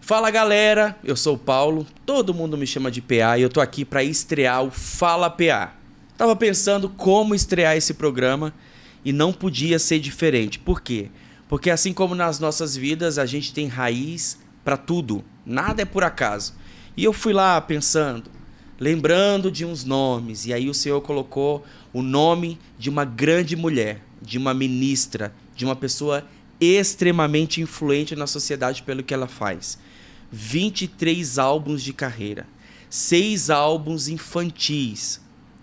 Fala galera, eu sou o Paulo, todo mundo me chama de PA e eu tô aqui para estrear o Fala PA. Tava pensando como estrear esse programa e não podia ser diferente. Por quê? Porque assim como nas nossas vidas a gente tem raiz para tudo, nada é por acaso. E eu fui lá pensando, lembrando de uns nomes, e aí o Senhor colocou o nome de uma grande mulher, de uma ministra, de uma pessoa extremamente influente na sociedade pelo que ela faz. 23 álbuns de carreira, 6 álbuns infantis,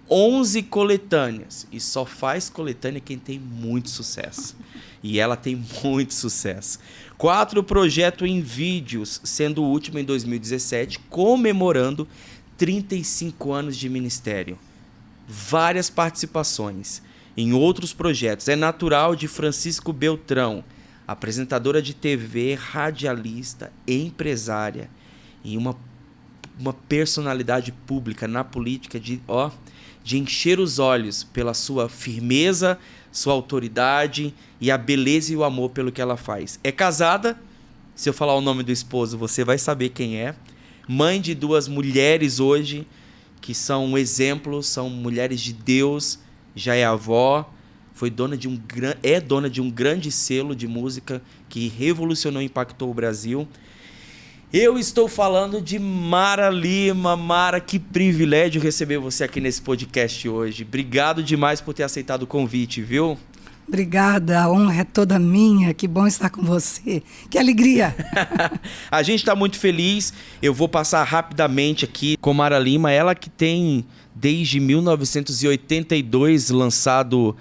11 coletâneas. E só faz coletânea quem tem muito sucesso. E ela tem muito sucesso. 4 projetos em vídeos, sendo o último em 2017, comemorando 35 anos de ministério. Várias participações em outros projetos. É natural de Francisco Beltrão, apresentadora de TV, radialista, empresária e uma personalidade pública na política de encher os olhos pela sua firmeza, sua autoridade e a beleza e o amor pelo que ela faz. É casada, se eu falar o nome do esposo você vai saber quem é. Mãe de 2 mulheres hoje, que são um exemplo, são mulheres de Deus, já é avó. É dona de um grande selo de música que revolucionou e impactou o Brasil. Eu estou falando de Mara Lima. Mara, que privilégio receber você aqui nesse podcast hoje. Obrigado demais por ter aceitado o convite, viu? Obrigada, a honra é toda minha. Que bom estar com você. Que alegria! A gente está muito feliz. Eu vou passar rapidamente aqui com Mara Lima. Ela que tem, desde 1982, lançado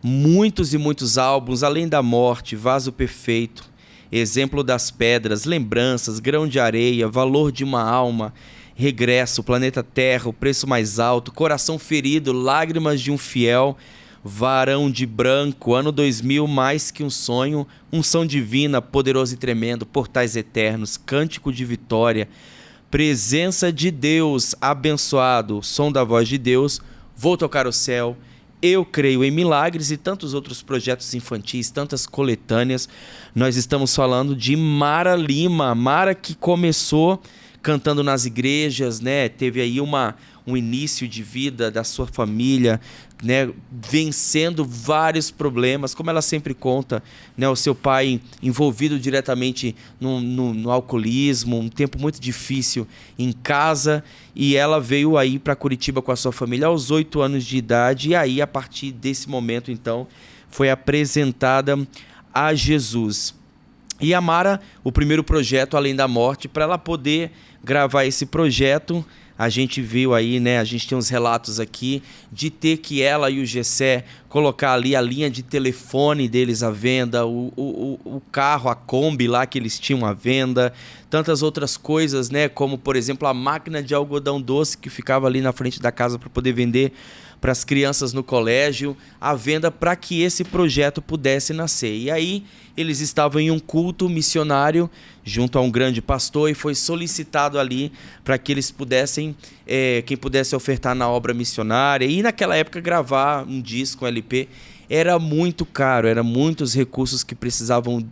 muitos e muitos álbuns, Além da Morte, Vaso Perfeito, Exemplo das Pedras, Lembranças, Grão de Areia, Valor de uma Alma, Regresso, Planeta Terra, O Preço Mais Alto, Coração Ferido, Lágrimas de um Fiel, Varão de Branco, Ano 2000, Mais que um Sonho, Unção Divina, Poderoso e Tremendo, Portais Eternos, Cântico de Vitória, Presença de Deus, Abençoado, Som da Voz de Deus, Vou Tocar o Céu, Eu Creio em Milagres e tantos outros projetos infantis, tantas coletâneas. Nós estamos falando de Mara Lima. Mara que começou cantando nas igrejas, né? Teve aí um início de vida da sua família, né? Vencendo vários problemas, como ela sempre conta, né? O seu pai envolvido diretamente no alcoolismo, um tempo muito difícil em casa, e ela veio aí para Curitiba com a sua família aos 8 anos de idade, e aí a partir desse momento então foi apresentada a Jesus. E a Mara, o primeiro projeto, Além da Morte, para ela poder gravar esse projeto, a gente viu aí, né? A gente tem uns relatos aqui de ter que ela e o Gessé colocar ali a linha de telefone deles à venda, o carro, a Kombi lá que eles tinham à venda, tantas outras coisas, né? Como, por exemplo, a máquina de algodão doce que ficava ali na frente da casa para poder vender para as crianças no colégio, à venda para que esse projeto pudesse nascer. E aí eles estavam em um culto missionário junto a um grande pastor e foi solicitado ali para que eles pudessem, quem pudesse ofertar na obra missionária. E naquela época gravar um disco, um LP, era muito caro, eram muitos recursos que precisavam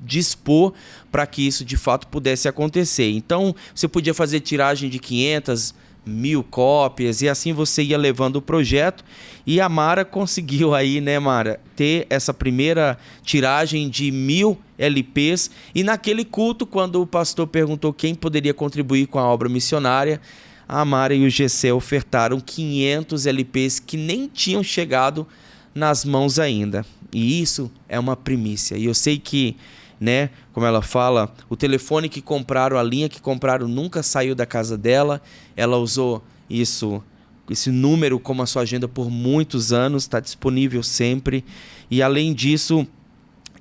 dispor para que isso de fato pudesse acontecer. Então você podia fazer tiragem de 500, 1000 cópias, e assim você ia levando o projeto. E a Mara conseguiu aí, né, Mara, ter essa primeira tiragem de 1000 LPs. E naquele culto, quando o pastor perguntou quem poderia contribuir com a obra missionária, a Mara e o Gessé ofertaram 500 LPs que nem tinham chegado nas mãos ainda. E isso é uma primícia. E eu sei que, né, como ela fala, o telefone que compraram, a linha que compraram nunca saiu da casa dela. Ela usou esse número como a sua agenda por muitos anos, está disponível sempre. E além disso,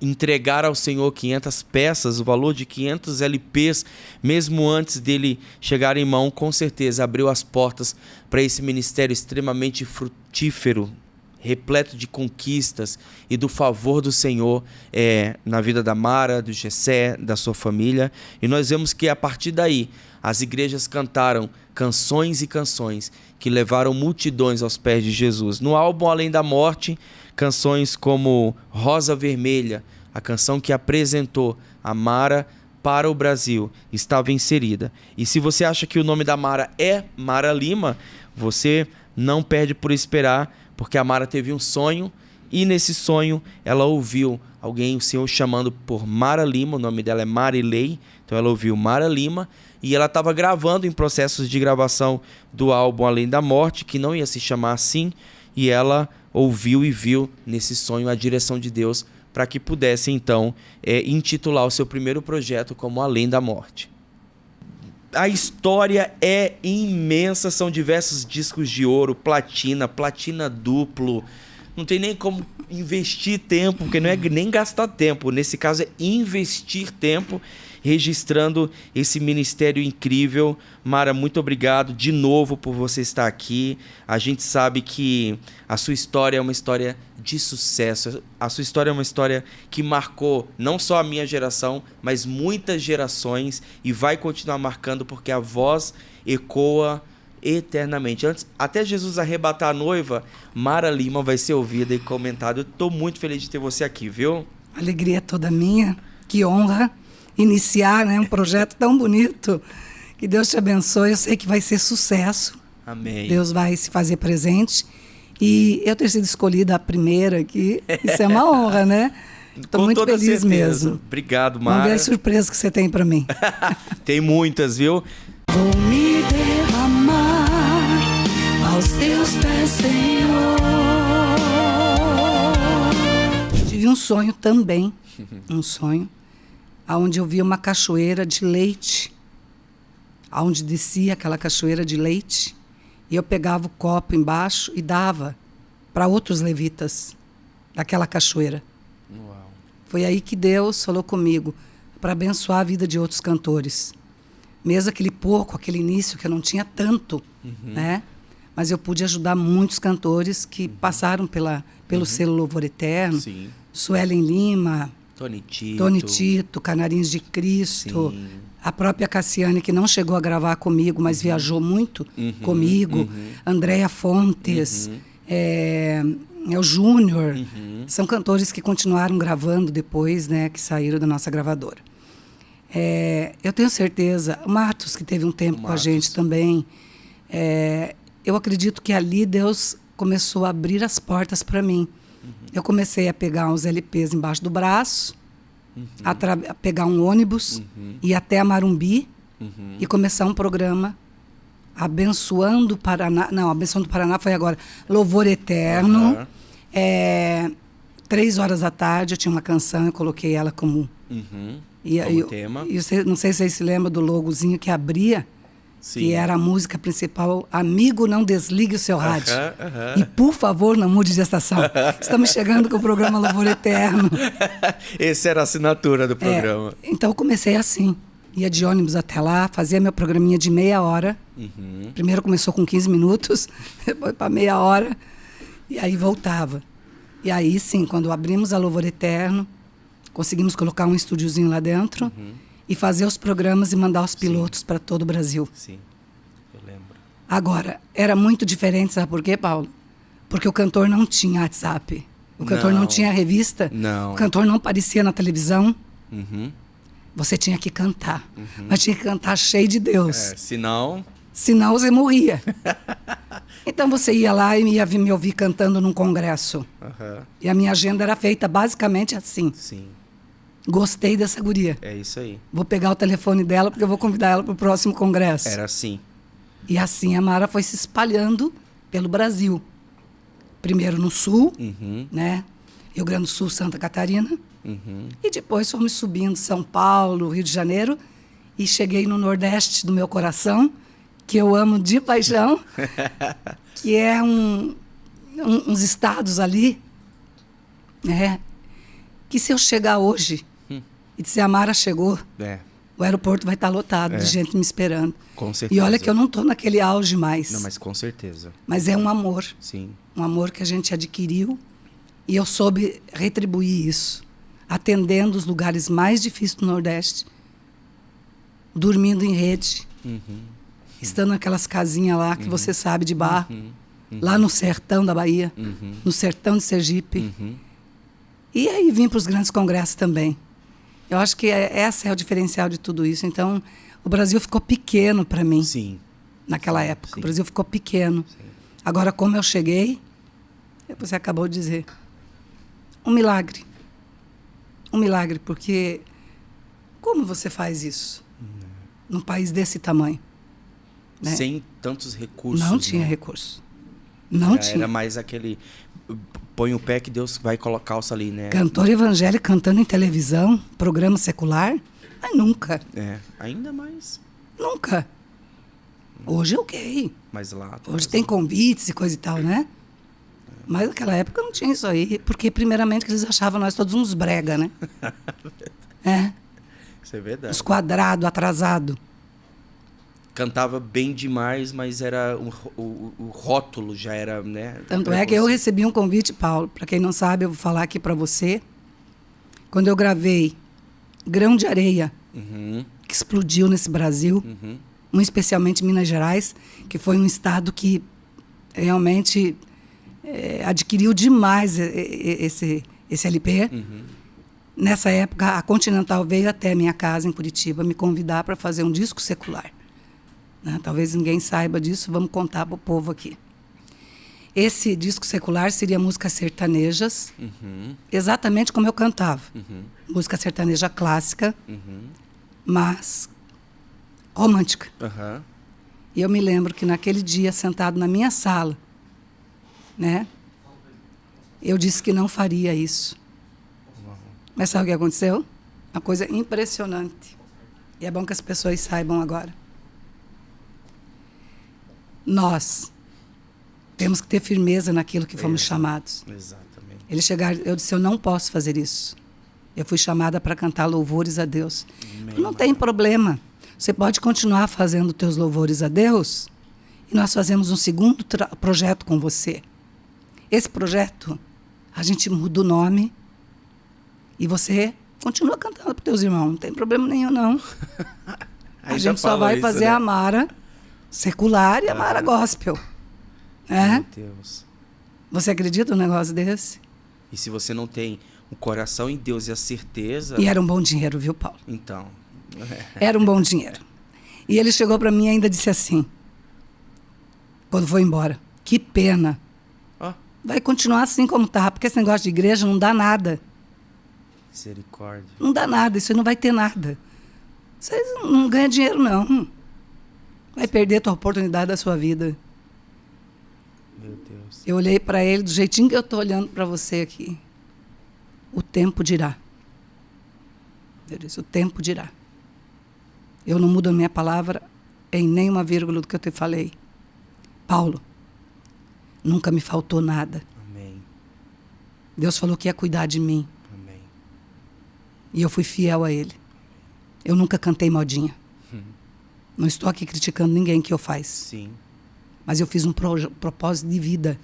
entregar ao Senhor 500 peças, o valor de 500 LPs, mesmo antes dele chegar em mão, com certeza abriu as portas para esse ministério extremamente frutífero repleto de conquistas e do favor do Senhor na vida da Mara, do Gessé, da sua família. E nós vemos que a partir daí as igrejas cantaram canções e canções que levaram multidões aos pés de Jesus. No álbum Além da Morte, canções como Rosa Vermelha, a canção que apresentou a Mara para o Brasil, estava inserida. E se você acha que o nome da Mara é Mara Lima, você não perde por esperar, porque a Mara teve um sonho e nesse sonho ela ouviu o Senhor chamando por Mara Lima, o nome dela é Marilei, então ela ouviu Mara Lima e ela estava gravando em processos de gravação do álbum Além da Morte, que não ia se chamar assim, e ela ouviu e viu nesse sonho a direção de Deus para que pudesse então intitular o seu primeiro projeto como Além da Morte. A história é imensa, são diversos discos de ouro, platina duplo. Não tem nem como investir tempo, porque não é nem gastar tempo. Nesse caso é investir tempo registrando esse ministério incrível. Mara, muito obrigado de novo por você estar aqui. A gente sabe que a sua história é uma história de sucesso. A sua história é uma história que marcou não só a minha geração, mas muitas gerações e vai continuar marcando porque a voz ecoa eternamente. Até Jesus arrebatar a noiva, Mara Lima vai ser ouvida e comentada. Eu estou muito feliz de ter você aqui, viu? A alegria é toda minha. Que honra iniciar, né, um projeto tão bonito. Que Deus te abençoe. Eu sei que vai ser sucesso. Amém. Deus vai se fazer presente. E eu ter sido escolhida a primeira aqui, isso é uma honra, né? Estou muito feliz certeza. Mesmo. Obrigado, Mara. Vamos ver a surpresa que você tem para mim. Tem muitas, viu? Vou me derramar aos teus pés, Senhor. Tive um sonho também, onde eu via uma cachoeira de leite, onde descia aquela cachoeira de leite, e eu pegava o copo embaixo e dava para outros levitas daquela cachoeira. Uau. Foi aí que Deus falou comigo, para abençoar a vida de outros cantores. Mesmo aquele início que eu não tinha tanto, né? Mas eu pude ajudar muitos cantores que passaram pelo selo Louvor Eterno. Sim. Suelen Lima, Tony Tito, Canarinhos de Cristo, Sim. a própria Cassiane, que não chegou a gravar comigo, mas viajou muito comigo, Andréia Fontes, o Júnior. São cantores que continuaram gravando depois, né, que saíram da nossa gravadora. Eu tenho certeza, o Matos, que teve um tempo com a gente também, eu acredito que ali Deus começou a abrir as portas para mim. Eu comecei a pegar uns LPs embaixo do braço, a pegar um ônibus, ir até a Marumbi e começar um programa Abençoando o Paraná. Não, Abençoando o Paraná foi agora. Louvor Eterno. 3 horas da tarde eu tinha uma canção, eu coloquei ela como tema. E você, não sei se vocês se lembram do logozinho que abria, Sim. que era a música principal, Amigo, não desligue o seu rádio. E, por favor, não mude de estação. Estamos chegando com o programa Louvor Eterno. Essa era a assinatura do programa. Então, eu comecei assim. Ia de ônibus até lá, fazia meu programinha de meia hora. Primeiro começou com 15 minutos, depois para meia hora, e aí voltava. E aí, sim, quando abrimos a Louvor Eterno, conseguimos colocar um estúdiozinho lá dentro e fazer os programas e mandar os pilotos para todo o Brasil. Sim, eu lembro. Agora, era muito diferente, sabe por quê, Paulo? Porque o cantor não tinha WhatsApp. O cantor não tinha revista. Não. O cantor não aparecia na televisão. Você tinha que cantar. Mas tinha que cantar cheio de Deus. Senão você morria. Então você ia lá e ia me ouvir cantando num congresso. E a minha agenda era feita basicamente assim. Sim. Gostei dessa guria. É isso aí. Vou pegar o telefone dela porque eu vou convidar ela para o próximo congresso. Era assim. E assim a Mara foi se espalhando pelo Brasil. Primeiro no Sul, né? Rio Grande do Sul, Santa Catarina. E depois fomos subindo São Paulo, Rio de Janeiro. E cheguei no Nordeste do meu coração, que eu amo de paixão, que é uns estados ali, né? Que se eu chegar hoje e dizer a Mara chegou, o aeroporto vai estar lotado de gente me esperando. Com certeza. E olha que eu não estou naquele auge mais. Não, mas com certeza. Mas é um amor. Sim. Um amor que a gente adquiriu e eu soube retribuir isso, atendendo os lugares mais difíceis do Nordeste, dormindo em rede, estando naquelas casinhas lá que você sabe de barro, lá no sertão da Bahia, no sertão de Sergipe. E aí vim para os grandes congressos também. Eu acho que esse é o diferencial de tudo isso. Então, o Brasil ficou pequeno para mim. Sim. Naquela época. Sim. O Brasil ficou pequeno. Sim. Agora, como eu cheguei, você acabou de dizer, um milagre. Um milagre, porque como você faz isso num país desse tamanho? Né? Sem tantos recursos. Não tinha recurso. Não tinha. Era mais aquele... Põe o pé que Deus vai colocar calça ali, né? Cantor evangélico cantando em televisão, programa secular? Mas nunca. Ainda mais. Nunca. Hoje é ok. Mas lá... Hoje tem convites e coisa e tal, né? Mas naquela época não tinha isso aí. Porque, primeiramente, eles achavam nós todos uns brega, né? Isso é verdade. Uns quadrados, atrasados. Cantava bem demais, mas era o rótulo já era, né? Tanto é que eu recebi um convite, Paulo. Para quem não sabe, eu vou falar aqui para você. Quando eu gravei Grão de Areia, que explodiu nesse Brasil, um especialmente em Minas Gerais, que foi um estado que realmente adquiriu demais esse LP. Nessa época, a Continental veio até minha casa em Curitiba me convidar para fazer um disco secular. Né? Talvez ninguém saiba disso, vamos contar para o povo aqui. Esse disco secular seria músicas sertanejas, exatamente como eu cantava. Música sertaneja clássica, mas romântica. E eu me lembro que naquele dia, sentado na minha sala, né, eu disse que não faria isso. Mas sabe o que aconteceu? Uma coisa impressionante. E é bom que as pessoas saibam agora. Nós temos que ter firmeza naquilo que fomos chamados. Exatamente. Eles chegaram, eu disse, eu não posso fazer isso. Eu fui chamada para cantar louvores a Deus. Não tem problema. Você pode continuar fazendo teus louvores a Deus e nós fazemos um segundo projeto com você. Esse projeto, a gente muda o nome e você continua cantando para os teus irmãos. Não tem problema nenhum, não. A gente só vai fazer a Mara secular e a Mara gospel. Meu Deus. Você acredita num negócio desse? E se você não tem o coração em Deus e a certeza... E era um bom dinheiro, viu, Paulo? Então... Era um bom dinheiro. E ele chegou para mim e ainda disse assim, quando foi embora, que pena. Vai continuar assim como tá, porque esse negócio de igreja não dá nada. Misericórdia. Não dá nada, isso aí não vai ter nada. Vocês não ganham dinheiro, não. Vai perder a tua oportunidade da sua vida. Meu Deus. Eu olhei para ele do jeitinho que eu estou olhando para você aqui. O tempo dirá. Eu disse, o tempo dirá. Eu não mudo a minha palavra em nenhuma vírgula do que eu te falei. Paulo, nunca me faltou nada. Amém. Deus falou que ia cuidar de mim. Amém. E eu fui fiel a Ele. Eu nunca cantei modinha. Não estou aqui criticando ninguém que eu faço. Sim. Mas eu fiz um propósito de vida.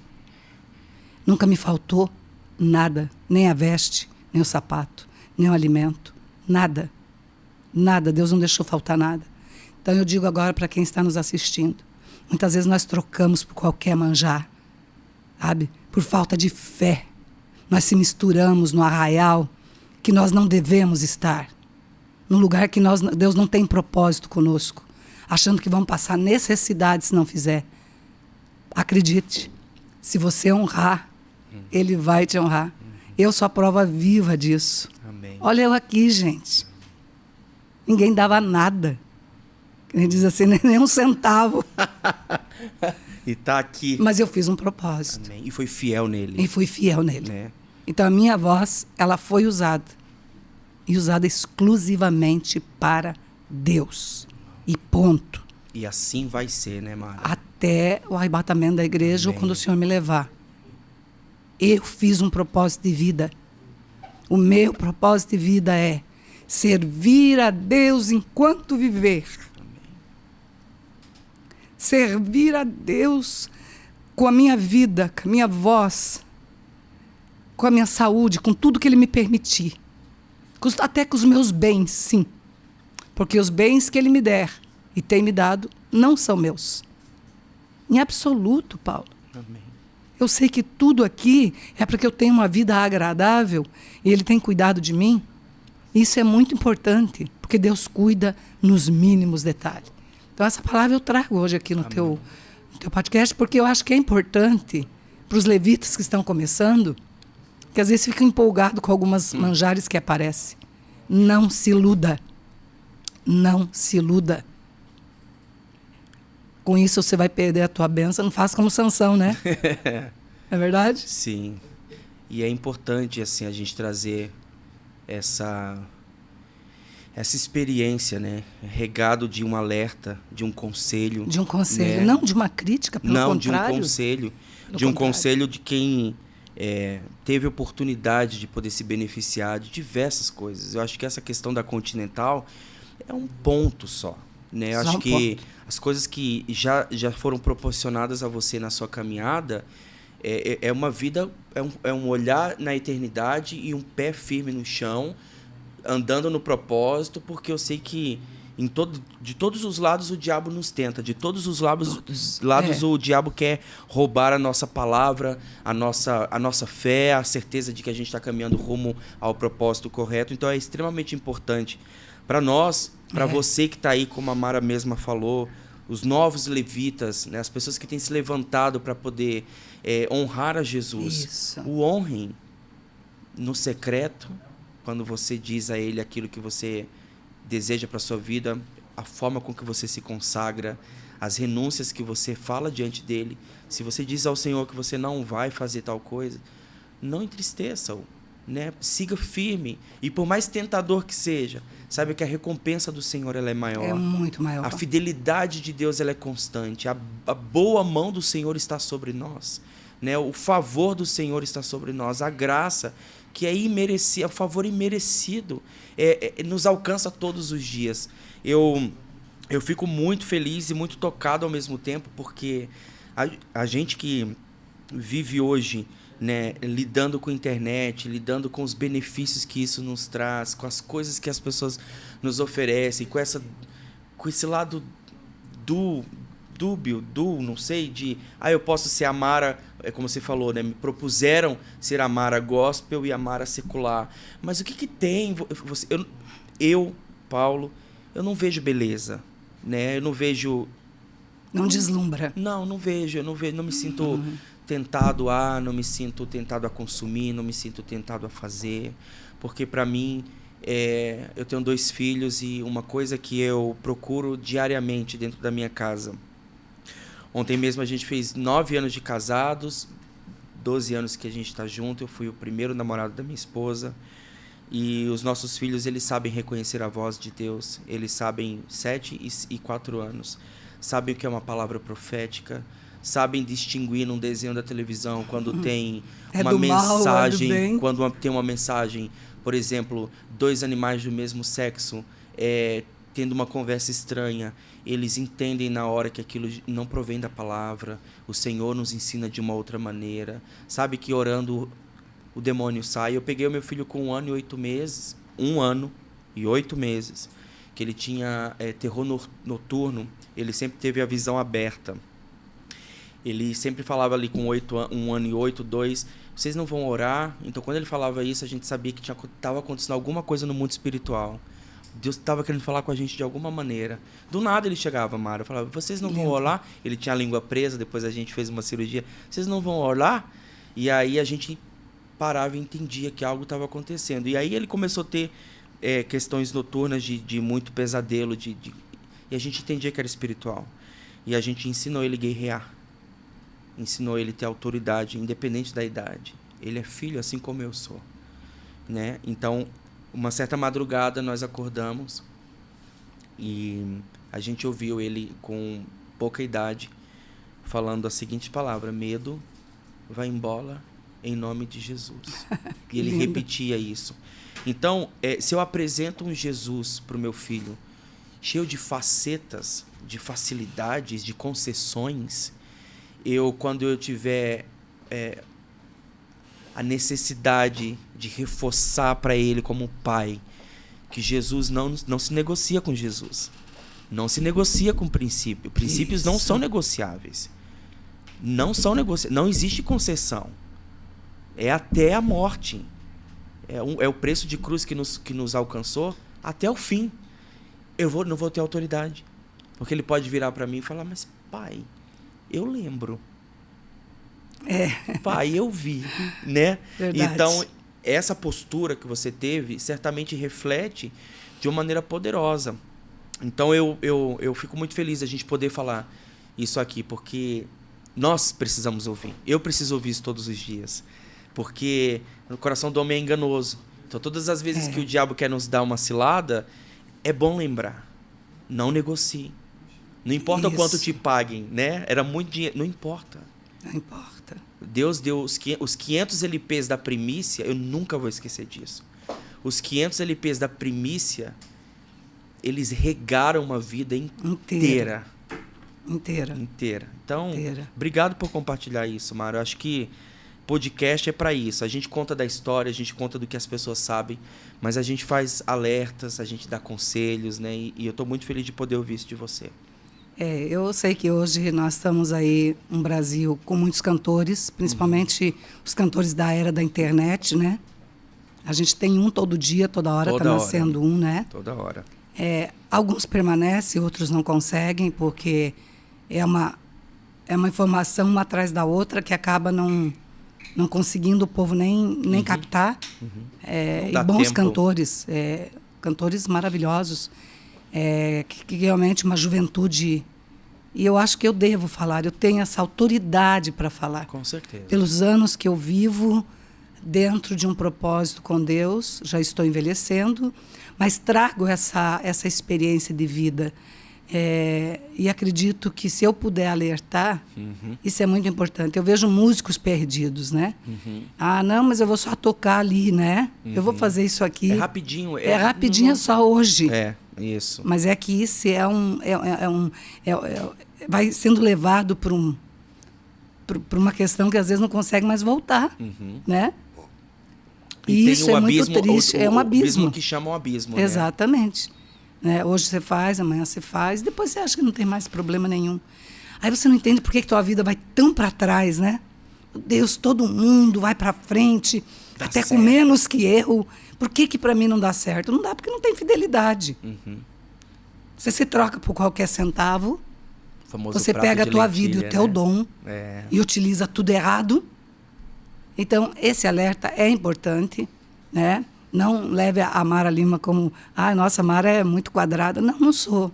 Nunca me faltou nada. Nem a veste, nem o sapato, nem o alimento. Nada. Nada. Deus não deixou faltar nada. Então eu digo agora para quem está nos assistindo. Muitas vezes nós trocamos por qualquer manjar. Sabe? Por falta de fé. Nós se misturamos no arraial que nós não devemos estar. Num lugar que Deus não tem propósito conosco. Achando que vamos passar necessidade se não fizer. Acredite, se você honrar, Ele vai te honrar. Eu sou a prova viva disso. Amém. Olha eu aqui, gente. Ninguém dava nada. Ele diz assim, nem um centavo. E tá aqui. Mas eu fiz um propósito. Amém. E foi fiel nele. E fui fiel nele. Né? Então a minha voz, ela foi usada. E usada exclusivamente para Deus. E ponto. E assim vai ser, né, Mara? Até o arrebatamento da igreja, ou Amém. quando o Senhor me levar. Eu fiz um propósito de vida. O meu propósito de vida é Servir a Deus enquanto viver. Servir a Deus com a minha vida, com a minha voz, com a minha saúde, com tudo que Ele me permitir. Até com os meus bens, sim. Porque os bens que Ele me der e tem me dado não são meus. Em absoluto, Paulo. Amém. Eu sei que tudo aqui é para que eu tenha uma vida agradável e Ele tem cuidado de mim. Isso é muito importante, porque Deus cuida nos mínimos detalhes. Então, essa palavra eu trago hoje aqui no teu podcast, porque eu acho que é importante para os levitas que estão começando, que às vezes ficam empolgados com algumas manjares que aparecem. Não se iluda. Não se iluda. Com isso você vai perder a tua bênção. Não faça como Sansão, né? É verdade? Sim. E é importante assim, a gente trazer essa experiência, né? Regado de um alerta, de um conselho. De um conselho, né? Não de uma crítica, pelo não, contrário. De um conselho. Pelo de um contrário. conselho de quem teve oportunidade de poder se beneficiar de diversas coisas. Eu acho que essa questão da Continental é um ponto só. Né? Eu acho que as coisas que já foram proporcionadas a você na sua caminhada é uma vida, é um olhar na eternidade e um pé firme no chão, andando no propósito, porque eu sei que de todos os lados o diabo nos tenta, de todos os lados o diabo quer roubar a nossa palavra, a nossa fé, a certeza de que a gente está caminhando rumo ao propósito correto. Então é extremamente importante para nós, para você que está aí, como a Mara mesma falou, os novos levitas, né, as pessoas que têm se levantado para poder honrar a Jesus. Isso. O honrem no secreto, quando você diz a Ele aquilo que você deseja para a sua vida, a forma com que você se consagra, as renúncias que você fala diante dEle. Se você diz ao Senhor que você não vai fazer tal coisa, não entristeça-o. Né? Siga firme, e por mais tentador que seja, sabe que a recompensa do Senhor ela é maior. É muito maior. A fidelidade de Deus ela é constante. A boa mão do Senhor está sobre nós, né? O favor do Senhor está sobre nós. A graça que é imerecida, o favor imerecido nos alcança todos os dias. Eu fico muito feliz e muito tocado ao mesmo tempo, porque a gente que vive hoje, né, lidando com a internet, lidando com os benefícios que isso nos traz, com as coisas que as pessoas nos oferecem, com esse lado dúbio, não sei, eu posso ser a Mara, como você falou, né, me propuseram ser a Mara gospel e a Mara secular, mas o que tem, eu, Paulo, eu não vejo beleza, né, eu não vejo... Não deslumbra. Não vejo, não me sinto... tentado não me sinto tentado a consumir, não me sinto tentado a fazer, porque para mim eu tenho 2 filhos e uma coisa que eu procuro diariamente dentro da minha casa. Ontem mesmo a gente fez 9 anos de casados, 12 anos que a gente está junto, eu fui o primeiro namorado da minha esposa, e os nossos filhos, eles sabem reconhecer a voz de Deus, eles sabem 7 e 4 anos, sabem o que é uma palavra profética, sabem distinguir num desenho da televisão quando tem uma mensagem, quando tem uma mensagem, por exemplo, 2 animais do mesmo sexo tendo uma conversa estranha, eles entendem na hora que aquilo não provém da palavra, o Senhor nos ensina de uma outra maneira, sabe que orando o demônio sai. Eu peguei o meu filho com 1 ano e 8 meses, 1 ano e 8 meses, que ele tinha terror noturno, ele sempre teve a visão aberta. Ele sempre falava ali com 1 ano e 8, 2, vocês não vão orar? Então, quando ele falava isso, a gente sabia que estava acontecendo alguma coisa no mundo espiritual. Deus estava querendo falar com a gente de alguma maneira. Do nada ele chegava, Mara, falava, vocês não vão orar? Ele tinha a língua presa, depois a gente fez uma cirurgia. Vocês não vão orar? E aí a gente parava e entendia que algo estava acontecendo. E aí ele começou a ter questões noturnas de muito pesadelo, e a gente entendia que era espiritual. E a gente ensinou ele a guerrear. Ensinou ele a ter autoridade, independente da idade. Ele é filho, assim como eu sou. Né? Então, uma certa madrugada, nós acordamos e a gente ouviu ele, com pouca idade, falando a seguinte palavra: medo, vai embora, em nome de Jesus. E ele repetia isso. Então, se eu apresento um Jesus para o meu filho cheio de facetas, de facilidades, de concessões, quando eu tiver a necessidade de reforçar para ele como pai que Jesus não se negocia com Jesus. Não se negocia com princípio. Princípios não são negociáveis. Não são negociáveis. Não existe concessão. É até a morte. É o preço de cruz que nos alcançou até o fim. Eu não vou ter autoridade. Porque ele pode virar para mim e falar, mas pai, eu lembro. Pai, eu vi, né? Verdade. Então, essa postura que você teve certamente reflete de uma maneira poderosa. Então, eu fico muito feliz de a gente poder falar isso aqui, porque nós precisamos ouvir. Eu preciso ouvir isso todos os dias. Porque o coração do homem é enganoso. Então, todas as vezes que o diabo quer nos dar uma cilada, é bom lembrar. Não negocie. Não importa o quanto te paguem, né? Era muito dinheiro. Não importa. Não importa. Deus deu os 500 LPs da primícia, eu nunca vou esquecer disso. Os 500 LPs da primícia, eles regaram uma vida inteira. Então, obrigado por compartilhar isso, Mário. Eu acho que podcast é para isso. A gente conta da história, a gente conta do que as pessoas sabem, mas a gente faz alertas, a gente dá conselhos, né? E eu estou muito feliz de poder ouvir isso de você. Eu sei que hoje nós estamos aí um Brasil com muitos cantores, principalmente os cantores da era da internet, né? A gente tem um todo dia, toda hora está nascendo um, né? Toda hora. Alguns permanecem, outros não conseguem, porque é uma informação uma atrás da outra que acaba não conseguindo o povo nem captar. E bons cantores, cantores maravilhosos. Que realmente uma juventude, e eu acho que eu devo falar, eu tenho essa autoridade para falar. Com certeza. Pelos anos que eu vivo dentro de um propósito com Deus, já estou envelhecendo, mas trago essa experiência de vida. E acredito que se eu puder alertar, isso é muito importante. Eu vejo músicos perdidos, né? Não, mas eu vou só tocar ali, né? Eu vou fazer isso aqui. É rapidinho. É rapidinho, é só hoje. Isso. Mas é que isso vai sendo levado por uma questão que às vezes não consegue mais voltar, né? E isso é muito triste, é um abismo. Abismo que chama um abismo, né? Exatamente. Né? Hoje você faz, amanhã você faz, depois você acha que não tem mais problema nenhum. Aí você não entende por que tua vida vai tão para trás, né? Deus, todo mundo vai para frente, até certo. Com menos que erro. Por que para mim não dá certo? Não dá porque não tem fidelidade. Você se troca por qualquer centavo, você pega a tua vida e o teu dom e utiliza tudo errado. Então, esse alerta é importante, né? Não leve a Mara Lima como, nossa, a Mara é muito quadrada. Não, não sou.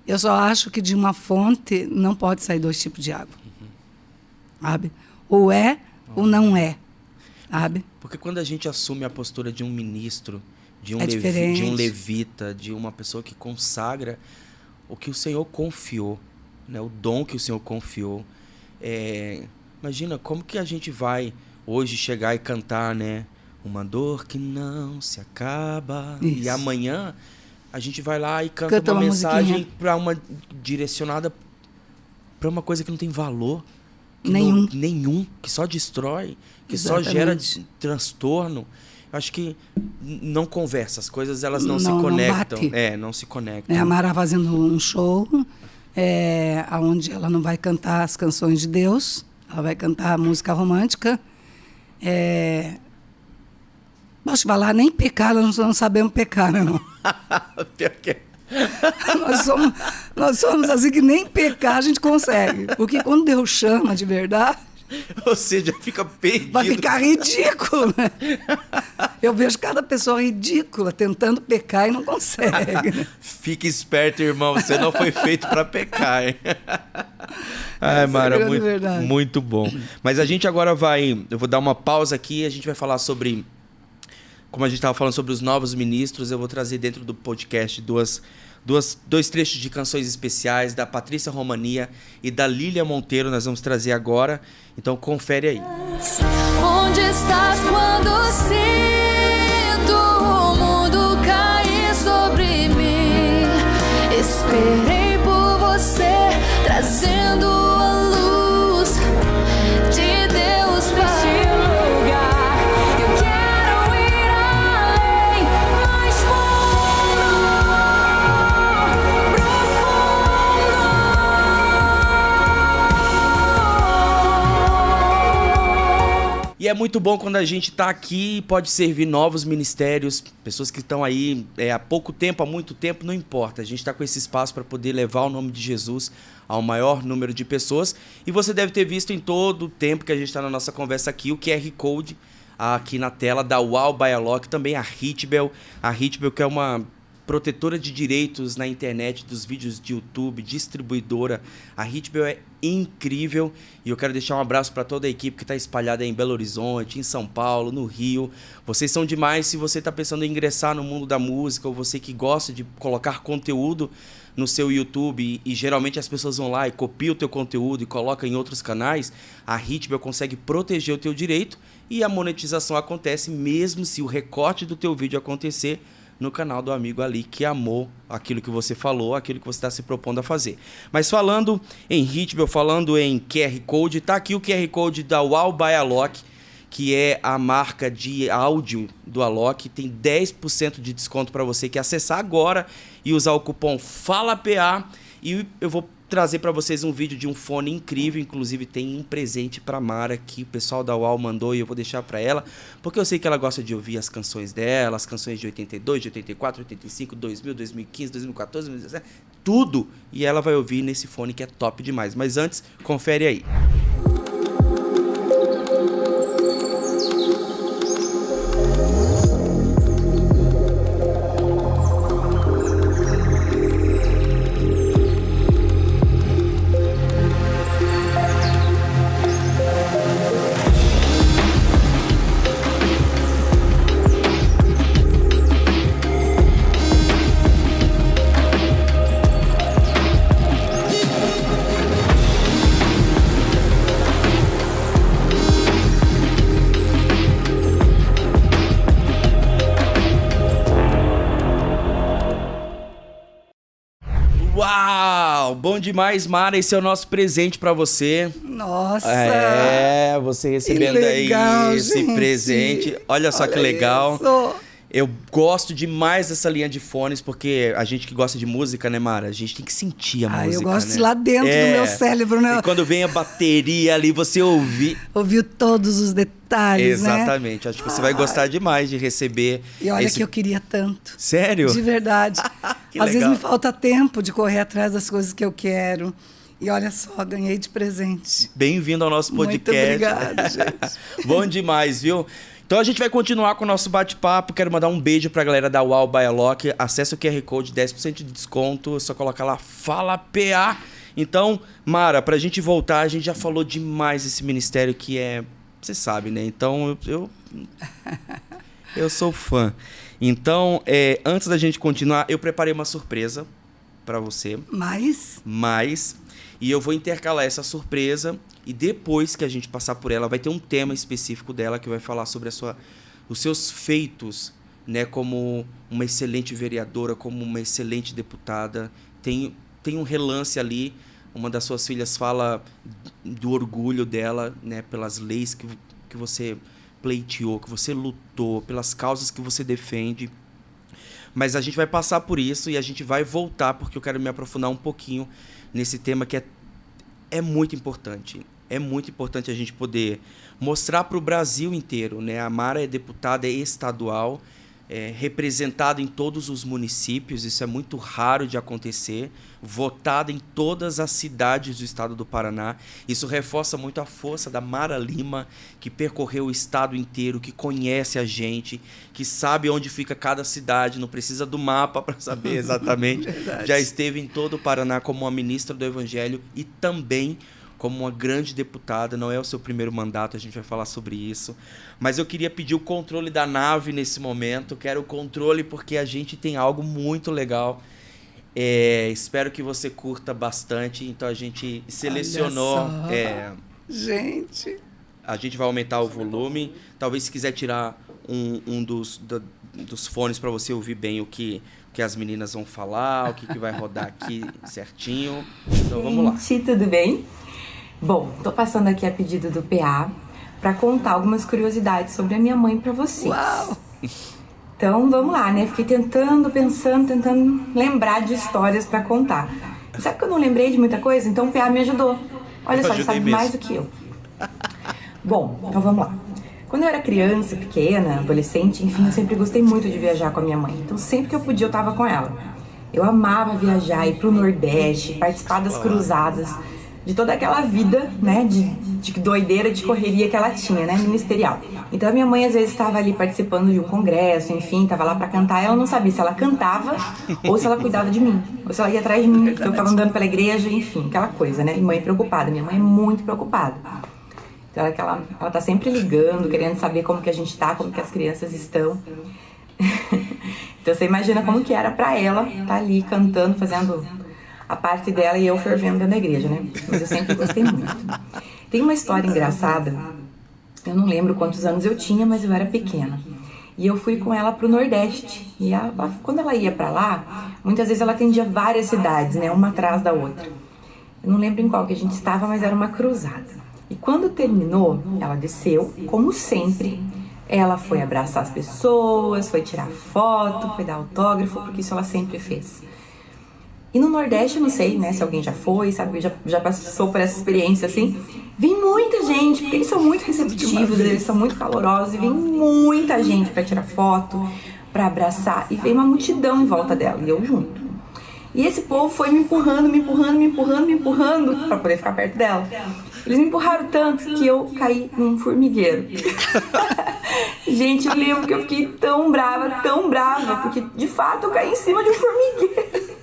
Eu só acho que de uma fonte não pode sair 2 tipos de água. Sabe? Ou ou não é. Sabe? Porque quando a gente assume a postura de um ministro, de um levita, de uma pessoa que consagra o que o Senhor confiou, né? O dom que o Senhor confiou. Imagina como que a gente vai hoje chegar e cantar, né? Uma dor que não se acaba. Isso. E amanhã a gente vai lá e canta uma mensagem direcionada para uma coisa que não tem valor. Nenhum, que só destrói, que Exatamente. Só gera transtorno. Eu acho que não conversa, as coisas elas não se conectam. Não se conectam. A Mara fazendo um show onde ela não vai cantar as canções de Deus, ela vai cantar música romântica. Posso te falar, nem pecar, nós não sabemos pecar, meu irmão. nós somos assim que nem pecar a gente consegue. Porque quando Deus chama de verdade... Você já fica perdido. Vai ficar ridículo, né? Eu vejo cada pessoa ridícula tentando pecar e não consegue. Fique esperto, irmão. Você não foi feito para pecar, hein? Mara, muito bom. Mas a gente agora eu vou dar uma pausa aqui e a gente vai falar sobre... Como a gente estava falando sobre os novos ministros, eu vou trazer dentro do podcast dois trechos de canções especiais da Patrícia Romania e da Lília Monteiro. Nós vamos trazer agora. Então, confere aí. Onde estás quando sinto E é muito bom quando a gente está aqui e pode servir novos ministérios, pessoas que estão aí há pouco tempo, há muito tempo, não importa. A gente está com esse espaço para poder levar o nome de Jesus ao maior número de pessoas. E você deve ter visto em todo o tempo que a gente está na nossa conversa aqui, o QR Code aqui na tela da Wow by Alok, também a Hitbel. A Hitbel, que é uma protetora de direitos na internet, dos vídeos de YouTube, distribuidora. A Hitbel é incrível e eu quero deixar um abraço para toda a equipe que está espalhada em Belo Horizonte, em São Paulo, no Rio. Vocês são demais. Se você está pensando em ingressar no mundo da música ou você que gosta de colocar conteúdo no seu YouTube e geralmente as pessoas vão lá e copiam o teu conteúdo e colocam em outros canais, a Hitbel consegue proteger o teu direito e a monetização acontece mesmo se o recorte do teu vídeo acontecer no canal do amigo ali que amou aquilo que você falou, aquilo que você está se propondo a fazer. Mas falando em Hitbel, falando em QR Code, tá aqui o QR Code da Wow by Alok, que é a marca de áudio do Alok. Tem 10% de desconto para você que acessar agora e usar o cupom FALAPA. E eu vou trazer para vocês um vídeo de um fone incrível, inclusive tem um presente para Mara que o pessoal da UAU mandou e eu vou deixar para ela, porque eu sei que ela gosta de ouvir as canções dela, as canções de 82, de 84, 85, 2000, 2015, 2014, 2017, tudo, e ela vai ouvir nesse fone que é top demais. Mas antes, confere aí. Uau! Bom demais, Mara. Esse é o nosso presente pra você. Nossa! É, você recebendo legal, aí esse gente. presente. Olha só que legal. Isso. Eu gosto demais dessa linha de fones, porque a gente que gosta de música, né, Mara? A gente tem que sentir a música, Eu gosto né? de ir lá dentro do meu cérebro, né? E quando vem a bateria ali, você ouvir... Ouviu todos os detalhes, né? Exatamente. Acho que você vai gostar demais de receber. E olha que eu queria tanto. Sério? De verdade. Que Às legal. vezes me falta tempo de correr atrás das coisas que eu quero. E olha só, ganhei de presente. Bem-vindo ao nosso podcast. Muito obrigada, gente. Bom demais, viu? Então a gente vai continuar com o nosso bate-papo. Quero mandar um beijo pra galera da Wow by Alok. Acesse o QR Code, 10% de desconto. É só colocar lá, Fala PA. Então, Mara, pra gente voltar, a gente já falou demais desse ministério que é... Você sabe, né? Então, eu sou fã. Então, antes da gente continuar, eu preparei uma surpresa pra você. Mas... E eu vou intercalar essa surpresa e depois que a gente passar por ela, vai ter um tema específico dela que vai falar sobre os seus feitos, né, como uma excelente vereadora, como uma excelente deputada. Tem um relance ali, uma das suas filhas fala do orgulho dela, né, pelas leis que você pleiteou, que você lutou, pelas causas que você defende. Mas a gente vai passar por isso e a gente vai voltar, porque eu quero me aprofundar um pouquinho nesse tema que é muito importante. É muito importante a gente poder mostrar para o Brasil inteiro, né? A Mara é deputada estadual, representada em todos os municípios, isso é muito raro de acontecer, votada em todas as cidades do estado do Paraná. Isso reforça muito a força da Mara Lima, que percorreu o estado inteiro, que conhece a gente, que sabe onde fica cada cidade, não precisa do mapa para saber exatamente. Já esteve em todo o Paraná como uma ministra do Evangelho e também como uma grande deputada. Não é o seu primeiro mandato, a gente vai falar sobre isso. Mas eu queria pedir o controle da nave nesse momento. Quero o controle porque a gente tem algo muito legal. Espero que você curta bastante. Então a gente selecionou... Gente... A gente vai aumentar o volume. Talvez se quiser tirar um dos fones para você ouvir bem o que as meninas vão falar, o que vai rodar aqui certinho. Então vamos lá. Gente, tudo bem? Bom, tô passando aqui a pedido do PA para contar algumas curiosidades sobre a minha mãe para vocês. Uau! Então vamos lá, né? Fiquei tentando lembrar de histórias para contar. Sabe que eu não lembrei de muita coisa? Então o PA me ajudou. Olha só, ele sabe mais do que eu. Bom, então vamos lá. Quando eu era criança, pequena, adolescente, enfim, eu sempre gostei muito de viajar com a minha mãe. Então, sempre que eu podia, eu tava com ela. Eu amava viajar, ir pro Nordeste, participar das cruzadas, de toda aquela vida, né, de doideira, de correria que ela tinha, né, ministerial. Então, a minha mãe, às vezes, estava ali participando de um congresso, enfim, tava lá pra cantar. Ela não sabia se ela cantava ou se ela cuidava de mim, ou se ela ia atrás de mim, porque eu tava andando pela igreja, enfim, aquela coisa, né, e mãe preocupada. Minha mãe é muito preocupada. Então, ela tá sempre ligando, querendo saber como que a gente tá, como que as crianças estão. Então, você imagina como que era pra ela tá ali cantando, fazendo a parte dela e eu fervendo dentro da igreja, né? Mas eu sempre gostei muito. Tem uma história engraçada, eu não lembro quantos anos eu tinha, mas eu era pequena. E eu fui com ela pro Nordeste. E quando ela ia pra lá, muitas vezes ela atendia várias cidades, né? Uma atrás da outra. Eu não lembro em qual que a gente estava, mas era uma cruzada. E quando terminou, ela desceu, como sempre. Ela foi abraçar as pessoas, foi tirar foto, foi dar autógrafo, porque isso ela sempre fez. E no Nordeste, eu não sei, né, se alguém já foi, sabe, já passou por essa experiência, assim. Vem muita gente, porque eles são muito receptivos, eles são muito calorosos, e vem muita gente pra tirar foto, pra abraçar, e veio uma multidão em volta dela, e eu junto. E esse povo foi me empurrando pra poder ficar perto dela. Eles me empurraram tanto que eu caí num formigueiro. Gente, eu lembro que eu fiquei tão brava, porque de fato eu caí em cima de um formigueiro.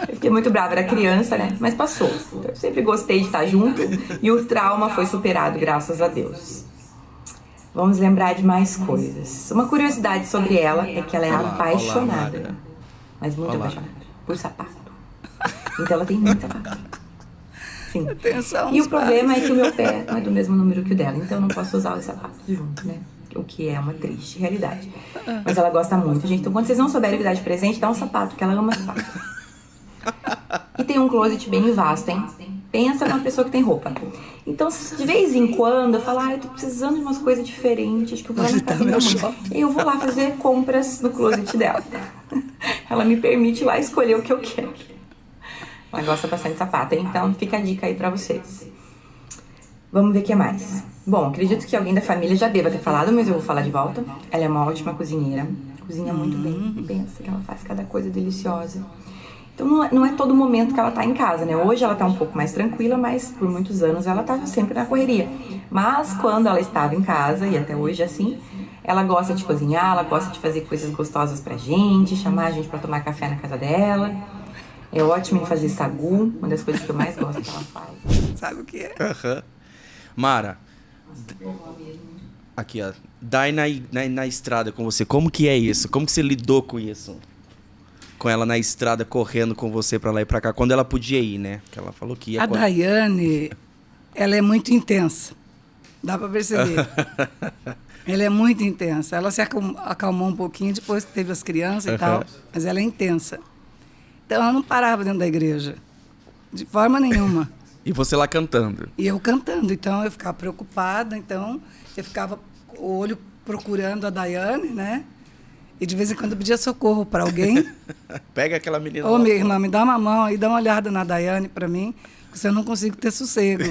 Eu fiquei muito brava, era criança, né? Mas passou. Então, eu sempre gostei de estar junto e o trauma foi superado, graças a Deus. Vamos lembrar de mais coisas. Uma curiosidade sobre ela é que ela é apaixonada. Mas muito apaixonada por sapato. Então ela tem muito sapato. Sim. E o problema é que o meu pé não é do mesmo número que o dela, então eu não posso usar os sapatos juntos, né? O que é uma triste realidade. Mas ela gosta muito, gente. Então quando vocês não souberem dar de presente, dá um sapato, que ela ama sapato. E tem um closet bem vasto, hein? Pensa numa pessoa que tem roupa. Então, de vez em quando, eu falo, eu tô precisando de umas coisas diferentes, acho que eu vou lá na casa da minha mãe. E eu vou lá fazer compras no closet dela. Ela me permite lá escolher o que eu quero. Ela gosta bastante de sapato, hein? Então fica a dica aí pra vocês. Vamos ver o que mais. Bom, acredito que alguém da família já deva ter falado, mas eu vou falar de volta. Ela é uma ótima cozinheira. Cozinha muito bem. Pensa que ela faz cada coisa deliciosa. Então não é todo momento que ela tá em casa, né? Hoje ela tá um pouco mais tranquila, mas por muitos anos ela tava sempre na correria. Mas quando ela estava em casa, e até hoje assim, ela gosta de cozinhar, ela gosta de fazer coisas gostosas pra gente, chamar a gente pra tomar café na casa dela. É ótimo em fazer sagu, uma das coisas que eu mais gosto que ela faz. Sabe o que é? Mara, aqui ó, Dai na estrada com você, como que é isso? Como que você lidou com isso? Com ela na estrada, correndo com você pra lá e pra cá, quando ela podia ir, né? Que ela falou que ia. A Daiane, ela é muito intensa, dá pra perceber. Ela é muito intensa, ela se acalmou um pouquinho depois que teve as crianças e tal, mas ela é intensa. Então, ela não parava dentro da igreja, de forma nenhuma. E você lá cantando. E eu cantando, então eu ficava preocupada, então eu ficava com o olho procurando a Daiane, né? E de vez em quando eu pedia socorro para alguém. Pega aquela menina. Ô, minha irmã, me dá uma mão aí, dá uma olhada na Daiane para mim, porque eu não consigo ter sossego.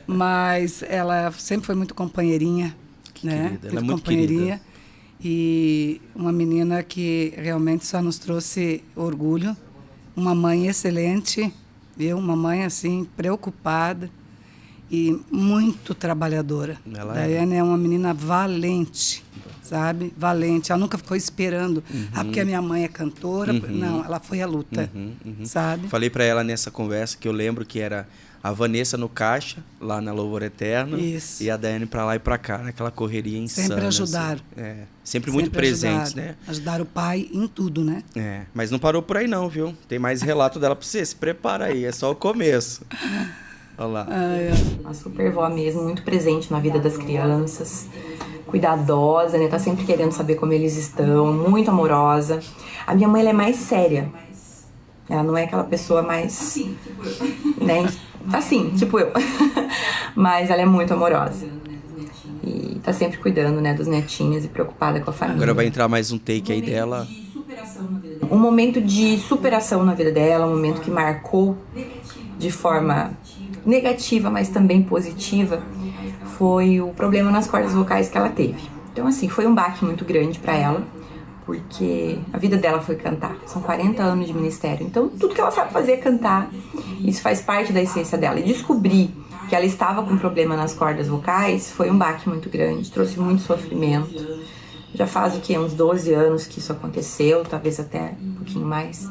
Mas ela sempre foi muito companheirinha, né? Querida. Ela é muito querida. E uma menina que realmente só nos trouxe orgulho. Uma mãe excelente, viu? Uma mãe, assim, preocupada e muito trabalhadora. Daiane é uma menina valente, sabe? Valente. Ela nunca ficou esperando. Porque a minha mãe é cantora. Não, ela foi à luta, sabe? Falei para ela nessa conversa que eu lembro que era a Vanessa no caixa, lá na Louvor Eterno. Isso. E a Daiane para lá e para cá, naquela correria insana. Sempre ajudaram. Assim. Sempre muito presentes, né? Ajudaram o pai em tudo, né? Mas não parou por aí não, viu? Tem mais relato dela para você. Se prepara aí, é só o começo. Olha lá. Uma super vó mesmo, muito presente na vida das crianças. Cuidadosa, né? Tá sempre querendo saber como eles estão. Muito amorosa. A minha mãe, ela é mais séria. Ela não é aquela pessoa mais... né? Assim, tipo eu. Mas ela é muito amorosa. E tá sempre cuidando, né, dos netinhos e preocupada com a família. Agora vai entrar mais um take aí dela. Um momento de superação na vida dela, um momento que marcou de forma negativa, mas também positiva, foi o problema nas cordas vocais que ela teve. Então, assim, foi um baque muito grande para ela, porque a vida dela foi cantar. São 40 anos de ministério. Então, tudo que ela sabe fazer é cantar. Isso faz parte da essência dela. E descobrir que ela estava com problema nas cordas vocais foi um baque muito grande, trouxe muito sofrimento. Já faz o quê? Uns 12 anos que isso aconteceu, talvez até um pouquinho mais.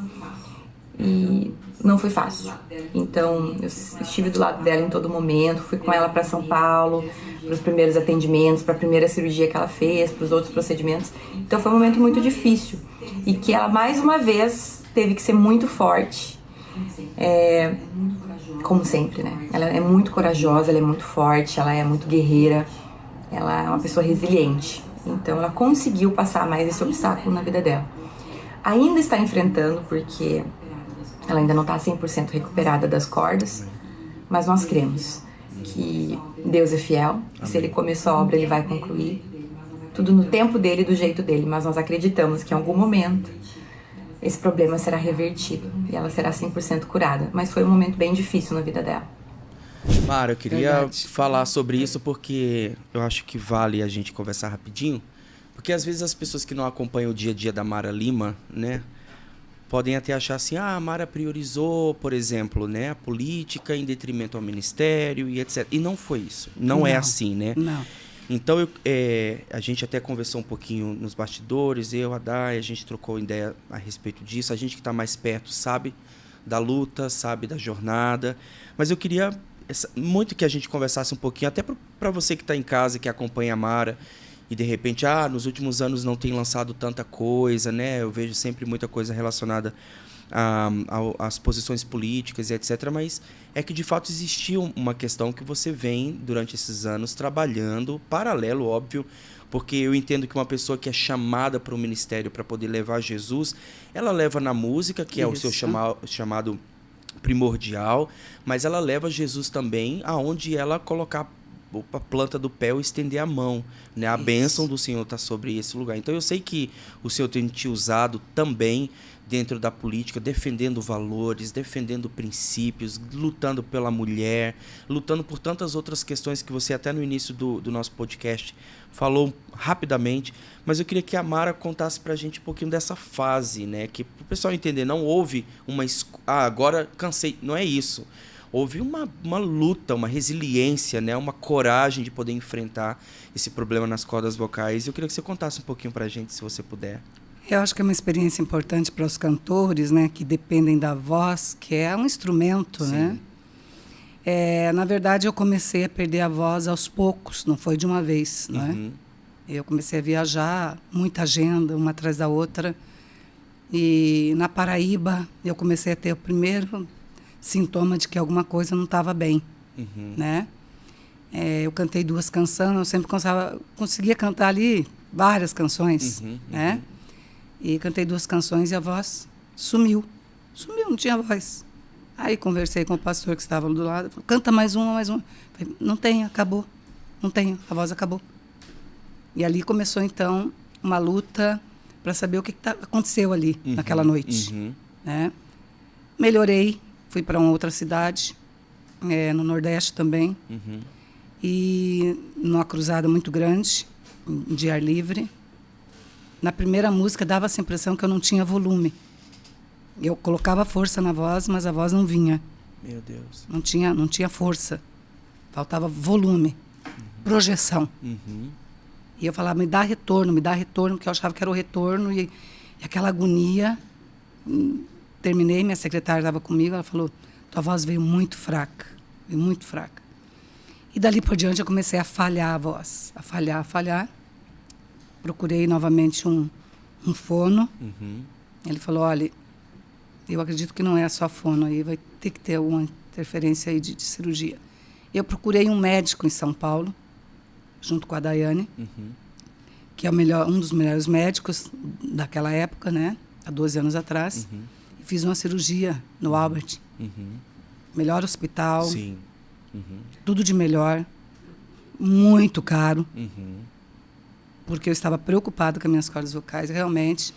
E não foi fácil. Então, eu estive do lado dela em todo momento, fui com ela para São Paulo, para os primeiros atendimentos, para a primeira cirurgia que ela fez, para os outros procedimentos. Então, foi um momento muito difícil. E que ela, mais uma vez, teve que ser muito forte. Como sempre, né? Ela é muito corajosa, ela é muito forte, ela é muito guerreira, ela é uma pessoa resiliente. Então, ela conseguiu passar mais esse obstáculo na vida dela. Ainda está enfrentando, porque ela ainda não está 100% recuperada das cordas, mas nós cremos que Deus é fiel, que se Ele começou a obra, Ele vai concluir. Tudo no tempo dele, do jeito dele, mas nós acreditamos que em algum momento esse problema será revertido e ela será 100% curada. Mas foi um momento bem difícil na vida dela. Mara, eu queria falar sobre isso porque eu acho que vale a gente conversar rapidinho, porque às vezes as pessoas que não acompanham o dia a dia da Mara Lima, né, podem até achar assim, a Mara priorizou, por exemplo, né, a política em detrimento ao ministério e etc. E não foi isso. Não é assim, né? Não. Então, a gente até conversou um pouquinho nos bastidores, a Day, a gente trocou ideia a respeito disso. A gente que está mais perto sabe da luta, sabe da jornada. Mas eu queria muito que a gente conversasse um pouquinho, até para você que está em casa, que acompanha a Mara, e de repente, nos últimos anos não tem lançado tanta coisa, né? Eu vejo sempre muita coisa relacionada às posições políticas e etc. Mas é que, de fato, existiu uma questão que você vem, durante esses anos, trabalhando, paralelo, óbvio, porque eu entendo que uma pessoa que é chamada para o ministério para poder levar Jesus, ela leva na música, que é o seu chamado primordial, mas ela leva Jesus também aonde ela colocar a planta do pé ou estender a mão, né? A bênção do Senhor está sobre esse lugar. Então eu sei que o Senhor tem te usado também dentro da política, defendendo valores, defendendo princípios, lutando pela mulher, lutando por tantas outras questões que você até no início do nosso podcast falou rapidamente, mas eu queria que a Mara contasse pra gente um pouquinho dessa fase, né? Que o pessoal entender, não houve agora cansei, não é isso. Houve uma luta, uma resiliência, né? Uma coragem de poder enfrentar esse problema nas cordas vocais. Eu queria que você contasse um pouquinho pra gente, se você puder. Eu acho que é uma experiência importante para os cantores, né? Que dependem da voz, que é um instrumento, né? Na verdade, eu comecei a perder a voz aos poucos, não foi de uma vez, né? Eu comecei a viajar, muita agenda, uma atrás da outra. E na Paraíba, eu comecei a ter o primeiro sintoma de que alguma coisa não estava bem, né? Eu cantei 2 canções, eu sempre conseguia cantar ali várias canções, né? E cantei 2 canções e a voz sumiu, não tinha voz. Aí conversei com o pastor que estava do lado, falou, canta mais uma. Falei, não tenho, acabou, não tenho, a voz acabou. E ali começou então uma luta para saber o que aconteceu ali naquela noite, né? Melhorei. Fui para uma outra cidade, no Nordeste também, e numa cruzada muito grande, de ar livre. Na primeira música dava essa impressão que eu não tinha volume. Eu colocava força na voz, mas a voz não vinha. Meu Deus. Não tinha força. Faltava volume, projeção. E eu falava, me dá retorno, porque eu achava que era o retorno e aquela agonia. Terminei, minha secretária estava comigo, ela falou, tua voz veio muito fraca. E dali por diante eu comecei a falhar a voz, a falhar. Procurei novamente um fono. Ele falou, olha, eu acredito que não é só fono, aí vai ter que ter uma interferência aí de cirurgia. Eu procurei um médico em São Paulo, junto com a Daiane, que é um dos melhores médicos daquela época, né? Há 12 anos atrás. Fiz uma cirurgia no Albert. Melhor hospital. Sim. Tudo de melhor. Muito caro. Porque eu estava preocupada com as minhas cordas vocais. Realmente,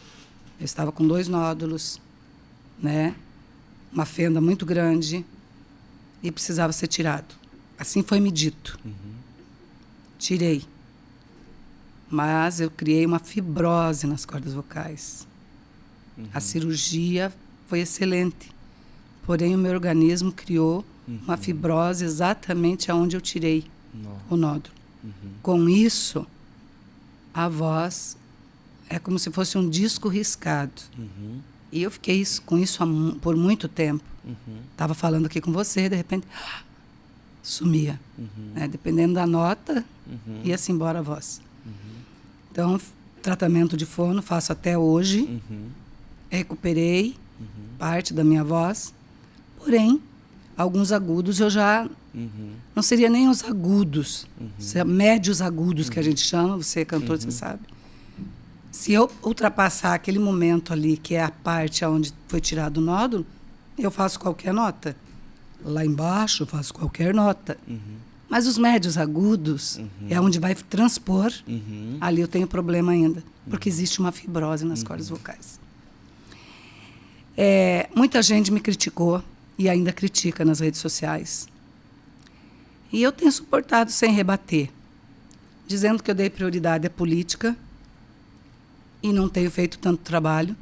eu estava com 2 nódulos, né? Uma fenda muito grande. E precisava ser tirado. Assim foi me dito. tirei. Mas eu criei uma fibrose nas cordas vocais. A cirurgia foi excelente. Porém, o meu organismo criou uma fibrose exatamente aonde eu tirei o nódulo. Com isso, a voz é como se fosse um disco riscado. E eu fiquei com isso por muito tempo. Estava falando aqui com você, de repente, sumia. Né? Dependendo da nota, ia-se embora a voz. Então, tratamento de fono faço até hoje. Recuperei parte da minha voz. Porém, alguns agudos eu já... Não seria nem os agudos. Médios agudos que a gente chama. Você é cantor, você sabe. Se eu ultrapassar aquele momento ali, que é a parte onde foi tirado o nódulo, eu faço qualquer nota. Lá embaixo, eu faço qualquer nota. Mas os médios agudos é onde vai transpor. Ali eu tenho problema ainda, porque existe uma fibrose nas cordas vocais. Muita gente me criticou e ainda critica nas redes sociais. E eu tenho suportado sem rebater, dizendo que eu dei prioridade à política e não tenho feito tanto trabalho.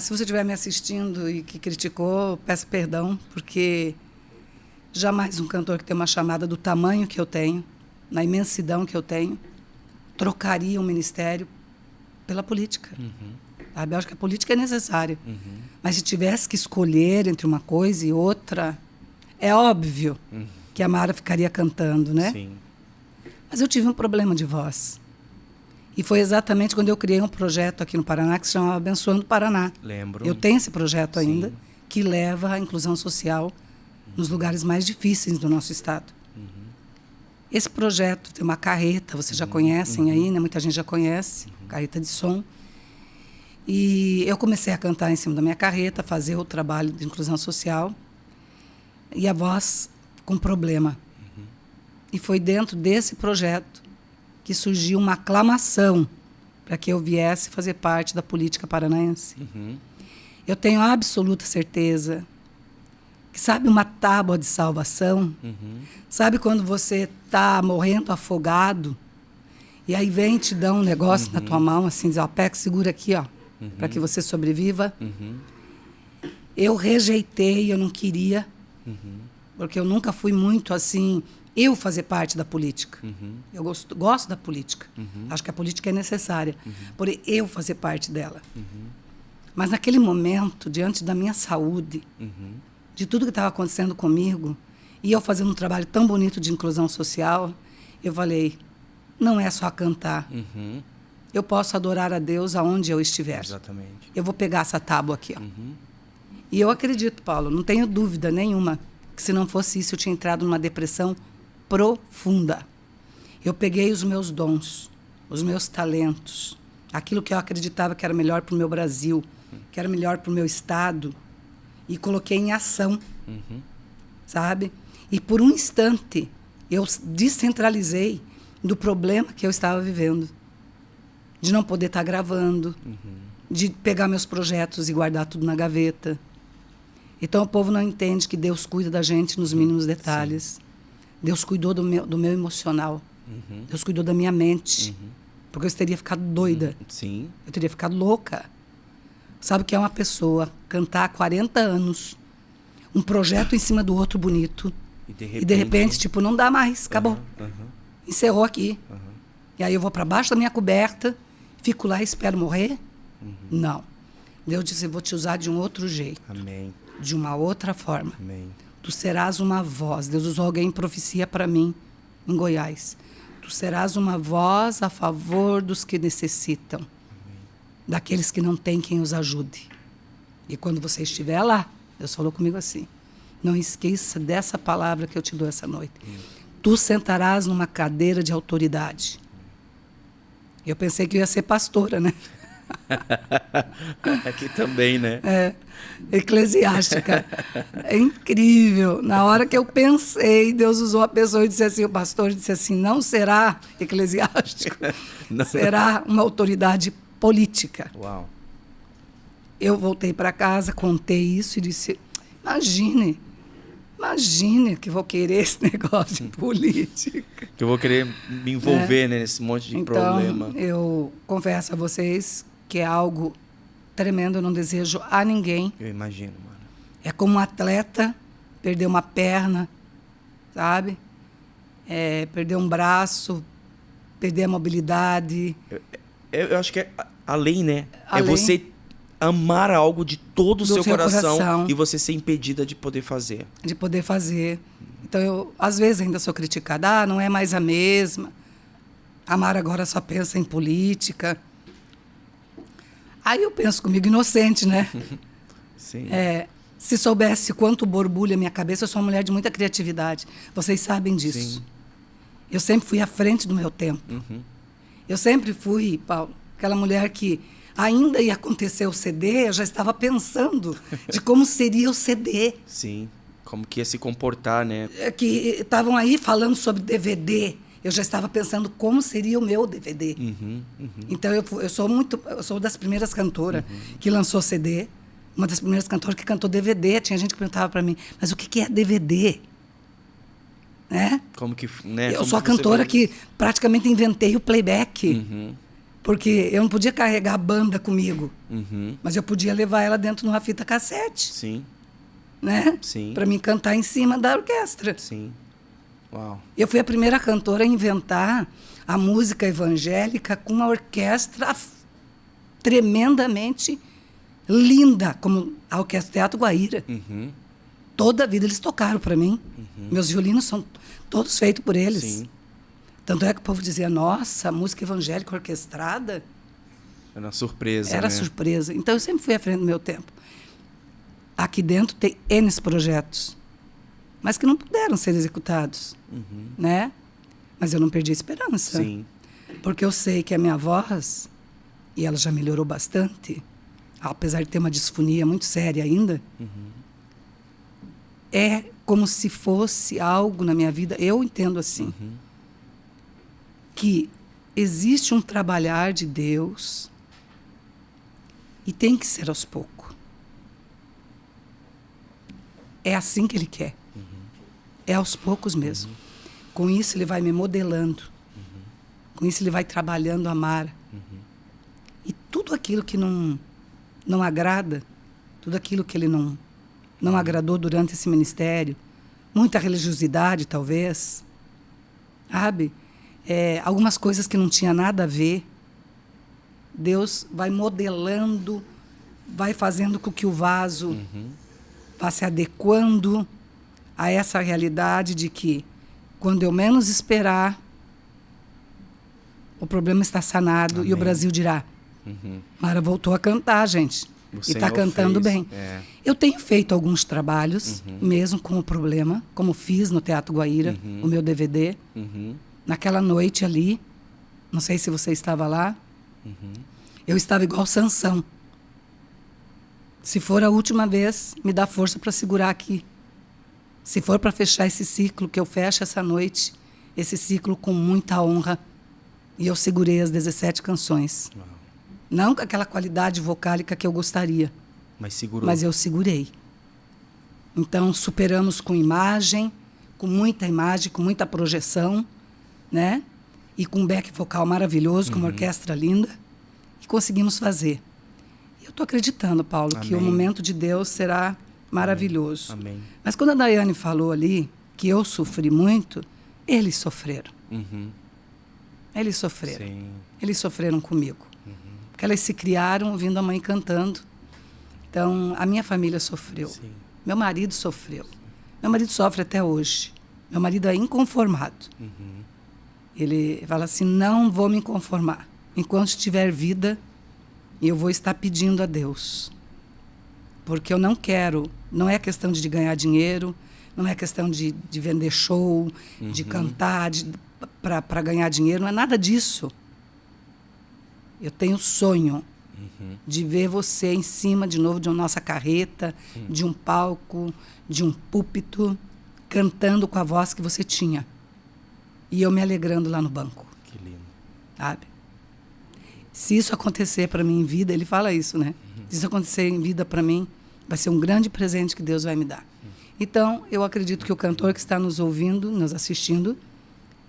Se você estiver me assistindo e que criticou, peço perdão, porque jamais um cantor que tem uma chamada do tamanho que eu tenho, na imensidão que eu tenho, trocaria um ministério pela política. Sabe? Eu acho que a política é necessária. Mas se tivesse que escolher entre uma coisa e outra, é óbvio que a Mara ficaria cantando, né? Sim. Mas eu tive um problema de voz. E foi exatamente quando eu criei um projeto aqui no Paraná que se chama Abençoando o Paraná. Lembro. Eu tenho esse projeto ainda, que leva a inclusão social nos lugares mais difíceis do nosso estado. Esse projeto tem uma carreta, vocês já conhecem aí, né? Muita gente já conhece, carreta de som. E eu comecei a cantar em cima da minha carreta, fazer o trabalho de inclusão social. E a voz com problema. E foi dentro desse projeto que surgiu uma aclamação para que eu viesse fazer parte da política paranaense. Eu tenho absoluta certeza que, sabe, uma tábua de salvação? Sabe quando você está morrendo afogado e aí vem e te dá um negócio na tua mão, assim, diz, ó, pega, segura aqui, ó, para que você sobreviva? Eu rejeitei, eu não queria, porque eu nunca fui muito assim... Eu fazer parte da política. Eu gosto da política. Acho que a política é necessária. Porém, eu fazer parte dela. Mas naquele momento, diante da minha saúde, de tudo que estava acontecendo comigo, e eu fazendo um trabalho tão bonito de inclusão social, eu falei, não é só cantar. Eu posso adorar a Deus aonde eu estiver. Exatamente. Eu vou pegar essa tábua aqui. Ó. E eu acredito, Paulo, não tenho dúvida nenhuma, que se não fosse isso, eu tinha entrado numa depressão profunda. Eu peguei os meus dons, os meus talentos, aquilo que eu acreditava que era melhor para o meu Brasil, que era melhor para o meu estado, e coloquei em ação, sabe? E por um instante, eu descentralizei do problema que eu estava vivendo, de não poder estar gravando, de pegar meus projetos e guardar tudo na gaveta. Então, o povo não entende que Deus cuida da gente nos mínimos detalhes. Sim. Deus cuidou do meu emocional. Deus cuidou da minha mente. Porque eu teria ficado doida. Sim. Eu teria ficado louca. Sabe o que é uma pessoa cantar há 40 anos, um projeto em cima do outro bonito, e de repente tipo, não dá mais, acabou. Encerrou aqui. E aí eu vou para baixo da minha coberta, fico lá e espero morrer? Não. Deus disse, eu vou te usar de um outro jeito. Amém. De uma outra forma. Amém. Tu serás uma voz. Deus usou alguém em profecia para mim, em Goiás. Tu serás uma voz a favor dos que necessitam. Amém. Daqueles que não têm quem os ajude. E quando você estiver lá, Deus falou comigo assim, não esqueça dessa palavra que eu te dou essa noite. Tu sentarás numa cadeira de autoridade. Eu pensei que eu ia ser pastora, né? Aqui também, né? Eclesiástica. É incrível. Na hora que eu pensei, Deus usou a pessoa e disse assim, o pastor disse assim, não será eclesiástico, não. Será uma autoridade política. Uau. Eu voltei para casa, contei isso e disse, imagine, Imagine que vou querer esse negócio de política. Que eu vou querer me envolver, né, nesse monte de problema. Eu confesso a vocês que é algo tremendo, eu não desejo a ninguém. Eu imagino, mano. É como um atleta perder uma perna, sabe? Perder um braço, perder a mobilidade. Eu acho que é além, né? Além. É você amar algo de todo o Do seu seu coração coração. e você ser impedida de poder fazer. De poder fazer. Então, eu, às vezes, ainda sou criticada. Não é mais a mesma. A Mara agora só pensa em política. Aí eu penso comigo, inocente, né? Sim. Se soubesse quanto borbulha a minha cabeça, eu sou uma mulher de muita criatividade. Vocês sabem disso. Sim. Eu sempre fui à frente do meu tempo. Uhum. Eu sempre fui, Paulo, aquela mulher que ainda ia acontecer o CD, eu já estava pensando de como seria o CD. Sim. Como que ia se comportar, né? Que estavam aí falando sobre DVD. Eu já estava pensando como seria o meu DVD. Uhum. Então, eu sou das primeiras cantoras que lançou CD. Uma das primeiras cantoras que cantou DVD. Tinha gente que perguntava para mim, mas o que é DVD? Né? Como que, né? Eu Como sou a que você cantora vai- que praticamente inventei o playback. Uhum. Porque eu não podia carregar a banda comigo. Uhum. Mas eu podia levar ela dentro de uma fita cassete. Sim. Né? Sim. Para mim cantar em cima da orquestra. Sim. Uau. Eu fui a primeira cantora a inventar a música evangélica com uma orquestra tremendamente linda, como a Orquestra Teatro Guaíra. Uhum. Toda a vida eles tocaram para mim. Meus violinos são todos feitos por eles. Sim. Tanto é que o povo dizia, nossa, música evangélica orquestrada. Era uma surpresa, Era né? surpresa. Então, eu sempre fui à frente do meu tempo. Aqui dentro tem N projetos, mas que não puderam ser executados. Né? Mas eu não perdi a esperança. Sim. Porque eu sei que a minha voz, e ela já melhorou bastante, apesar de ter uma disfonia muito séria ainda, é como se fosse algo na minha vida, eu entendo assim, que existe um trabalhar de Deus e tem que ser aos poucos. É assim que Ele quer. É aos poucos mesmo. Com isso, Ele vai me modelando. Com isso, Ele vai trabalhando a Mara. E tudo aquilo que não agrada, tudo aquilo que Ele não agradou durante esse ministério, muita religiosidade, talvez, sabe? Algumas coisas que não tinha nada a ver, Deus vai modelando, vai fazendo com que o vaso vá se adequando a essa realidade de que, quando eu menos esperar, o problema está sanado. Amém. E o Brasil dirá, Mara voltou a cantar, gente. O E Senhor está cantando fez. bem. É. Eu tenho feito alguns trabalhos, mesmo com o problema, como fiz no Teatro Guaíra, o meu DVD. Naquela noite ali, não sei se você estava lá, eu estava igual Sansão. Se for a última vez, me dá força para segurar aqui. Se for para fechar esse ciclo, que eu fecho essa noite, esse ciclo com muita honra. E eu segurei as 17 canções. Uau. Não com aquela qualidade vocálica que eu gostaria, Mas segurou. mas eu segurei. Então, superamos com imagem, com muita projeção, né? E com um back vocal maravilhoso, com uma orquestra linda. E conseguimos fazer. E eu estou acreditando, Paulo, que o Amém. momento de Deus será maravilhoso. Amém. Mas quando a Daiane falou ali que eu sofri muito, eles sofreram. Eles sofreram. Sim. Eles sofreram comigo. Porque elas se criaram ouvindo a mãe cantando. Então, a minha família sofreu. Sim. Meu marido sofreu. Meu marido sofre até hoje. Meu marido é inconformado. Ele fala assim, não vou me conformar. Enquanto tiver vida, eu vou estar pedindo a Deus. Porque eu não quero, não é questão de ganhar dinheiro, não é questão de vender show, de cantar, para ganhar dinheiro, não é nada disso. Eu tenho sonho de ver você em cima de novo de uma nossa carreta, de um palco, de um púlpito, cantando com a voz que você tinha. E eu me alegrando lá no banco. Que lindo. Sabe? Se isso acontecer para mim em vida, ele fala isso, né? Se isso acontecer em vida para mim, vai ser um grande presente que Deus vai me dar. Então, eu acredito que o cantor que está nos ouvindo, nos assistindo,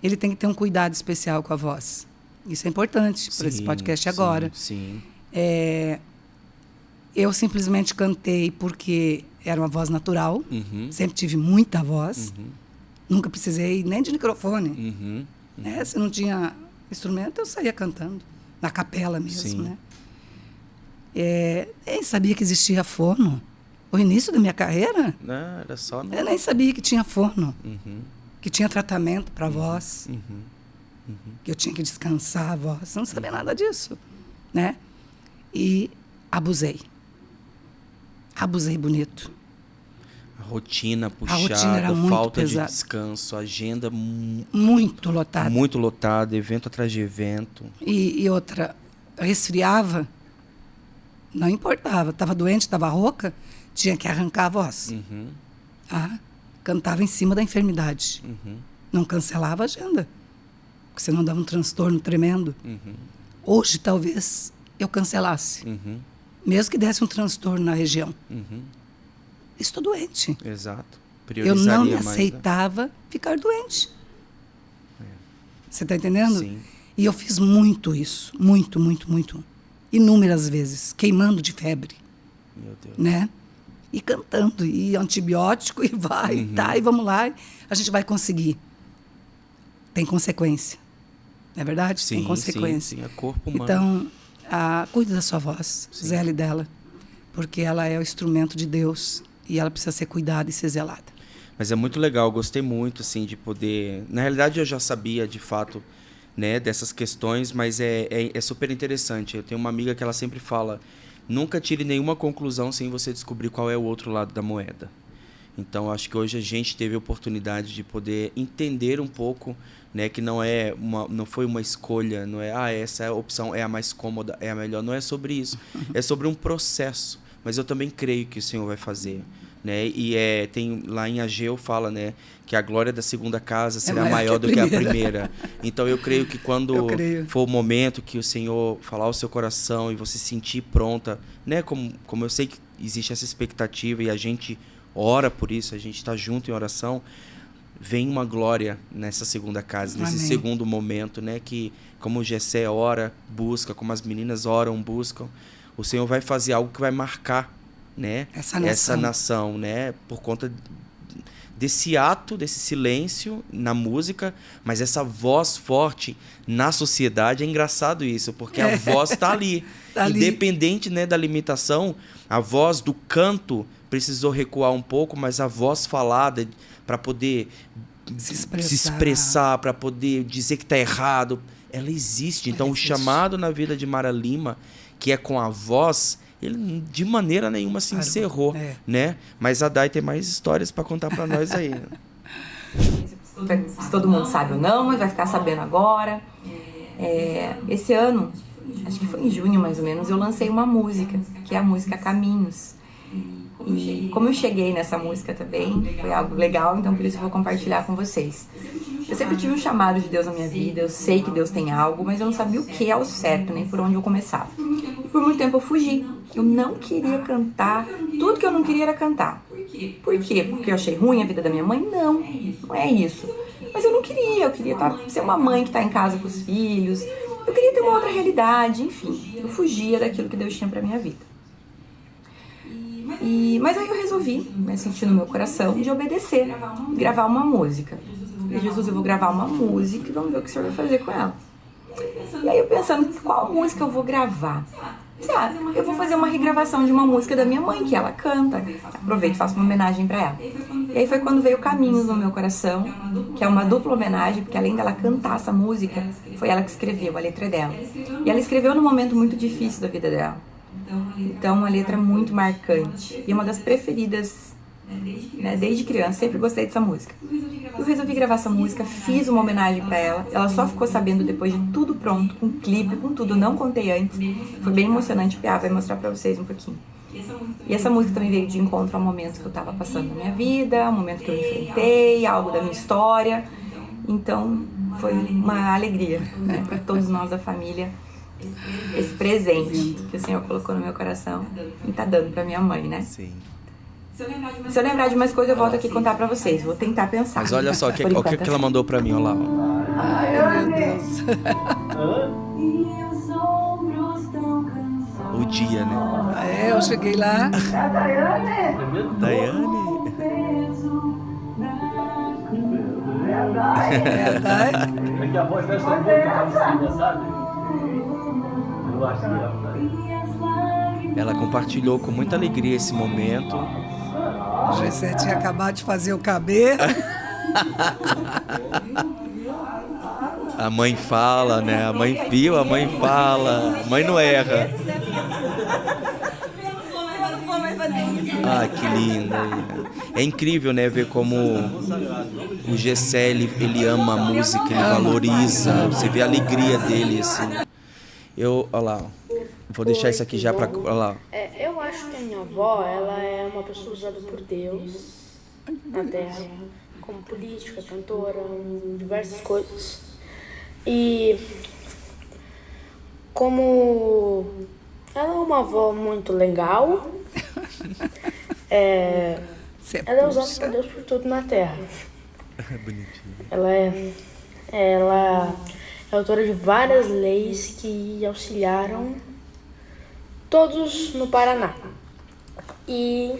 ele tem que ter um cuidado especial com a voz. Isso é importante para esse podcast agora. Sim. Eu simplesmente cantei porque era uma voz natural. Sempre tive muita voz. Nunca precisei nem de microfone. Né? Se não tinha instrumento, eu saía cantando. Na capela mesmo, né? Nem sabia que existia fono. O início da minha carreira, Não, era só... eu nem sabia que tinha fono. Que tinha tratamento para a voz. Que eu tinha que descansar a voz. Eu não sabia nada disso. Né? E abusei. Abusei bonito. A rotina puxada, rotina era muito falta pesada. de descanso, agenda Muito lotada. muito lotada, evento atrás de evento. E outra, eu resfriava, não importava. Estava doente, estava rouca, tinha que arrancar a voz. Cantava em cima da enfermidade. Não cancelava a agenda, porque senão dava um transtorno tremendo. Hoje, talvez, eu cancelasse. Mesmo que desse um transtorno na região. Estou doente. Exato. Eu não me Mais, né? aceitava ficar doente. Você está entendendo? Sim. E eu fiz muito isso. Muito, muito, muito. Inúmeras vezes. Queimando de febre. Meu Deus. Né? E cantando. E antibiótico. E vai. Tá. E vamos lá. A gente vai conseguir. Tem consequência. Não é verdade? Sim, tem consequência. sim. É corpo humano. Então, cuide da sua voz. Zele dela. Porque ela é o instrumento de Deus. E ela precisa ser cuidada e ser zelada. Mas é muito legal, eu gostei muito, assim, de poder... Na realidade, eu já sabia, de fato, né, dessas questões, mas é super interessante. Eu tenho uma amiga que ela sempre fala, nunca tire nenhuma conclusão sem você descobrir qual é o outro lado da moeda. Então, acho que hoje a gente teve a oportunidade de poder entender um pouco, né, que não foi uma escolha, não é, essa opção é a mais cômoda, é a melhor. Não é sobre isso, é sobre um processo. Mas eu também creio que o Senhor vai fazer. Né? E tem lá em Ageu fala, né, que a glória da segunda casa será maior do que a primeira. Então eu creio que quando for o momento que o Senhor falar ao seu coração e você se sentir pronta, né, como eu sei que existe essa expectativa e a gente ora por isso, a gente está junto em oração, vem uma glória nessa segunda casa, nesse Amém. segundo momento, né, que como o Gessé ora, busca, como as meninas oram, buscam, o Senhor vai fazer algo que vai marcar, né, essa nação, né, por conta desse ato, desse silêncio na música, mas essa voz forte na sociedade. É engraçado isso, porque a voz está ali. Independente, né, da limitação, a voz do canto precisou recuar um pouco, mas a voz falada para poder se expressar, para poder dizer que está errado, ela existe. Então, o chamado na vida de Mara Lima, que é com a voz, ele de maneira nenhuma se encerrou, né? Mas a Dai tem mais histórias para contar para nós aí. Se todo mundo sabe ou não, mas vai ficar sabendo agora. Esse ano, acho que foi em junho mais ou menos, eu lancei uma música, que é a música Caminhos. E como eu cheguei nessa música também, foi algo legal, então por isso eu vou compartilhar com vocês. Eu sempre tive um chamado de Deus na minha vida, eu sei que Deus tem algo, mas eu não sabia o que é o certo, nem por onde eu começava. E por muito tempo eu fugi. Eu não queria cantar, tudo que eu não queria era cantar. Por quê? Porque eu achei ruim a vida da minha mãe? Não, não é isso. Mas eu não queria, eu queria ser uma mãe que está em casa com os filhos, eu queria ter uma outra realidade, enfim. Eu fugia daquilo que Deus tinha para minha vida. Mas aí eu resolvi, né, sentir no meu coração, de obedecer, gravar uma música. E Jesus, eu vou gravar uma música e vamos ver o que o Senhor vai fazer com ela. E aí eu pensando, qual música eu vou gravar? Eu vou fazer uma regravação de uma música da minha mãe, que ela canta. Aproveito e faço uma homenagem para ela. E aí foi quando veio Caminhos no meu coração, que é uma dupla homenagem, porque além dela cantar essa música, foi ela que escreveu, a letra dela. E ela escreveu num momento muito difícil da vida dela. Então, uma letra muito marcante. E uma das preferidas, né, desde criança. Sempre gostei dessa música. Eu resolvi gravar essa música, fiz uma homenagem pra ela. Ela só ficou sabendo depois de tudo pronto, com clipe, com tudo. Não contei antes. Foi bem emocionante. O Pia vai mostrar pra vocês um pouquinho. E essa música também veio de encontro ao momento que eu tava passando na minha vida, ao momento que eu enfrentei, algo da minha história. Então, foi uma alegria, né, pra todos nós da família. Esse presente que o Senhor colocou no meu coração e tá dando pra minha mãe, né? Sim. Se eu lembrar de mais coisas, eu volto aqui contar pra vocês. Vou tentar pensar. Mas olha só, o que ela mandou pra mim, olha lá. Ai, meu Deus. O dia, né? Eu cheguei lá. Daiane. Verdade. É que a voz dessa boa que tá assim, sabe? Eu acho que Ela compartilhou com muita alegria esse momento. O Gessé tinha acabado de fazer o cabelo. A mãe fala, né? A mãe viu, a mãe fala. A mãe não erra. Ah, que lindo. É incrível, né? Ver como o Gessé, ele ama a música, ele valoriza. Você vê a alegria dele, assim. Olha lá. Vou deixar isso aqui já pra... Olha lá. Eu acho que a minha avó, ela é uma pessoa usada por Deus na Terra, como política, cantora, em diversas coisas. E como ela é uma avó muito legal, ela é usada por Deus por tudo na Terra. Ela é autora de várias leis que auxiliaram todos no Paraná. E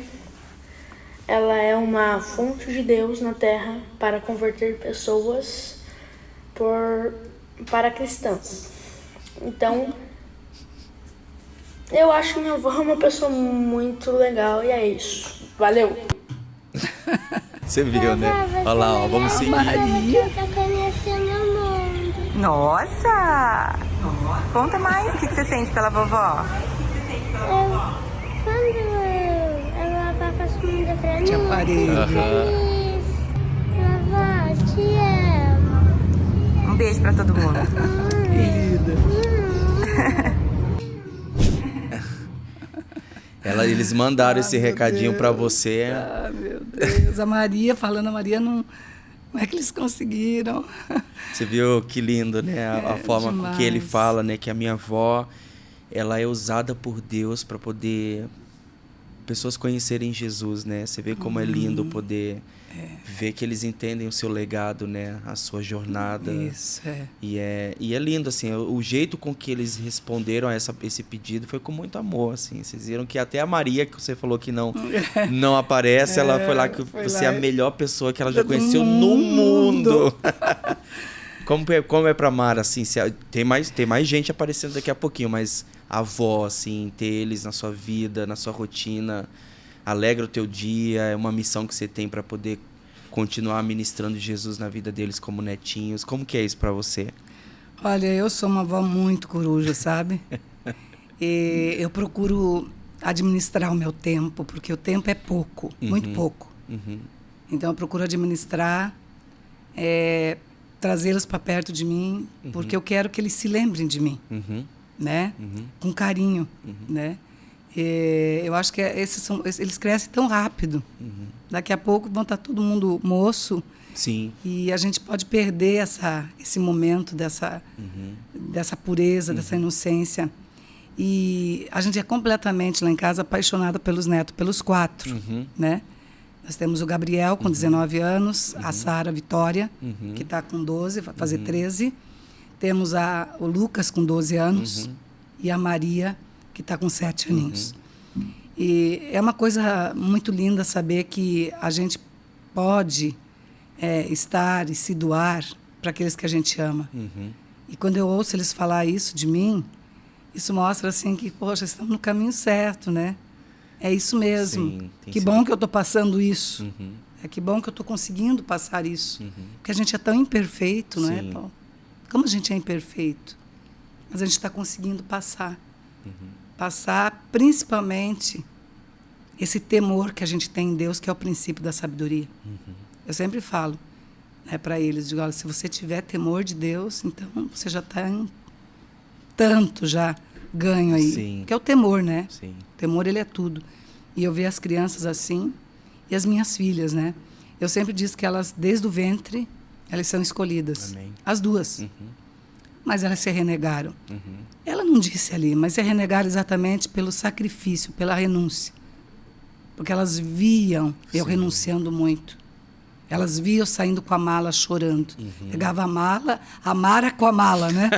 ela é uma fonte de Deus na Terra para converter pessoas para cristãs. Então, eu acho que minha avó é uma pessoa muito legal e é isso. Valeu! Você viu, né? Olha lá, ó, vamos seguir. Nossa! Conta mais, o que você sente pela vovó? Quando ela passa comida pra mim, Te aparelho. feliz. Vovó, te amo. Um beijo pra todo mundo. Eles mandaram esse recadinho pra você. Ah, meu Deus. A Maria, falando a Maria, não é que eles conseguiram. Você viu que lindo, né? A forma com que ele demais. fala, né? Que a minha avó, ela é usada por Deus para poder pessoas conhecerem Jesus, né? Você vê como é lindo poder ver que eles entendem o seu legado, né? A sua jornada. Isso, E é lindo, assim, o jeito com que eles responderam a esse pedido foi com muito amor, assim. Vocês viram que até a Maria, que você falou que não aparece, ela foi lá que você é a melhor pessoa que ela já Do conheceu no mundo. Como é pra Mara, assim, tem mais gente aparecendo daqui a pouquinho, mas a avó, assim, ter eles na sua vida, na sua rotina, alegra o teu dia, é uma missão que você tem para poder continuar ministrando Jesus na vida deles como netinhos. Como que é isso para você? Olha, eu sou uma avó muito coruja, sabe? E eu procuro administrar o meu tempo, porque o tempo é pouco, muito pouco. Então eu procuro administrar, trazê-los para perto de mim, porque eu quero que eles se lembrem de mim, né? Com carinho, né? Eu acho que eles crescem tão rápido. Daqui a pouco vão estar todo mundo moço. Sim. E a gente pode perder esse momento dessa pureza, dessa inocência. E a gente é completamente, lá em casa, apaixonada pelos netos, pelos 4, né? Nós temos o Gabriel, com 19 anos, a Sara Vitória, que está com 12, vai fazer 13. Temos o Lucas, com 12 anos, e a Maria, que está com 7 aninhos. E é uma coisa muito linda saber que a gente pode estar e se doar para aqueles que a gente ama. E quando eu ouço eles falar isso de mim, isso mostra assim que, poxa, estamos no caminho certo, né? É isso mesmo. Sim, que bom que eu estou passando isso. Que bom que eu estou conseguindo passar isso. Porque a gente é tão imperfeito, não é, Paulo? Como a gente é imperfeito, mas a gente está conseguindo passar. Passar, principalmente, esse temor que a gente tem em Deus, que é o princípio da sabedoria. Eu sempre falo, né, para eles, digo, olha, se você tiver temor de Deus, então você já está em tanto já ganho aí. Sim. Que é o temor, né? Sim. O temor, ele é tudo. E eu vejo as crianças assim, e as minhas filhas, né? Eu sempre disse que elas, desde o ventre, elas são escolhidas. Amém. As duas. Mas elas se renegaram. Ela não disse ali, mas se renegaram exatamente pelo sacrifício, pela renúncia. porque elas viam eu renunciando muito. Elas viam eu saindo com a mala chorando. Pegava a mala com a mala, né?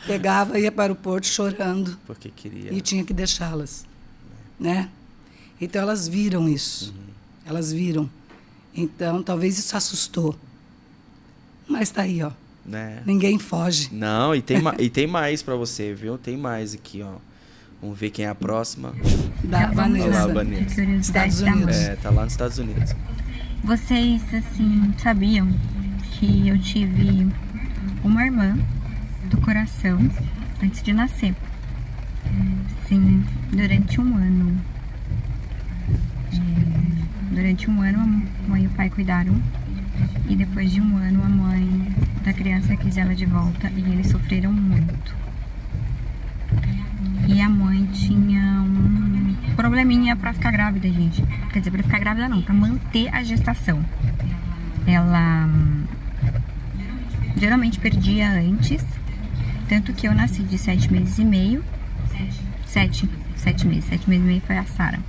Pegava e ia para o aeroporto chorando. Porque queria. E tinha que deixá-las, né? Então elas viram isso. Elas viram. Então talvez isso assustou. Mas está aí, ó. Né? Ninguém foge. Não, e tem mais pra você, viu? Tem mais aqui, ó. Vamos ver quem é a próxima. Da Vanessa. Olá, Vanessa. Estados Unidos. Tá lá nos Estados Unidos. Vocês, assim, sabiam que eu tive uma irmã do coração antes de nascer? Sim, durante um ano. Durante um ano, a mãe e o pai cuidaram. E depois de um ano, a mãe da criança quis ela de volta e eles sofreram muito. E a mãe tinha um probleminha pra ficar grávida, gente. Quer dizer, pra ficar grávida não, pra manter a gestação. Ela geralmente perdia antes. Tanto que eu nasci de 7 meses e meio. 7 meses. 7 meses e meio foi a Sara,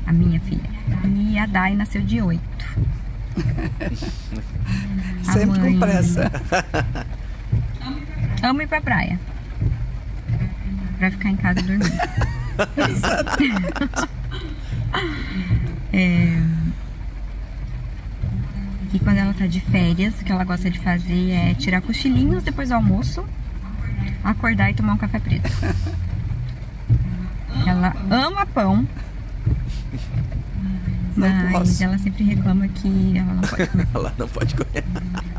a minha filha. E a Dai nasceu de 8. Sempre com pressa. Amo ir pra praia. Pra ficar em casa dormindo. E quando ela tá de férias, o que ela gosta de fazer é tirar cochilinhos depois do almoço, acordar e tomar um café preto. Ela ama pão, mas ela sempre reclama que ela não pode comer. Ela não pode comer.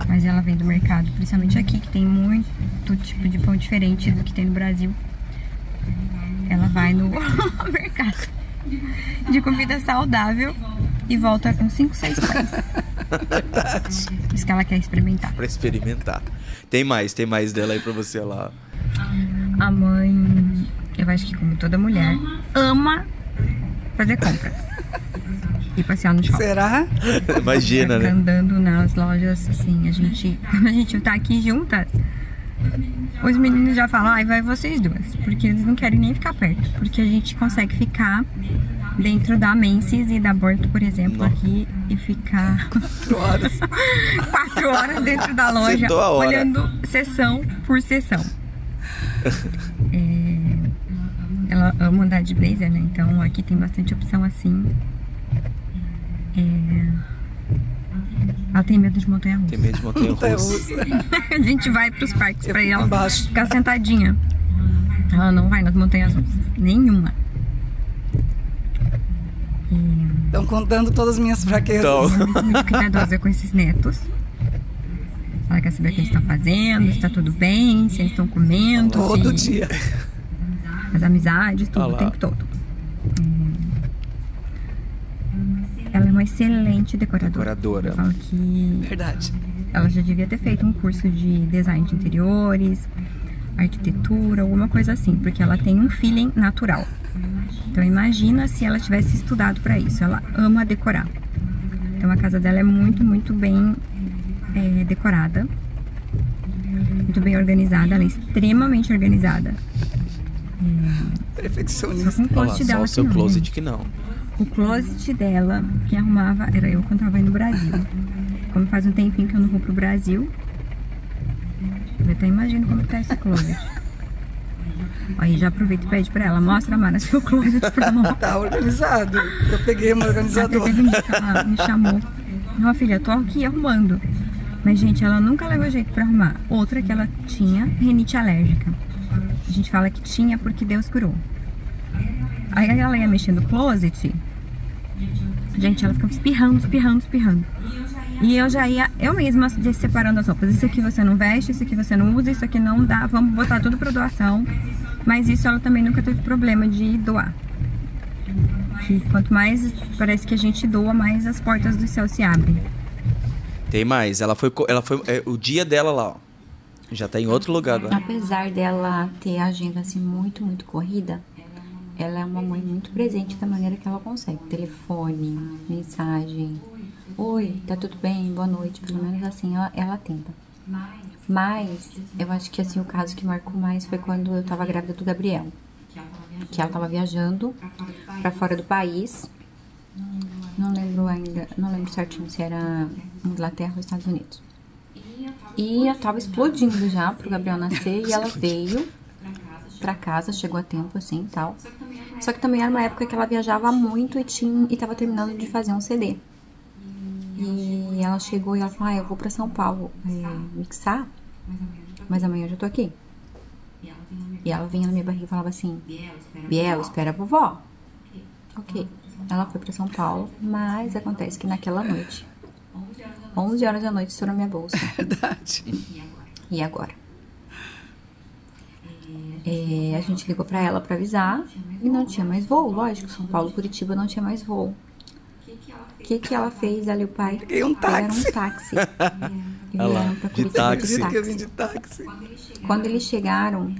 Mas ela vem do mercado, principalmente aqui, que tem muito tipo de pão diferente do que tem no Brasil. Ela vai no mercado de comida saudável e volta com 5, 6 pães. Isso que ela quer experimentar. Pra experimentar. Tem mais dela aí pra você lá. A mãe, eu acho que como toda mulher, ama fazer compras e passear no shopping. Será? Imagina, né? Andando nas lojas, assim, quando a gente tá aqui juntas, os meninos já falam, ai, vai vocês duas, porque eles não querem nem ficar perto, porque a gente consegue ficar dentro da Macy's e da Borto, por exemplo, aqui, e ficar 4 horas. 4 horas dentro da loja, olhando seção por seção. Ela ama andar de blazer, né? Então aqui tem bastante opção assim. Ela tem medo de montanha-russa. Tem medo de montanha-russa. A gente vai pros parques pra ela embaixo. ficar sentadinha. Ela não vai nas montanhas russas. Nenhuma. Estão contando todas as minhas fraquezas. Então. Muito cuidadosa com esses netos. Ela quer saber o que eles estão fazendo, se tá tudo bem, se eles estão comendo. Todo dia. As amizades, tudo, o tempo todo. Ela é uma excelente decoradora. Eu falo que Verdade. ela já devia ter feito um curso de design de interiores, arquitetura, alguma coisa assim, porque ela tem um feeling natural. Então imagina se ela tivesse estudado para isso. Ela ama decorar. Então a casa dela é muito, muito bem decorada, muito bem organizada. Ela é extremamente organizada. Perfeccionista. Só com o closet dela Só o seu que não, closet gente. que não. O closet dela, quem arrumava era eu quando tava indo no Brasil. Como faz um tempinho que eu não vou pro Brasil, eu até imagino como que tá esse closet. Aí já aproveita e pede pra ela, mostra, Mara, seu closet pra mão. Tá organizado. Eu peguei uma Até organizadora. teve um dia que ela me chamou. Não, filha, eu tô aqui arrumando. Mas, gente, ela nunca leva jeito pra arrumar. Outra que ela tinha rinite alérgica. A gente fala que tinha porque Deus curou. Aí ela ia mexer no closet. Gente, ela ficava espirrando. E eu já ia, eu mesma, separando as roupas. Isso aqui você não veste, isso aqui você não usa, isso aqui não dá. Vamos botar tudo pra doação. Mas isso ela também nunca teve problema de doar. Que quanto mais parece que a gente doa, mais as portas do céu se abrem. Tem mais. Ela foi o dia dela lá, ó. Já tá em outro lugar, né? Apesar dela ter a agenda assim muito, muito corrida, ela é uma mãe muito presente da maneira que ela consegue. Telefone, mensagem. Oi, tá tudo bem? Boa noite. Pelo menos assim ela tenta. Mas eu acho que assim o caso que marcou mais foi quando eu tava grávida do Gabriel. Que ela tava viajando pra fora do país. lembro ainda, não lembro certinho se era Inglaterra ou Estados Unidos. E eu tava explodindo já pro Gabriel nascer e ela veio pra casa, chegou a tempo assim e tal. Só que também era uma época que ela viajava muito e tava terminando de fazer um CD. E ela chegou e ela falou, eu vou pra São Paulo mixar, mas amanhã eu já tô aqui. E ela vinha na minha barriga e falava assim, Biel, espera a vovó. Ok. Ela foi pra São Paulo, mas acontece que naquela noite, 11 horas da noite, estourou minha bolsa. Verdade. E agora? A gente ligou pra ela pra avisar e não tinha mais voo, lógico, São Paulo, Curitiba não tinha mais voo. O que ela fez ali, o pai? Peguei um táxi. Pegaram um táxi. E vieram pra Curitiba táxi. Que eu vim de táxi. Quando eles chegaram,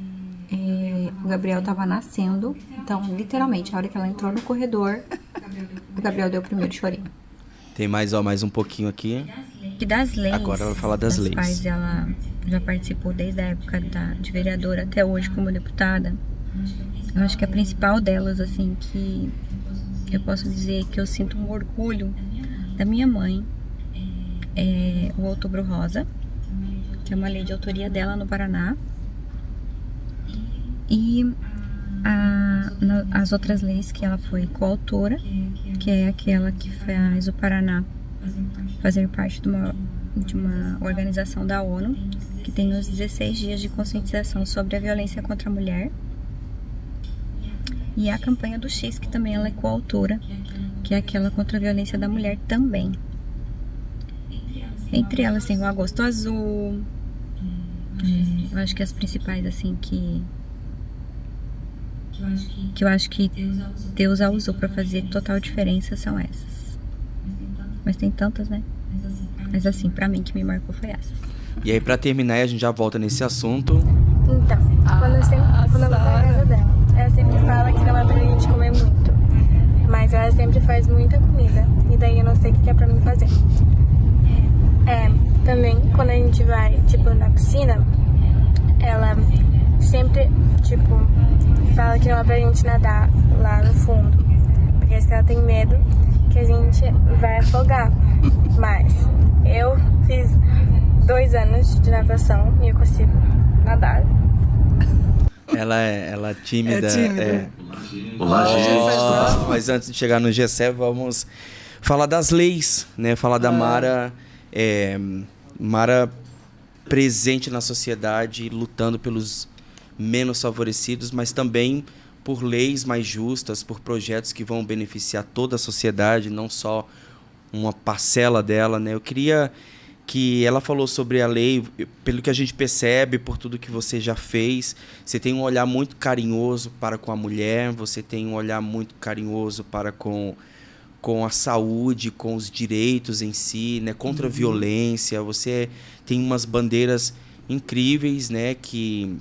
o Gabriel tava nascendo, então, literalmente, a hora que ela entrou no corredor, o Gabriel deu o primeiro chorinho. Tem mais um pouquinho aqui. E das leis. Agora ela vai falar das leis. Quais ela já participou desde a época de vereadora até hoje como deputada. Eu acho que a principal delas, assim, que eu posso dizer que eu sinto um orgulho da minha mãe, é o Outubro Rosa, que é uma lei de autoria dela no Paraná. E as outras leis que ela foi coautora, que é aquela que faz o Paraná fazer parte de uma organização da ONU, que tem os 16 dias de conscientização sobre a violência contra a mulher. E a campanha do X, que também ela é coautora, que é aquela contra a violência da mulher também. Entre elas tem o Agosto Azul. Eu acho que as principais, assim, que eu acho que Deus a usou para fazer total diferença são essas. Mas tem tantas, né? Mas assim, pra mim, que me marcou foi essas. E aí, pra terminar, a gente já volta nesse assunto. Então, quando eu vou na casa dela, ela sempre fala que não é pra gente comer muito. Mas ela sempre faz muita comida. E daí eu não sei o que é pra mim fazer. Também, quando a gente vai, tipo, na piscina, ela sempre, tipo, fala que não é pra gente nadar lá no fundo. Porque ela tem medo que a gente vai afogar. Mas eu fiz 2 anos de natação e eu consigo nadar. Ela é tímida. É tímida. Mas antes de chegar no GC, vamos falar das leis, né? Falar da Mara. Mara presente na sociedade, lutando pelos menos favorecidos, mas também por leis mais justas, por projetos que vão beneficiar toda a sociedade, não só uma parcela dela, né? Eu queria que ela falou sobre a lei, pelo que a gente percebe, por tudo que você já fez, você tem um olhar muito carinhoso para com a mulher, você tem um olhar muito carinhoso para com a saúde, com os direitos em si, né? Contra a violência, você tem umas bandeiras incríveis, né? Que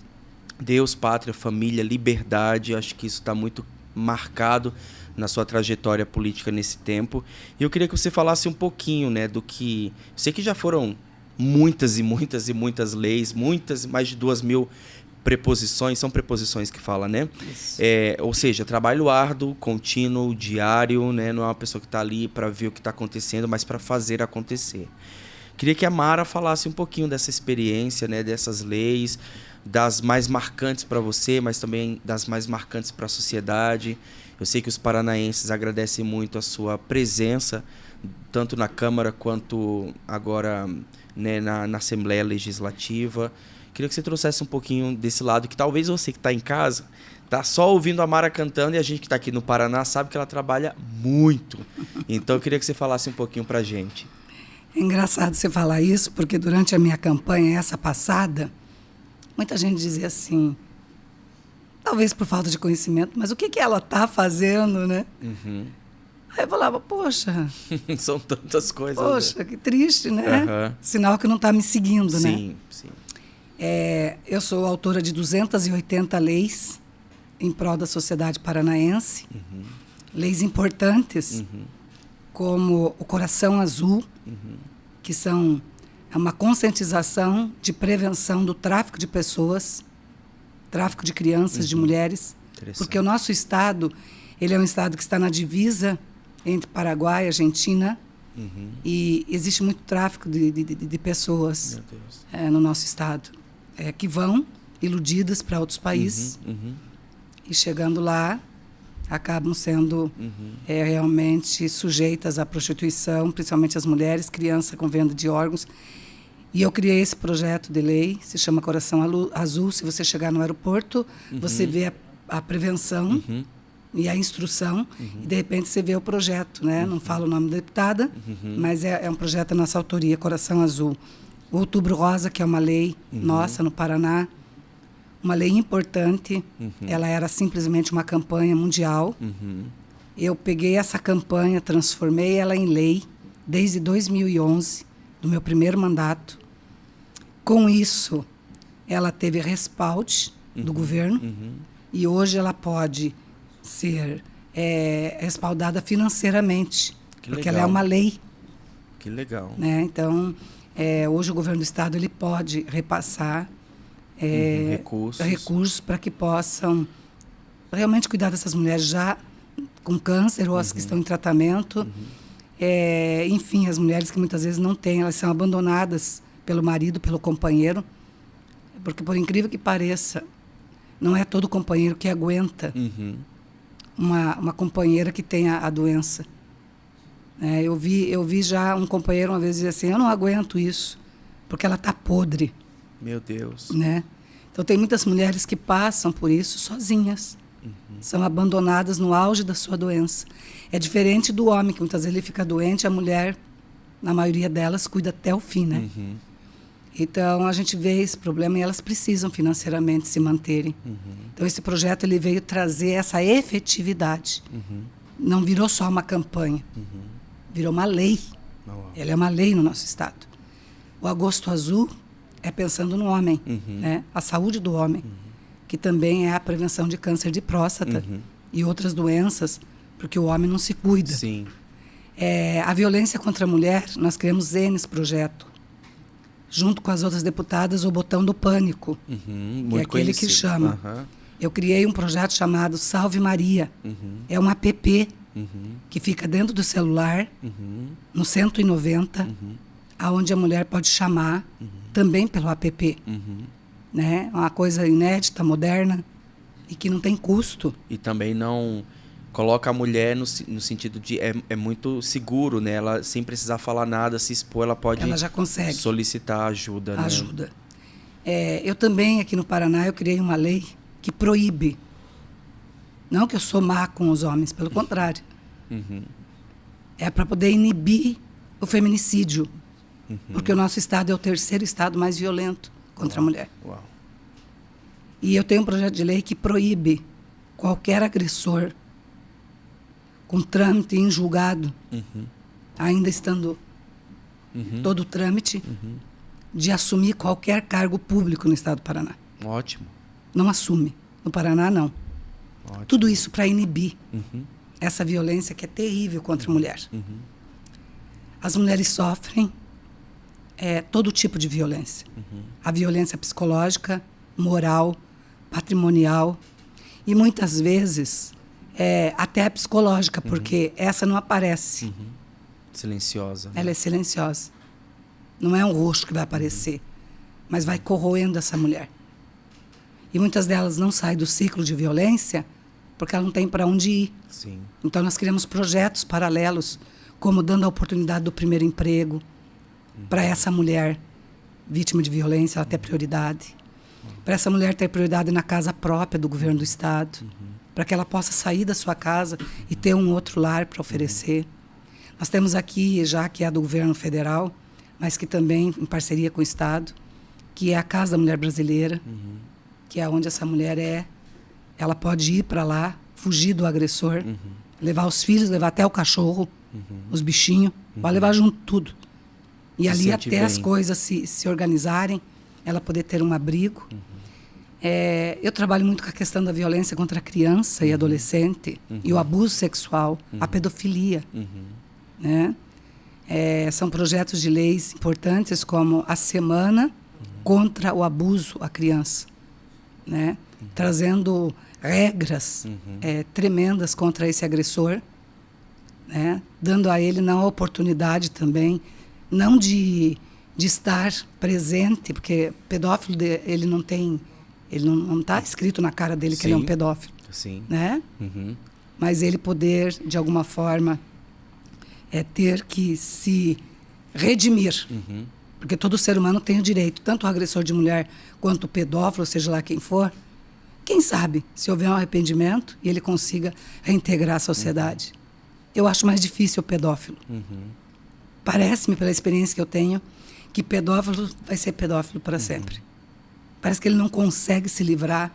Deus, pátria, família, liberdade, acho que isso está muito marcado na sua trajetória política nesse tempo. E eu queria que você falasse um pouquinho, né, do que... Eu sei que já foram muitas e muitas e muitas leis, mais de 2.000 preposições, são preposições que fala, né? Ou seja, trabalho árduo, contínuo, diário, né? Não é uma pessoa que está ali para ver o que está acontecendo, mas para fazer acontecer. Queria que a Mara falasse um pouquinho dessa experiência, né, dessas leis, das mais marcantes para você, mas também das mais marcantes para a sociedade. Eu sei que os paranaenses agradecem muito a sua presença, tanto na Câmara quanto agora, né, na Assembleia Legislativa. Queria que você trouxesse um pouquinho desse lado, que talvez você que está em casa, tá só ouvindo a Mara cantando, e a gente que está aqui no Paraná sabe que ela trabalha muito. Então eu queria que você falasse um pouquinho para a gente. É engraçado você falar isso, porque durante a minha campanha, essa passada, muita gente dizia assim, talvez por falta de conhecimento, mas o que ela está fazendo, né? Uhum. Aí eu falava, poxa... São tantas coisas. Poxa, que triste, né? Uhum. Sinal que não está me seguindo, né? Sim, sim. Eu sou autora de 280 leis em prol da sociedade paranaense. Uhum. Leis importantes, como o Coração Azul, que é uma conscientização de prevenção do tráfico de pessoas, tráfico de crianças, de mulheres, porque o nosso estado, ele é um estado que está na divisa entre Paraguai e Argentina. E existe muito tráfico de pessoas no nosso estado, que vão iludidas para outros países e chegando lá acabam sendo realmente sujeitas à prostituição, principalmente as mulheres, crianças com venda de órgãos. E eu criei esse projeto de lei, se chama Coração Azul. Se você chegar no aeroporto, você vê a prevenção e a instrução, e de repente você vê o projeto, né? Não falo o nome da deputada, mas é um projeto da nossa autoria, Coração Azul. O Outubro Rosa, que é uma lei nossa no Paraná, uma lei importante, ela era simplesmente uma campanha mundial. Eu peguei essa campanha, transformei ela em lei desde 2011, do meu primeiro mandato. Com isso, ela teve respaldo do governo e hoje ela pode ser respaldada financeiramente, porque ela é uma lei. Que legal. Né? Então, hoje o governo do estado ele pode repassar recursos para que possam realmente cuidar dessas mulheres já com câncer ou as que estão em tratamento. Enfim, as mulheres que muitas vezes não têm, elas são abandonadas pelo marido, pelo companheiro, porque por incrível que pareça, não é todo companheiro que aguenta uma companheira que tenha a doença. Eu vi já um companheiro uma vez dizer assim, eu não aguento isso, porque ela está podre. Meu Deus. Né? Então tem muitas mulheres que passam por isso sozinhas. São abandonadas no auge da sua doença. É diferente do homem, que muitas vezes ele fica doente, a mulher, na maioria delas, cuida até o fim, né? Então, a gente vê esse problema e elas precisam financeiramente se manterem. Então, esse projeto ele veio trazer essa efetividade. Não virou só uma campanha, virou uma lei. Ela é uma lei no nosso estado. O Agosto Azul é pensando no homem, né? A saúde do homem, que também é a prevenção de câncer de próstata e outras doenças, porque o homem não se cuida. Sim. A violência contra a mulher, nós criamos esse projeto, junto com as outras deputadas, o Botão do Pânico, que é aquele que chama. Eu criei um projeto chamado Salve Maria. É uma app que fica dentro do celular, no 190, aonde a mulher pode chamar, também pelo app. Né? Uma coisa inédita, moderna, e que não tem custo. E também não coloca a mulher no sentido de... É muito seguro, né? Ela, sem precisar falar nada, se expor, ela pode... Ela já consegue solicitar ajuda. Né? Ajuda. Eu também, aqui no Paraná, eu criei uma lei que proíbe. Não que eu sou má com os homens, pelo contrário. É para poder inibir o feminicídio. Porque o nosso estado é o terceiro estado mais violento contra a mulher. E eu tenho um projeto de lei que proíbe qualquer agressor com trâmite em julgado, ainda estando todo o trâmite, de assumir qualquer cargo público no estado do Paraná. Ótimo. Não assume. No Paraná, não. Ótimo. Tudo isso para inibir essa violência que é terrível contra a mulher. As mulheres sofrem todo tipo de violência. A violência psicológica, moral, patrimonial e muitas vezes até a psicológica, porque essa não aparece. Silenciosa. Né? Ela é silenciosa. Não é um rosto que vai aparecer, mas vai corroendo essa mulher. E muitas delas não saem do ciclo de violência porque ela não tem para onde ir. Sim. Então nós criamos projetos paralelos, como dando a oportunidade do primeiro emprego para essa mulher vítima de violência, ela ter prioridade. Para essa mulher ter prioridade na casa própria do governo do estado, para que ela possa sair da sua casa e ter um outro lar para oferecer. Nós temos aqui, já que é do governo federal, mas que também em parceria com o estado, que é a Casa da Mulher Brasileira, que é onde essa mulher ela pode ir para lá, fugir do agressor, levar os filhos, levar até o cachorro, os bichinhos, pode levar junto tudo. E ali até as coisas se organizarem, ela poder ter um abrigo. Eu trabalho muito com a questão da violência contra a criança e adolescente, e o abuso sexual, a pedofilia. Né? São projetos de leis importantes como a Semana contra o Abuso à Criança, né? Trazendo regras tremendas contra esse agressor, né? Dando a ele não a oportunidade também, não de estar presente, porque pedófilo, ele não está escrito na cara dele que ele é um pedófilo. Sim. Né? Uhum. Mas ele poder, de alguma forma, ter que se redimir. Uhum. Porque todo ser humano tem o direito, tanto o agressor de mulher quanto o pedófilo, seja lá quem for, quem sabe, se houver um arrependimento e ele consiga reintegrar a sociedade. Eu acho mais difícil o pedófilo. Parece-me, pela experiência que eu tenho, que pedófilo vai ser pedófilo para sempre. Parece que ele não consegue se livrar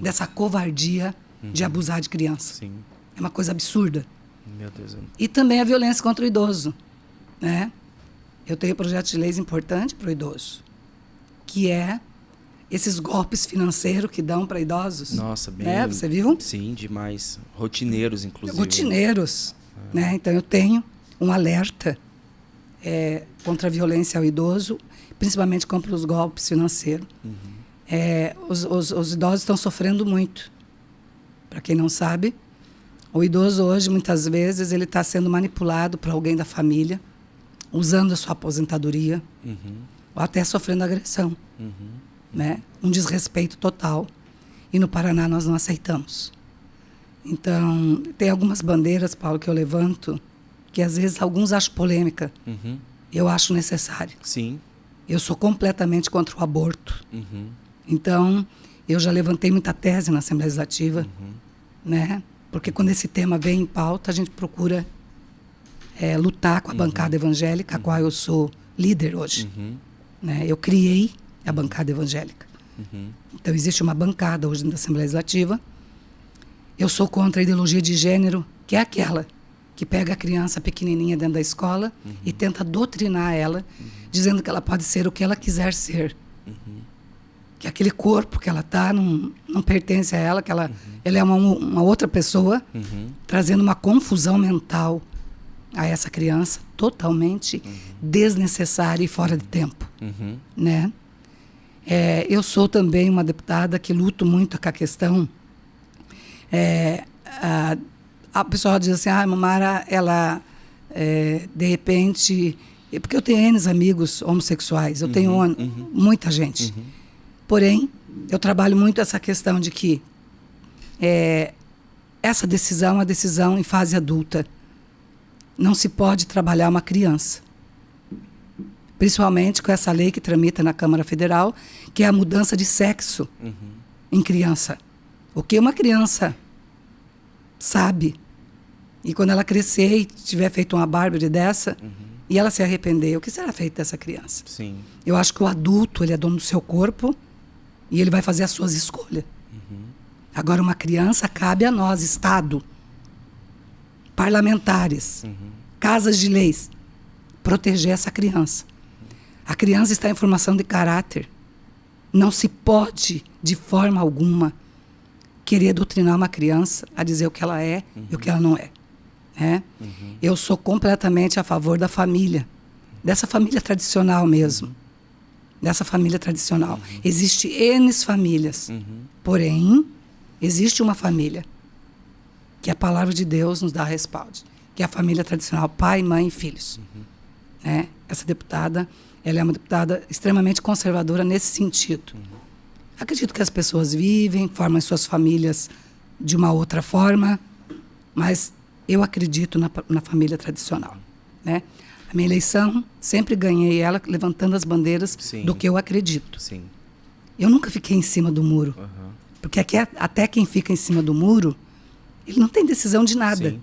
dessa covardia de abusar de criança. Sim. É uma coisa absurda. Meu Deus. E também a violência contra o idoso, né? Eu tenho um projeto de leis importante para o idoso, que é esses golpes financeiros que dão para idosos. Nossa, bem... Né? Você viu? Sim, demais. Rotineiros, inclusive. Rotineiros. Né? Então, eu tenho um alerta contra a violência ao idoso, principalmente contra os golpes financeiros. Os idosos estão sofrendo muito. Para quem não sabe, o idoso hoje, muitas vezes, ele está sendo manipulado por alguém da família, usando a sua aposentadoria, ou até sofrendo agressão. Né? Um desrespeito total. E no Paraná nós não aceitamos. Então, tem algumas bandeiras, Paulo, que eu levanto, que às vezes alguns acham polêmica. Eu acho necessário. Sim. Eu sou completamente contra o aborto. Então, eu já levantei muita tese na Assembleia Legislativa, né? Porque quando esse tema vem em pauta, a gente procura lutar com a bancada evangélica, a qual eu sou líder hoje. Né? Eu criei a bancada evangélica. Então, existe uma bancada hoje na Assembleia Legislativa. Eu sou contra a ideologia de gênero, que é aquela que pega a criança pequenininha dentro da escola e tenta doutrinar ela, dizendo que ela pode ser o que ela quiser ser. Que aquele corpo que ela está não pertence a ela, que ela é uma outra pessoa, trazendo uma confusão mental a essa criança totalmente desnecessária e fora de tempo. Né? Eu sou também uma deputada que luto muito com a questão. A pessoa diz assim, Mara, ela, de repente... Porque eu tenho N amigos homossexuais, eu tenho muita gente. Porém, eu trabalho muito essa questão de que essa decisão é uma decisão em fase adulta. Não se pode trabalhar uma criança. Principalmente com essa lei que tramita na Câmara Federal, que é a mudança de sexo em criança. O que uma criança sabe, e quando ela crescer e tiver feito uma bárbara dessa, e ela se arrepender, o que será feito dessa criança? Sim. Eu acho que o adulto, ele é dono do seu corpo e ele vai fazer as suas escolhas. Agora, uma criança, cabe a nós, Estado, parlamentares, casas de leis, proteger essa criança. A criança está em formação de caráter. Não se pode, de forma alguma, querer doutrinar uma criança a dizer o que ela é e o que ela não é. Né? Eu sou completamente a favor da família, dessa família tradicional mesmo. Dessa família tradicional. Existe N famílias, porém, existe uma família que a palavra de Deus nos dá respaldo, que é a família tradicional, pai, mãe e filhos. Né? Essa deputada, ela é uma deputada extremamente conservadora nesse sentido. Acredito que as pessoas vivem, formam suas famílias de uma outra forma, mas eu acredito na família tradicional. Né? A minha eleição, sempre ganhei ela levantando as bandeiras do que eu acredito. Eu nunca fiquei em cima do muro. Porque até quem fica em cima do muro, ele não tem decisão de nada.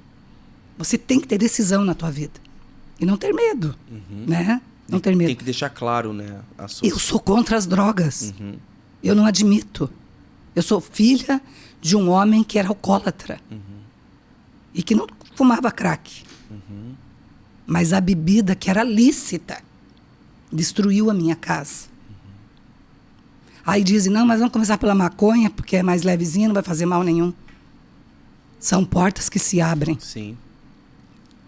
Você tem que ter decisão na tua vida. E não ter medo. Né? Não ter medo. Tem que deixar claro, né? Eu sou contra as drogas. Eu não admito. Eu sou filha de um homem que era alcoólatra. E que não fumava crack. Mas a bebida que era lícita destruiu a minha casa. Aí dizem, não, mas vamos começar pela maconha, porque é mais levezinha, não vai fazer mal nenhum. São portas que se abrem.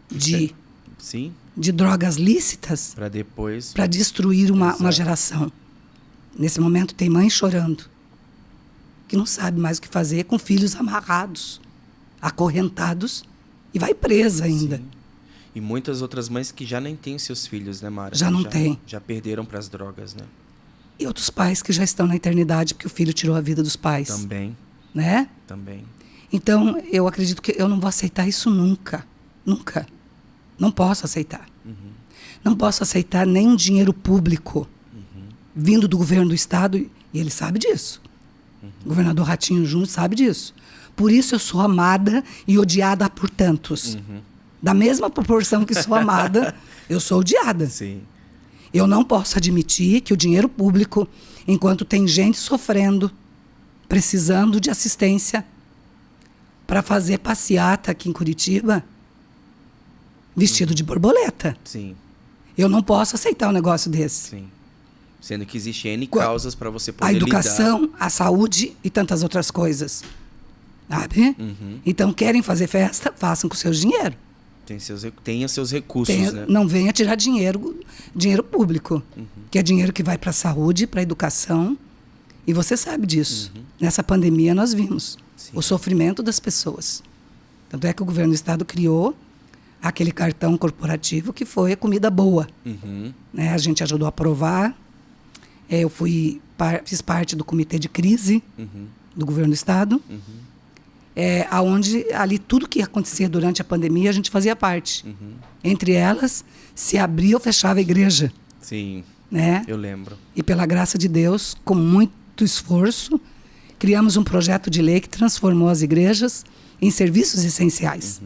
De drogas lícitas para destruir uma geração. Nesse momento tem mãe chorando, que não sabe mais o que fazer, com filhos amarrados, acorrentados, e vai presa ainda. E muitas outras mães que já nem têm seus filhos, né, Mara? Já não tem. Já perderam para as drogas, né? E outros pais que já estão na eternidade porque o filho tirou a vida dos pais. Também. Né? Também. Então, eu acredito que eu não vou aceitar isso nunca. Nunca. Não posso aceitar. Não posso aceitar nem dinheiro público vindo do governo do estado, e ele sabe disso. O governador Ratinho Júnior sabe disso. Por isso eu sou amada e odiada por tantos. Da mesma proporção que sou amada, eu sou odiada. Sim. Eu não posso admitir que o dinheiro público, enquanto tem gente sofrendo, precisando de assistência para fazer passeata aqui em Curitiba, vestido de borboleta. Sim. Eu não posso aceitar um negócio desse. Sim. Sendo que existe N causas para você poder A educação, lidar. a saúde e tantas outras coisas. Sabe? Então, querem fazer festa? Façam com seus dinheiro. Tenha seus recursos, né? Não venha tirar dinheiro público. Que é dinheiro que vai para a saúde, para a educação. E você sabe disso. Nessa pandemia nós vimos o sofrimento das pessoas. Tanto é que o governo do estado criou aquele cartão corporativo que foi a comida boa. Né? A gente ajudou a aprovar. Eu fiz parte do comitê de crise do governo do estado. Onde ali tudo que acontecia durante a pandemia a gente fazia parte. Entre elas, se abria ou fechava a igreja. Sim, né? Eu lembro. E pela graça de Deus, com muito esforço, criamos um projeto de lei que transformou as igrejas em serviços essenciais.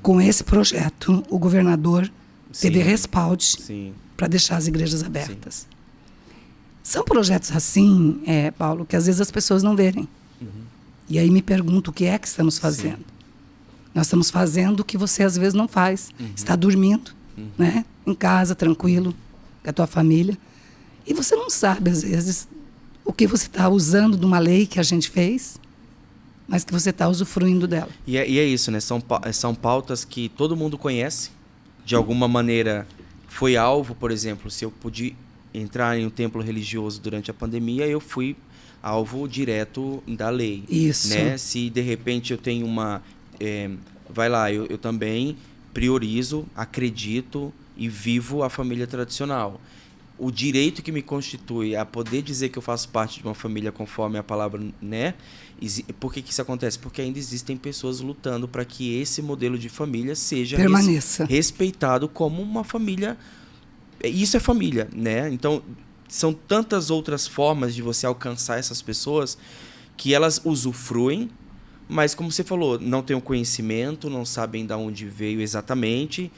Com esse projeto, o governador teve respaldo para deixar as igrejas abertas. São projetos assim, Paulo, que às vezes as pessoas não verem. E aí me pergunto o que é que estamos fazendo. Nós estamos fazendo o que você às vezes não faz. Está dormindo, né? Em casa, tranquilo, com a tua família. E você não sabe, às vezes, o que você está usando de uma lei que a gente fez, mas que você está usufruindo dela. E é isso, né? São pautas que todo mundo conhece. De alguma maneira foi alvo, por exemplo, se eu pude entrar em um templo religioso durante a pandemia, eu fui alvo direto da lei. Isso. Né? Se de repente eu tenho uma... vai lá, eu também priorizo, acredito e vivo a família tradicional. O direito que me constitui a poder dizer que eu faço parte de uma família conforme a palavra, né? Por que isso acontece? Porque ainda existem pessoas lutando para que esse modelo de família seja respeitado como uma família. Isso é família, né? Então, são tantas outras formas de você alcançar essas pessoas que elas usufruem, mas como você falou, não têm o conhecimento, não sabem de onde veio exatamente.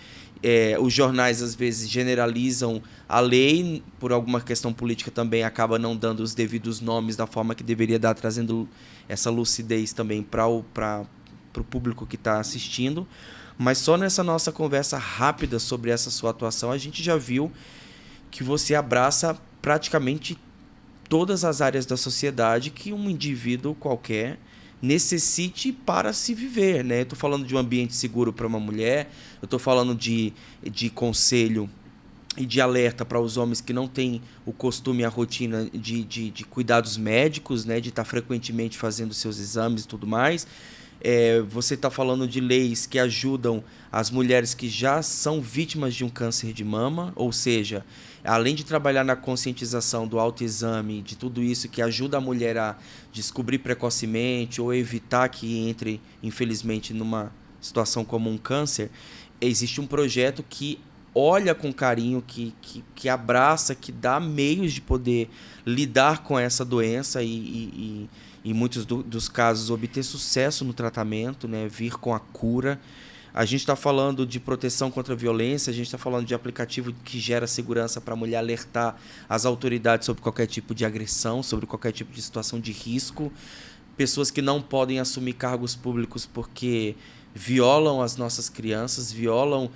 Os jornais às vezes generalizam a lei, por alguma questão política também acaba não dando os devidos nomes da forma que deveria dar, trazendo essa lucidez também para o público que está assistindo. Mas só nessa nossa conversa rápida sobre essa sua atuação, a gente já viu que você abraça praticamente todas as áreas da sociedade que um indivíduo qualquer necessite para se viver, né? Eu estou falando de um ambiente seguro para uma mulher, eu estou falando de conselho e de alerta para os homens que não têm o costume, a rotina de cuidados médicos, né? De estar frequentemente fazendo seus exames e tudo mais. Você está falando de leis que ajudam as mulheres que já são vítimas de um câncer de mama, ou seja, além de trabalhar na conscientização do autoexame, de tudo isso que ajuda a mulher a descobrir precocemente ou evitar que entre, infelizmente, numa situação como um câncer, existe um projeto que olha com carinho, que abraça, que dá meios de poder lidar com essa doença e em muitos dos casos, obter sucesso no tratamento, né? Vir com a cura. A gente está falando de proteção contra a violência, a gente está falando de aplicativo que gera segurança para a mulher alertar as autoridades sobre qualquer tipo de agressão, sobre qualquer tipo de situação de risco. Pessoas que não podem assumir cargos públicos porque violam as nossas crianças, violam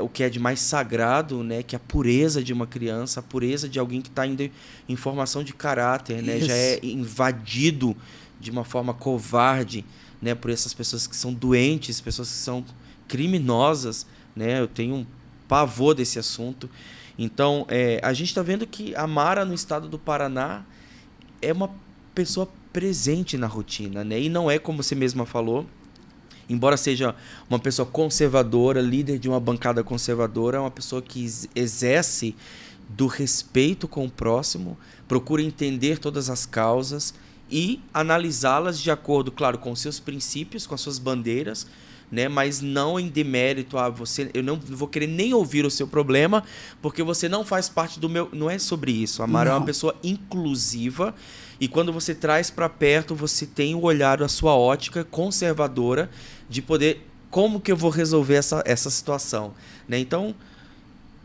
o que é de mais sagrado, né? Que é a pureza de uma criança, a pureza de alguém que está em formação de caráter, né? Já é invadido de uma forma covarde, né? Por essas pessoas que são doentes, pessoas que são criminosas, né? Eu tenho um pavor desse assunto. Então, a gente está vendo que a Mara, no estado do Paraná, é uma pessoa presente na rotina, né? E não é, como você mesma falou, embora seja uma pessoa conservadora, líder de uma bancada conservadora, é uma pessoa que exerce do respeito com o próximo, procura entender todas as causas e analisá-las de acordo, claro, com os seus princípios, com as suas bandeiras, né? Mas não em demérito a você. Eu não vou querer nem ouvir o seu problema, porque você não faz parte do meu... Não é sobre isso. A Mara é uma pessoa inclusiva, e quando você traz para perto, você tem o olhar, a sua ótica conservadora de poder... Como que eu vou resolver essa situação? Né? Então,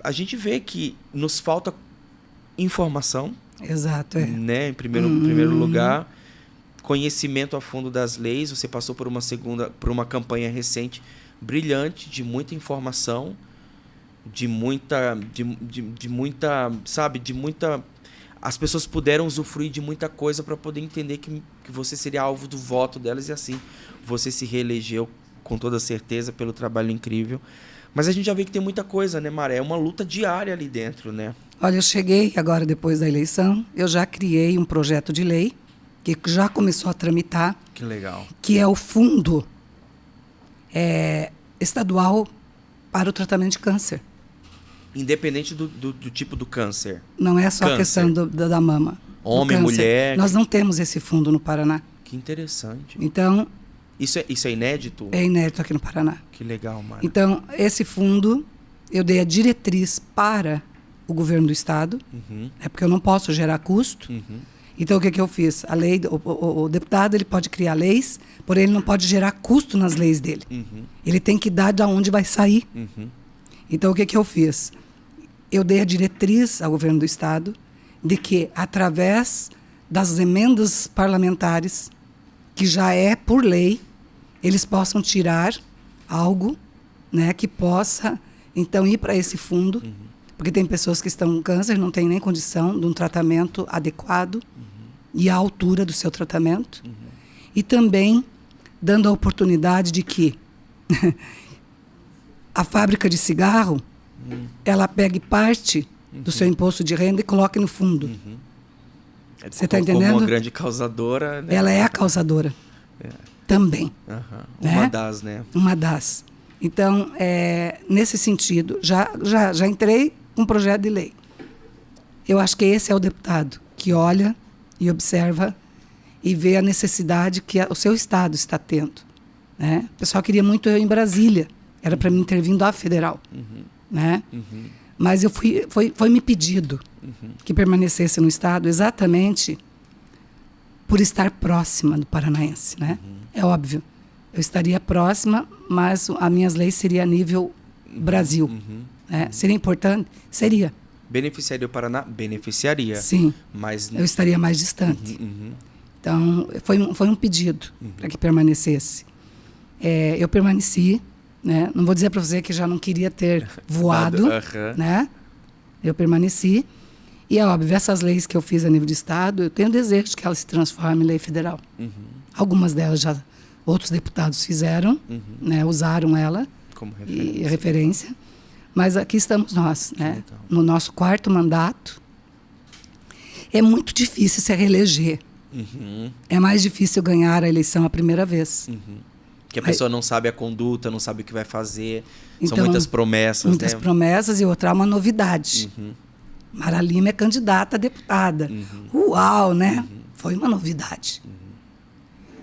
a gente vê que nos falta informação. Exato, é. Né? Em primeiro lugar, conhecimento a fundo das leis. Você passou por uma campanha recente brilhante, de muita informação, de muita, as pessoas puderam usufruir de muita coisa para poder entender que você seria alvo do voto delas, e assim você se reelegeu com toda certeza pelo trabalho incrível. Mas a gente já vê que tem muita coisa, né, Maré? É uma luta diária ali dentro, né? Olha, eu cheguei agora, depois da eleição, eu já criei um projeto de lei que já começou a tramitar. Que legal. Que é o fundo estadual para o tratamento de câncer. Independente do tipo do câncer. Não é só a questão da mama. Homem, mulher. Nós não temos esse fundo no Paraná. Que interessante. Então... Isso é inédito? É inédito aqui no Paraná. Que legal, Mara. Então, esse fundo, eu dei a diretriz para o governo do estado, é porque eu não posso gerar custo. Então, o que eu fiz? A lei, o deputado ele pode criar leis, porém ele não pode gerar custo nas leis dele. Ele tem que dar de onde vai sair. Então, o que eu fiz? Eu dei a diretriz ao governo do estado de que, através das emendas parlamentares, que já é por lei, eles possam tirar algo, né, que possa, então, ir para esse fundo, porque tem pessoas que estão com câncer, não têm nem condição de um tratamento adequado e à altura do seu tratamento. E também dando a oportunidade de que a fábrica de cigarro, ela pegue parte do seu imposto de renda e coloque no fundo. Você está entendendo? Como uma grande causadora. Né? Ela é a causadora. Também. Uma né? das, né? Uma das. Então, nesse sentido, já entrei com um projeto de lei. Eu acho que esse é o deputado que olha e observa e vê a necessidade que o seu estado está tendo. Né? O pessoal queria muito eu em Brasília. Era para mim intervindo a federal. Né? Mas foi me pedido que permanecesse no estado exatamente por estar próxima do paranaense, né? É óbvio, eu estaria próxima, mas as minhas leis seriam a nível Brasil. Né? Seria importante? Seria. Beneficiaria o Paraná? Beneficiaria. Sim, mas eu estaria mais distante. Então, foi um pedido para que permanecesse. Eu permaneci, né? Não vou dizer para você que já não queria ter voado, né? Eu permaneci. E é óbvio, essas leis que eu fiz a nível de estado, eu tenho desejo que elas se transformem em lei federal. Algumas delas já outros deputados fizeram, né? Usaram ela como referência. Mas aqui estamos nós, né? No nosso 4º mandato. É muito difícil se reeleger. É mais difícil ganhar a eleição a primeira vez. Que a pessoa não sabe a conduta, não sabe o que vai fazer. Então, são muitas promessas. Muitas promessas, e outra é uma novidade. Mara Lima é candidata a deputada. Uau, né? Foi uma novidade.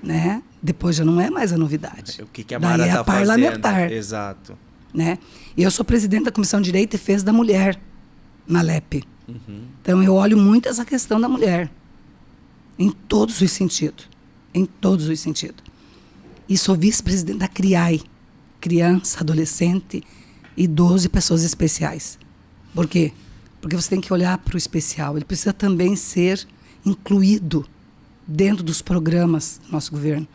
Né? Depois já não é mais a novidade. O que a Mara está parlamentar. Fazendo. Exato. Né? E eu sou presidente da Comissão de Direito e Defesa da Mulher na LEP. Então eu olho muito essa questão da mulher. Em todos os sentidos. Em todos os sentidos. E sou vice-presidente da CRIAI. Criança, adolescente, idoso e pessoas especiais. Por quê? Porque você tem que olhar para o especial. Ele precisa também ser incluído dentro dos programas do nosso governo.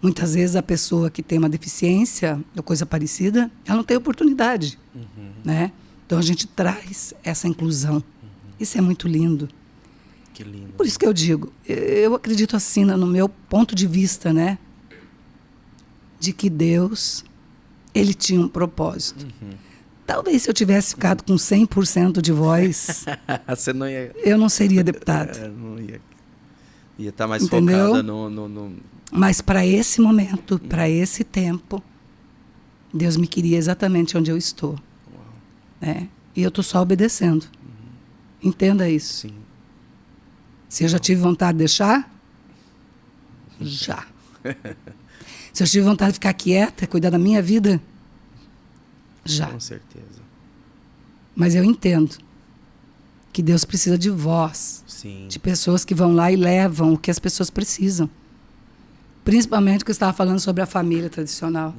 Muitas vezes a pessoa que tem uma deficiência ou coisa parecida, ela não tem oportunidade. Né? Então a gente traz essa inclusão. Isso é muito lindo. Que lindo. Por isso que eu digo, eu acredito assim, no meu ponto de vista, né? De que Deus, ele tinha um propósito. Talvez se eu tivesse ficado com 100% de voz, você não ia... eu não seria deputada. Não ia. Ia estar mais Entendeu? focada no Mas para esse momento, para esse tempo, Deus me queria exatamente onde eu estou. Né? E eu estou só obedecendo. Entenda isso. Sim. Se eu já tive vontade de deixar? Já. Se eu tive vontade de ficar quieta, cuidar da minha vida? Já. Com certeza. Mas eu entendo que Deus precisa de voz, Sim. de pessoas que vão lá e levam o que as pessoas precisam. Principalmente o que eu estava falando sobre a família tradicional.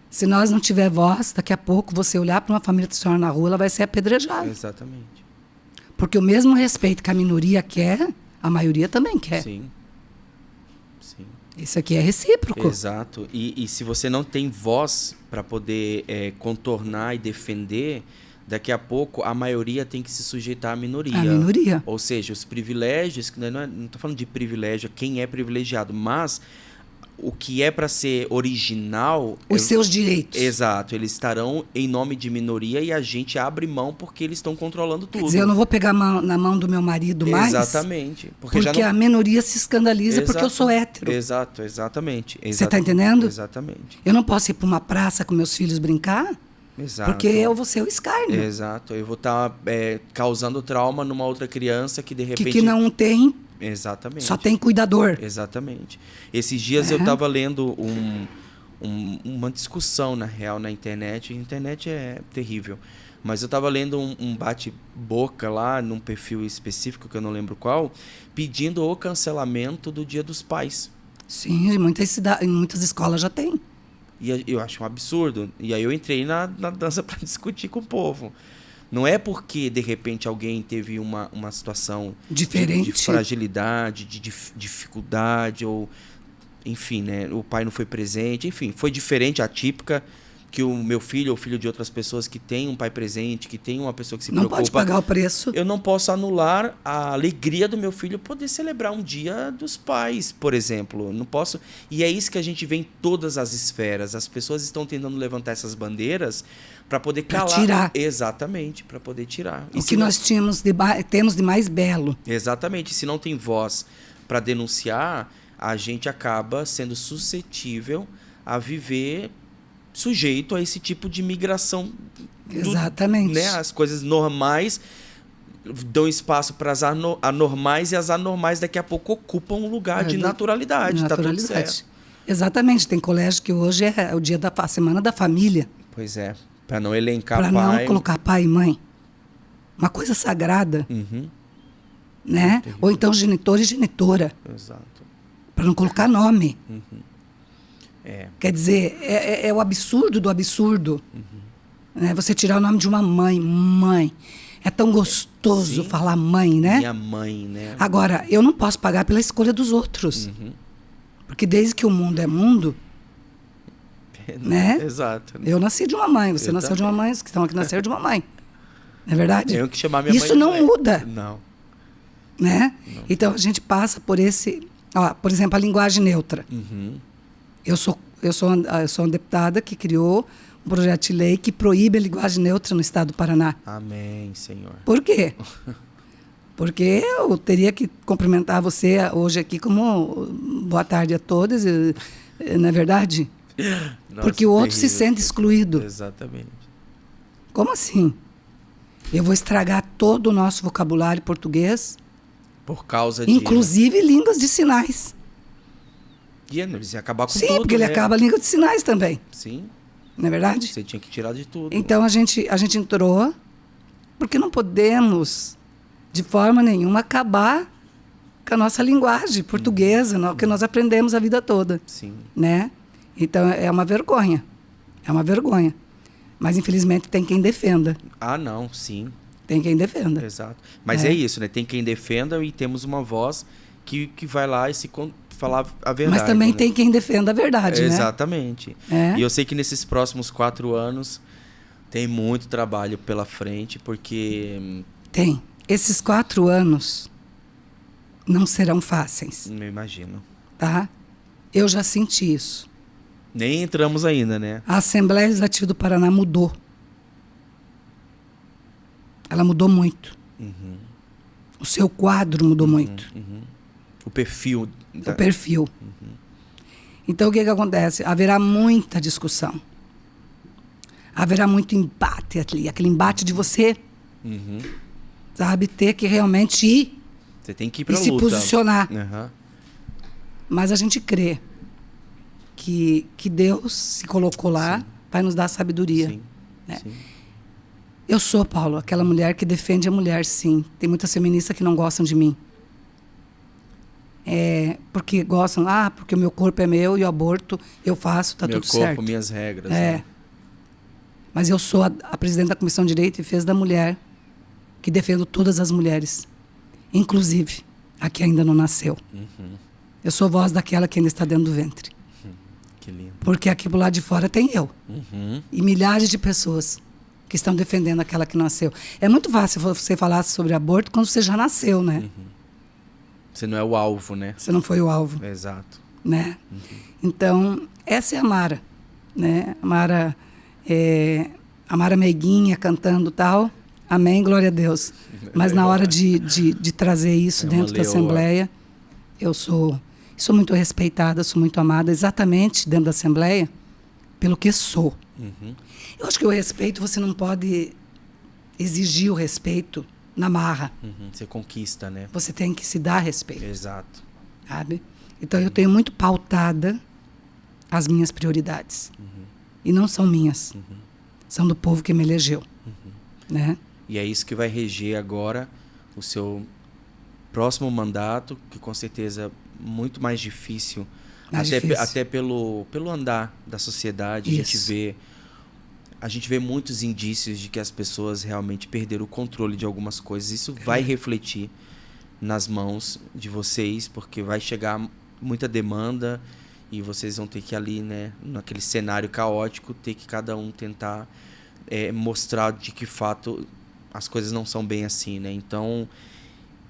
Se nós não tiver voz, daqui a pouco você olhar para uma família tradicional na rua, ela vai ser apedrejada. Exatamente. Porque o mesmo respeito que a minoria quer, a maioria também quer. Sim. Sim. Isso aqui é recíproco. Exato. E se você não tem voz para poder contornar e defender, daqui a pouco a maioria tem que se sujeitar à minoria. A minoria. Ou seja, os privilégios, que não estou falando de privilégio, quem é privilegiado, mas o que é para ser original... Os seus direitos. Exato. Eles estarão em nome de minoria e a gente abre mão porque eles estão controlando tudo. Quer dizer, eu não vou pegar na mão do meu marido mais. Exatamente. Porque já não... a minoria se escandaliza porque eu sou hétero. Exato, exatamente. Você está entendendo? Exatamente. Eu não posso ir para uma praça com meus filhos brincar, Exato. porque eu vou ser o escárnio. Exato. Eu vou estar causando trauma numa outra criança que de repente... Que não tem... Exatamente. Só tem cuidador. Exatamente. Esses dias eu estava lendo uma discussão, na real, na internet. A internet é terrível. Mas eu estava lendo um bate-boca lá, num perfil específico, que eu não lembro qual, pedindo o cancelamento do Dia dos Pais. Sim, em muitas escolas já tem. E eu acho um absurdo. E aí eu entrei na dança para discutir com o povo. Não é porque, de repente, alguém teve uma situação diferente, de fragilidade, de dificuldade, ou, enfim, né? O pai não foi presente, enfim, foi diferente, atípica, que o meu filho ou filho de outras pessoas que tem um pai presente, que tem uma pessoa que se preocupa... Não pode pagar o preço. Eu não posso anular a alegria do meu filho poder celebrar um dia dos pais, por exemplo. Não posso... E é isso que a gente vê em todas as esferas. As pessoas estão tentando levantar essas bandeiras para poder calar. Pra tirar. Exatamente, para poder tirar. O que nós temos de mais belo. Exatamente. Se não tem voz para denunciar, a gente acaba sendo suscetível a viver sujeito a esse tipo de migração. Exatamente. Né? As coisas normais dão espaço para as anormais e as anormais daqui a pouco ocupam um lugar de naturalidade. Tá tudo certo. Exatamente. Tem colégio que hoje é o dia da semana da família. Pois é. Para não elencar pai. Para não colocar pai e mãe. Uma coisa sagrada. Né? Ou então genitor e genitora. Exato. Para não colocar nome. Quer dizer, é o absurdo do absurdo. Né? Você tirar o nome de uma mãe. É tão gostoso falar mãe, né? Minha mãe, né? Agora, eu não posso pagar pela escolha dos outros. Porque desde que o mundo é mundo, né? Exato. Eu nasci de uma mãe, você nasceu de uma mãe, os que estão aqui nasceram de uma mãe. Não é verdade? Tenho que chamar minha mãe. Isso não muda. Não. Né? Não. Então, a gente passa por esse... Ó, por exemplo, a linguagem neutra. Eu sou uma deputada que criou um projeto de lei que proíbe a linguagem neutra no estado do Paraná. Amém, Senhor. Por quê? Porque eu teria que cumprimentar você hoje aqui como boa tarde a todos, não é verdade? Nossa, porque o outro se sente excluído. Exatamente. Como assim? Eu vou estragar todo o nosso vocabulário português? Por causa de... Inclusive línguas de sinais. E eles iam acabar com Sim, tudo, porque ele acaba a língua de sinais também. Sim. Não é verdade? Você tinha que tirar de tudo. Então a gente entrou, porque não podemos, de forma nenhuma, acabar com a nossa linguagem portuguesa, que nós aprendemos a vida toda. Sim. Né? Então é uma vergonha. É uma vergonha. Mas infelizmente tem quem defenda. Ah, não, sim. Tem quem defenda. Exato. Mas é isso, né? Tem quem defenda e temos uma voz que vai lá e falar a verdade. Mas também né? tem quem defenda a verdade, Exatamente. né? E eu sei que nesses próximos 4 anos tem muito trabalho pela frente, porque... Tem. Esses 4 anos não serão fáceis. Eu imagino. Tá? Eu já senti isso. Nem entramos ainda, né? A Assembleia Legislativa do Paraná mudou. Ela mudou muito. O seu quadro mudou muito. O perfil. O perfil. Então, o que acontece? Haverá muita discussão. Haverá muito embate ali. Aquele embate de você, sabe, ter que realmente ir. Você tem que ir pra luta. Se posicionar. Uhum. Mas a gente crê que Deus se colocou lá, vai nos dar sabedoria. Sim. Né? Sim. Eu sou, Paulo, aquela mulher que defende a mulher, sim. Tem muitas feministas que não gostam de mim. Porque gostam, porque o meu corpo é meu e o aborto eu faço, tá meu tudo corpo, certo. minhas regras. Né? Mas eu sou a presidente da Comissão de Direito e Defesa da Mulher, que defendo todas as mulheres, inclusive a que ainda não nasceu. Eu sou voz daquela que ainda está dentro do ventre. Que lindo. Porque aqui do lado de fora tem eu. E milhares de pessoas que estão defendendo aquela que nasceu. É muito fácil você falar sobre aborto quando você já nasceu, né? Você não é o alvo, né? Você não foi o alvo. Exato. Né? Então, essa é a Mara. Né? A Mara meiguinha cantando tal. Amém, glória a Deus. Mas na hora de trazer isso dentro da Assembleia, eu sou muito respeitada, sou muito amada, exatamente dentro da Assembleia, pelo que sou. Eu acho que o respeito, você não pode exigir o respeito na marra. Você conquista, né? Você tem que se dar respeito. Exato. Sabe? Então, eu tenho muito pautada as minhas prioridades. E não são minhas. São do povo que me elegeu. Né? E é isso que vai reger agora o seu próximo mandato, que com certeza é muito mais difícil. Até pelo andar da sociedade. A gente vê muitos indícios de que as pessoas realmente perderam o controle de algumas coisas. Isso vai refletir nas mãos de vocês, porque vai chegar muita demanda e vocês vão ter que ali, né, naquele cenário caótico, ter que cada um tentar mostrar de que fato as coisas não são bem assim, né? Então,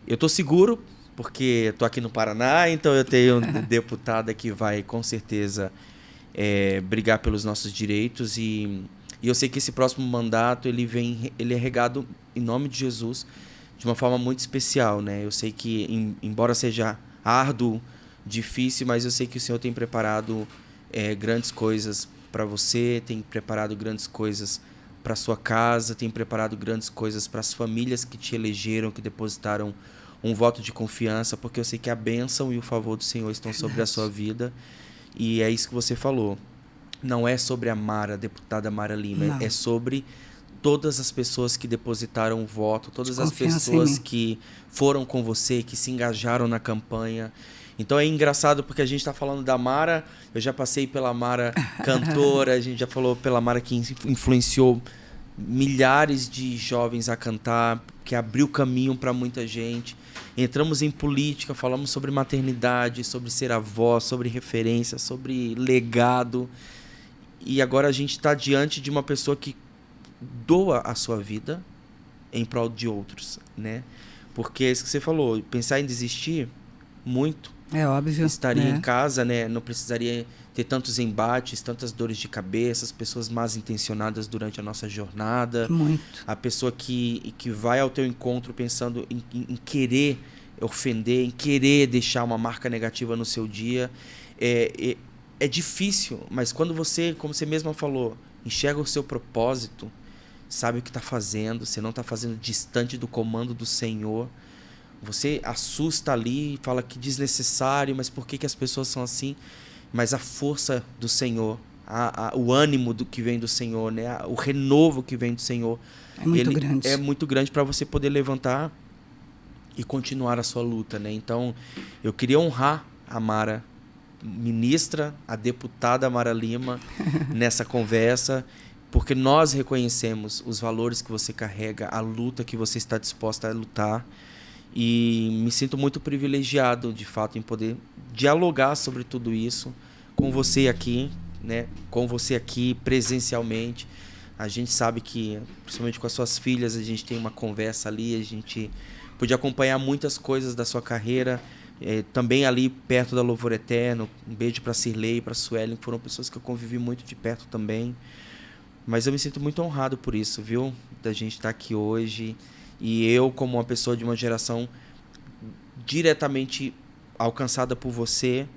eu tô seguro, porque eu tô aqui no Paraná, então eu tenho um deputada que vai, com certeza, brigar pelos nossos direitos e eu sei que esse próximo mandato, ele é regado em nome de Jesus de uma forma muito especial, né? Eu sei que, embora seja árduo, difícil, mas eu sei que o Senhor tem preparado grandes coisas para você, tem preparado grandes coisas para sua casa, tem preparado grandes coisas para as famílias que te elegeram, que depositaram um voto de confiança, porque eu sei que a bênção e o favor do Senhor estão sobre a sua vida. E é isso que você falou. Não é sobre a Mara, a deputada Mara Lima, não. É sobre todas as pessoas que depositaram o voto, todas as pessoas que foram com você, que se engajaram na campanha. Então é engraçado porque a gente está falando da Mara, eu já passei pela Mara cantora, a gente já falou pela Mara que influenciou milhares de jovens a cantar, que abriu caminho para muita gente. Entramos em política, falamos sobre maternidade, sobre ser avó, sobre referência, sobre legado. E agora a gente está diante de uma pessoa que doa a sua vida em prol de outros, né? Porque é isso que você falou, pensar em desistir, muito. É óbvio. Estaria em casa, né? Não precisaria ter tantos embates, tantas dores de cabeça, as pessoas mal intencionadas durante a nossa jornada. Muito. A pessoa que vai ao teu encontro pensando em querer ofender, em querer deixar uma marca negativa no seu dia. É difícil, mas quando você, como você mesma falou, enxerga o seu propósito, sabe o que está fazendo, você não está fazendo distante do comando do Senhor, você assusta ali e fala que desnecessário, mas por que as pessoas são assim? Mas a força do Senhor, o ânimo que vem do Senhor, né? O renovo que vem do Senhor, é muito grande. É muito grande para você poder levantar e continuar a sua luta, né? Então, eu queria honrar a Mara, ministra, a deputada Mara Lima, nessa conversa, porque nós reconhecemos os valores que você carrega, a luta que você está disposta a lutar. E me sinto muito privilegiado, de fato, em poder dialogar sobre tudo isso com você aqui, né? Com você aqui presencialmente. A gente sabe que, principalmente com as suas filhas, a gente tem uma conversa ali, a gente pôde acompanhar muitas coisas da sua carreira, também ali perto da Louvor Eterno. Um beijo para Cirlei e para Suelen, que foram pessoas que eu convivi muito de perto também. Mas eu me sinto muito honrado por isso, viu? Da gente estar aqui hoje. E eu, como uma pessoa de uma geração diretamente alcançada por você.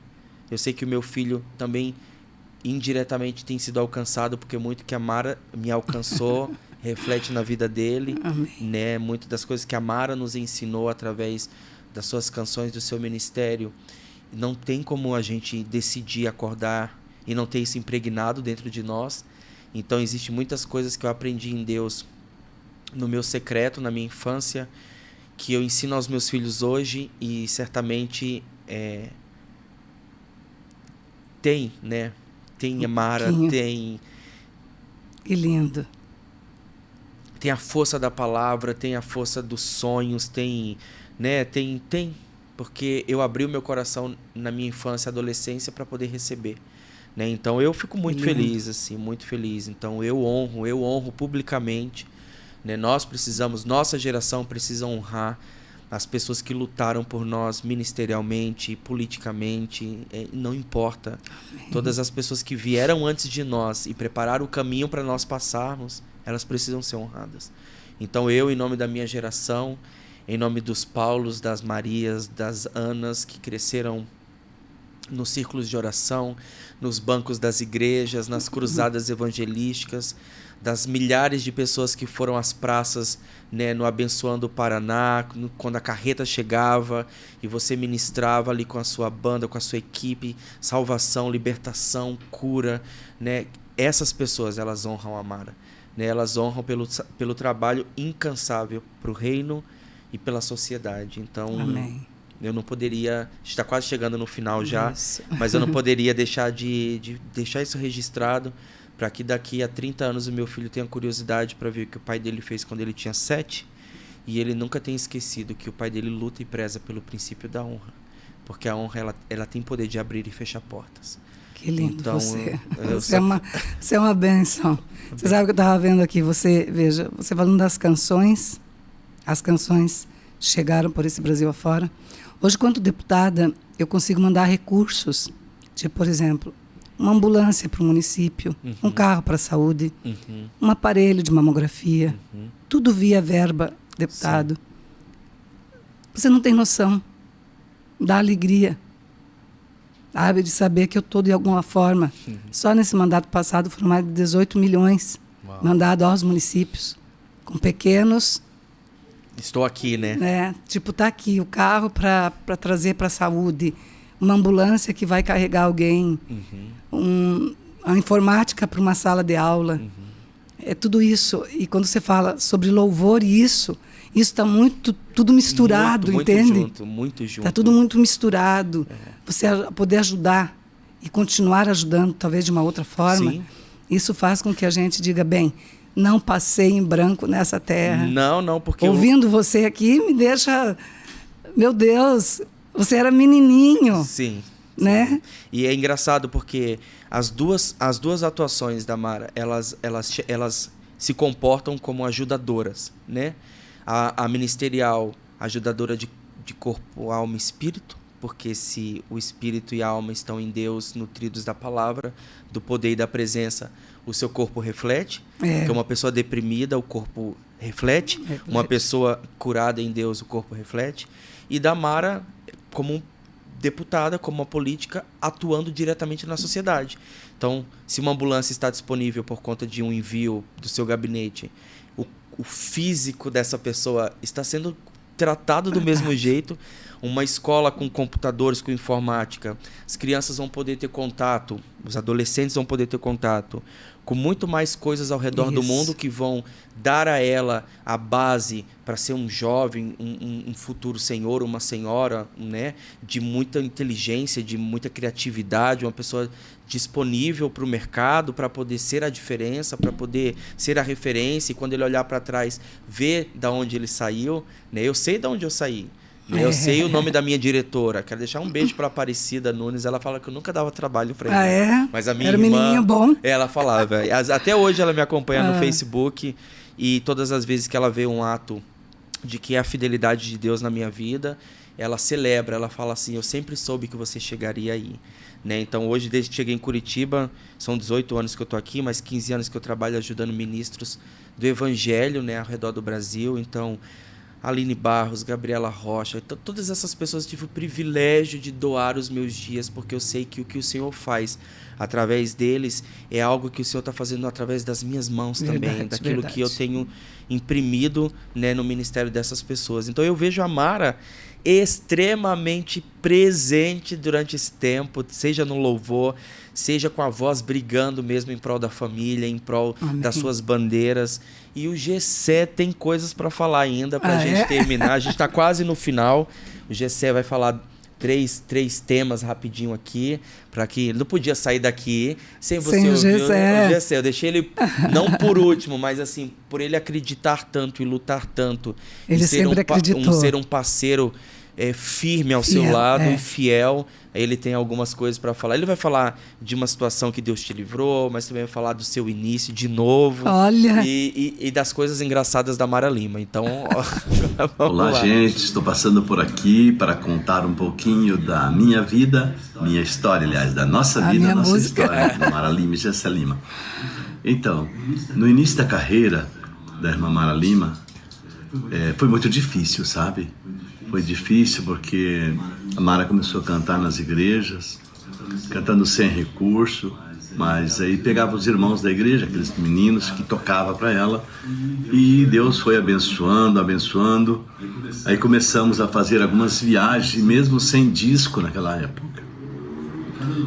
Eu sei que o meu filho também indiretamente tem sido alcançado, porque muito que a Mara me alcançou reflete na vida dele. Amém. Né? Muito das coisas que a Mara nos ensinou através das suas canções, do seu ministério. Não tem como a gente decidir acordar e não ter isso impregnado dentro de nós. Então, existem muitas coisas que eu aprendi em Deus no meu secreto, na minha infância, que eu ensino aos meus filhos hoje, e certamente tem, né? Tem a Mara, tem... Que lindo. Tem a força da palavra, tem a força dos sonhos, tem, né? Tem, porque eu abri o meu coração na minha infância e adolescência para poder receber, né? Então eu fico muito feliz, assim, muito feliz. Então eu honro publicamente, né? Nossa geração precisa honrar as pessoas que lutaram por nós ministerialmente, politicamente, não importa. Amém. Todas as pessoas que vieram antes de nós e prepararam o caminho para nós passarmos, elas precisam ser honradas. Então eu, em nome da minha geração, em nome dos Paulos, das Marias, das Anas, que cresceram nos círculos de oração, nos bancos das igrejas, nas cruzadas evangelísticas, das milhares de pessoas que foram às praças, né, no Abençoando o Paraná, quando a carreta chegava e você ministrava ali com a sua banda, com a sua equipe, salvação, libertação, cura, né? Essas pessoas, elas honram a Mara, né? Elas honram pelo trabalho incansável para o reino e pela sociedade. Então, amém. Eu não poderia... A gente está quase chegando no final já, mas eu não poderia deixar de deixar isso registrado, para que daqui a 30 anos o meu filho tenha curiosidade para ver o que o pai dele fez quando ele tinha 7, e ele nunca tenha esquecido que o pai dele luta e preza pelo princípio da honra, porque a honra ela tem poder de abrir e fechar portas. Que lindo. Então, você. Você é uma bênção. Você sabe o que eu estava vendo aqui? Você falando das canções, as canções chegaram por esse Brasil afora. Hoje, quanto deputada, eu consigo mandar recursos, tipo, por exemplo, uma ambulância para o município, um carro para a saúde, um aparelho de mamografia, tudo via verba, deputado. Sim. Você não tem noção da alegria, sabe, de saber que eu estou, de alguma forma, só nesse mandato passado foram mais de 18 milhões mandados aos municípios, com pequenos... Estou aqui, né? Tipo, tá aqui o carro para trazer para a saúde, uma ambulância que vai carregar alguém, a informática para uma sala de aula. É tudo isso. E quando você fala sobre louvor e isso está tudo misturado, muito entende? Muito junto. Está tudo muito misturado. Você poder ajudar e continuar ajudando, talvez de uma outra forma, sim, isso faz com que a gente diga, bem, não passei em branco nessa terra. Não, porque... Ouvindo você aqui me deixa... Meu Deus, você era menininho. Sim. Né? Sim. E é engraçado porque as duas atuações da Mara, elas se comportam como ajudadoras, né? A ministerial, ajudadora de corpo, alma e espírito, porque se o espírito e a alma estão em Deus, nutridos da palavra, do poder e da presença, o seu corpo reflete. Porque uma pessoa deprimida, o corpo reflete. Uma pessoa curada em Deus, o corpo reflete. E da Mara, como deputada, como uma política, atuando diretamente na sociedade. Então, se uma ambulância está disponível por conta de um envio do seu gabinete, o físico dessa pessoa está sendo tratado do mesmo jeito. Uma escola com computadores, com informática, as crianças vão poder ter contato, os adolescentes vão poder ter contato com muito mais coisas ao redor do mundo que vão dar a ela a base para ser um jovem, um futuro senhor, uma senhora, né, de muita inteligência, de muita criatividade, uma pessoa disponível para o mercado, para poder ser a diferença, para poder ser a referência, e quando ele olhar para trás, ver de onde ele saiu, né? Eu sei de onde eu saí. Eu sei o nome da minha diretora. Quero deixar um beijo para Aparecida Nunes. Ela fala que eu nunca dava trabalho para ela. Mas a minha Era irmã, menininha bom. Ela falava. Até hoje ela me acompanha no Facebook, e todas as vezes que ela vê um ato de que é a fidelidade de Deus na minha vida, ela celebra. Ela fala assim: eu sempre soube que você chegaria aí. Né? Então hoje, desde que cheguei em Curitiba, são 18 anos que eu estou aqui, mas 15 anos que eu trabalho ajudando ministros do Evangelho, né, ao redor do Brasil. Então Aline Barros, Gabriela Rocha, todas essas pessoas, eu tive o privilégio de doar os meus dias, porque eu sei que o que o Senhor faz através deles é algo que o Senhor está fazendo através das minhas mãos também, daquilo que eu tenho imprimido, né, no ministério dessas pessoas. Então eu vejo a Mara extremamente presente durante esse tempo, seja no louvor, seja com a voz brigando mesmo em prol da família, em prol das suas bandeiras. E o Gessé tem coisas para falar ainda para a gente terminar. A gente está quase no final. O Gessé vai falar três temas rapidinho aqui, para que ele não podia sair daqui sem você ouvir o Gessé. Eu deixei ele não por último, mas assim, por ele acreditar tanto e lutar tanto. Ele sempre acreditou. Ser um parceiro firme ao seu lado e fiel. Ele tem algumas coisas para falar. Ele vai falar de uma situação que Deus te livrou, mas também vai falar do seu início de novo. Olha! E das coisas engraçadas da Mara Lima. Então, olá, lá. Gente. Estou passando por aqui para contar um pouquinho da minha vida, minha história, aliás, da nossa vida, nossa história, da Mara Lima e Gessé Lima. Então, no início da carreira da irmã Mara Lima, foi muito difícil, sabe? Foi difícil porque a Mara começou a cantar nas igrejas, cantando sem recurso, mas aí pegava os irmãos da igreja, aqueles meninos que tocavam para ela, e Deus foi abençoando, abençoando. Aí começamos a fazer algumas viagens, mesmo sem disco naquela época.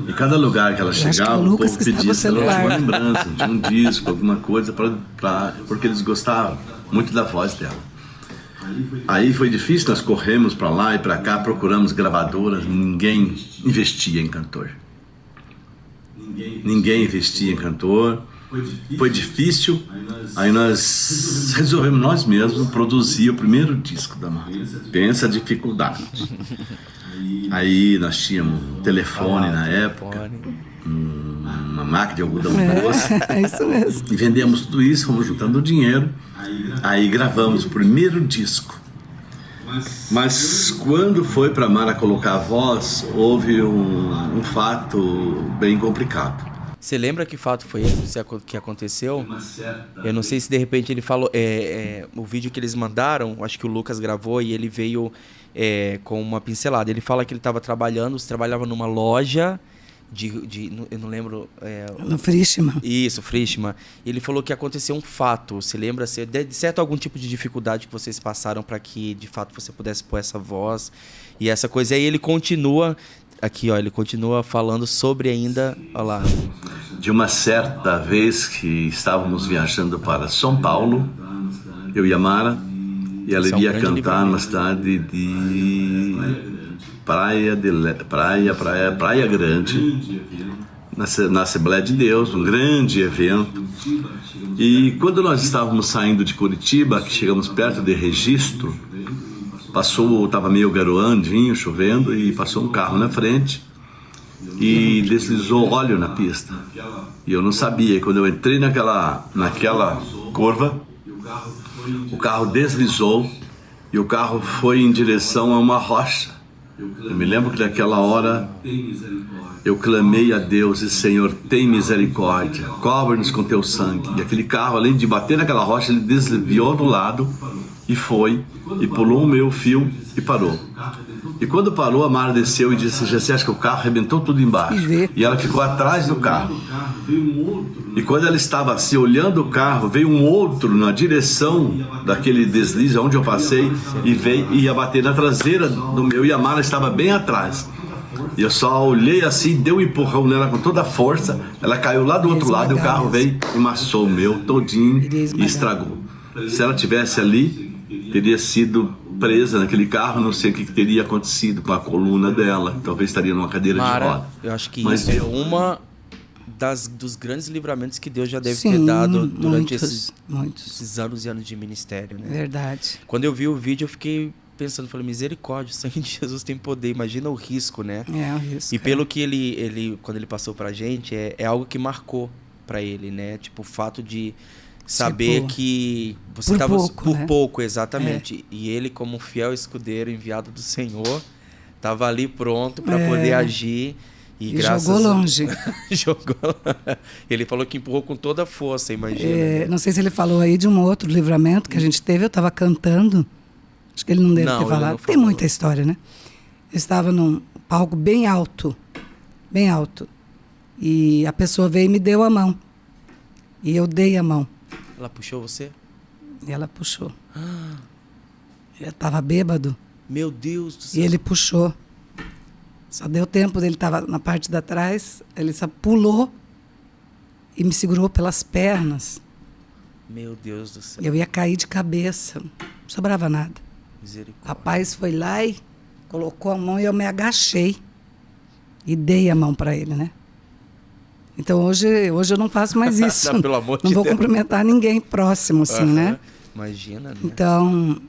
E cada lugar que ela chegava, o povo pedia se ela tinha uma lembrança, tinha um disco, alguma coisa, porque eles gostavam muito da voz dela. Aí foi difícil, nós corremos para lá e para cá, procuramos gravadoras, ninguém investia em cantor. Ninguém investia em cantor, foi difícil, aí nós resolvemos nós mesmos produzir o primeiro disco da Mara. Pensa a dificuldade. Aí nós tínhamos um telefone na época, uma máquina de algodão doce, isso mesmo. E vendemos tudo isso, fomos juntando dinheiro. Aí gravamos o primeiro disco. Mas quando foi para Mara colocar a voz, houve um fato bem complicado. Você lembra que fato foi esse que aconteceu? Eu não sei se de repente ele falou... o vídeo que eles mandaram, acho que o Lucas gravou e ele veio com uma pincelada. Ele fala que ele estava trabalhava numa loja... eu não lembro... no Frischmann. Isso, Frischmann. Ele falou que aconteceu um fato. Você lembra, de certo, algum tipo de dificuldade que vocês passaram para que, de fato, você pudesse pôr essa voz e essa coisa. E aí ele continua... Aqui, ó, ele continua falando sobre ainda... Olha lá. De uma certa vez que estávamos viajando para São Paulo, eu e a Mara, e ela iria cantar numa cidade de... Praia Grande, na Assembleia de Deus, um grande evento. E quando nós estávamos saindo de Curitiba, que chegamos perto de Registro, estava meio garoandinho, chovendo, e passou um carro na frente e deslizou óleo na pista. E eu não sabia, e quando eu entrei naquela curva, o carro deslizou e o carro foi em direção a uma rocha. Eu me lembro que naquela hora eu clamei a Deus e Senhor, tem misericórdia, cobre-nos com teu sangue. E aquele carro, além de bater naquela rocha, ele desviou do lado e foi, e pulou o meu fio e parou. E quando parou, a Mara desceu e disse, Gessé, acho que o carro arrebentou tudo embaixo. E ela ficou atrás do carro. E quando ela estava assim, olhando o carro, veio um outro na direção daquele deslize onde eu passei e veio e ia bater na traseira do meu, e a Mara estava bem atrás. E eu só olhei assim, dei um empurrão nela com toda a força, ela caiu lá do outro lado e o carro veio e amassou o meu todinho e estragou. Se ela tivesse ali, teria sido presa naquele carro, não sei o que teria acontecido com a coluna dela, talvez estaria numa cadeira de roda. Eu acho que isso é uma dos grandes livramentos que Deus já deve ter dado durante esses anos e anos de ministério, né? Verdade. Quando eu vi o vídeo, eu fiquei pensando, falei, misericórdia, o sangue de Jesus tem poder, imagina o risco, né? O risco. E pelo que ele quando ele passou pra gente, é algo que marcou pra ele, né? Tipo, o fato de saber que você estava por pouco, exatamente. E ele, como um fiel escudeiro enviado do Senhor, estava ali pronto para poder agir. E graças jogou longe. Ele falou que empurrou com toda a força, imagina. Não sei se ele falou aí de um outro livramento que a gente teve. Eu estava cantando Acho que ele não deve Não, ter ele falado. não Tem falou. muita história, né? Eu estava num palco bem alto. Bem alto. E a pessoa veio e me deu a mão. E eu dei a mão. Ela puxou você? E ela puxou. Ele estava bêbado. Meu Deus do céu. E ele puxou. Só deu tempo, ele estava na parte de trás, ele só pulou e me segurou pelas pernas. Meu Deus do céu. Eu ia cair de cabeça, não sobrava nada. O Misericórdia. rapaz foi lá e colocou a mão e eu me agachei e dei a mão para ele, né? Então hoje eu não faço mais isso. Não, pelo amor não de vou Deus. cumprimentar ninguém próximo, assim, né? Imagina, né? Então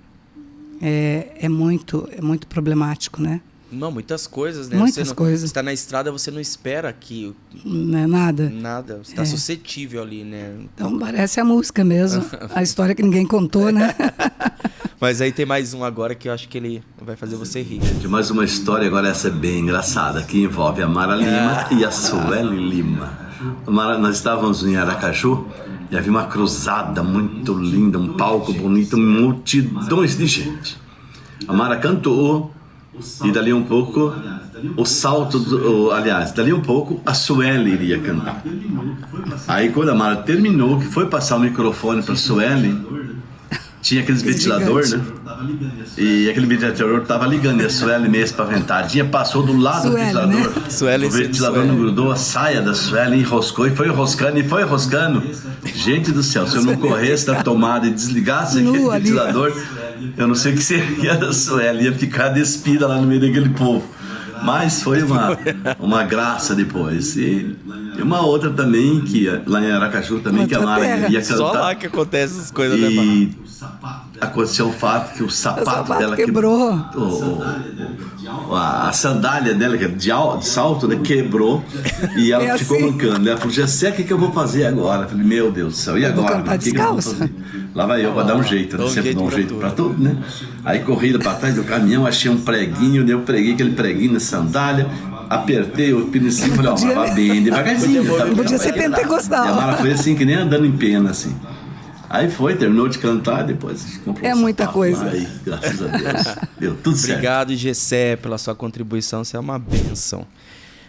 é muito problemático, né? Não, muitas coisas, né? Muitas coisas. Você está na estrada, você não espera que Não é nada. nada. Você está suscetível ali, né? Então parece a música mesmo, a história que ninguém contou, né? Mas aí tem mais um agora que eu acho que ele vai fazer você rir. De mais uma história, agora essa é bem engraçada, que envolve a Mara Lima e a Sueli Lima. Nós estávamos em Aracaju e havia uma cruzada muito linda, um palco bonito, multidões de gente. A Mara cantou e dali um pouco dali um pouco a Sueli iria cantar. Aí quando a Mara terminou, que foi passar o microfone para a Sueli, tinha aqueles ventiladores, né? E aquele ventilador estava ligando, e a Sueli meio espaventadinha passou do lado do ventilador. Né? Sueli, O ventilador não grudou, a saia da Sueli enroscou e foi enroscando. Gente do céu, se eu não corresse da tomada e desligasse aquele ventilador, eu não sei o que seria da Sueli, ia ficar despida lá no meio daquele povo. Mas foi uma graça depois. E uma outra também, que lá em Aracaju também, que a Mara ia cantar. Só lá que acontecem essas coisas, né, E mano? aconteceu o fato que o sapato dela quebrou. A sandália dela, que é de salto, né, quebrou. E ela ficou mancando. Ela falou, Jessé, o que eu vou fazer agora? Eu falei, meu Deus do céu, e agora? O que eu vou fazer? Lá vai eu pra dar um jeito, né? Sempre dá um jeito pra tudo, né? Aí corrida pra trás do caminhão, achei um preguinho, eu preguei aquele preguinho na sandália, apertei o pino em cima e falei, ó, vai bem devagarzinho. Podia ser pentecostal. E a Mara foi assim, que nem andando em pena, assim. Aí terminou de cantar, depois a gente comprou muita coisa. Aí, graças a Deus, deu tudo certo. Obrigado, Gessé, pela sua contribuição, você é uma bênção.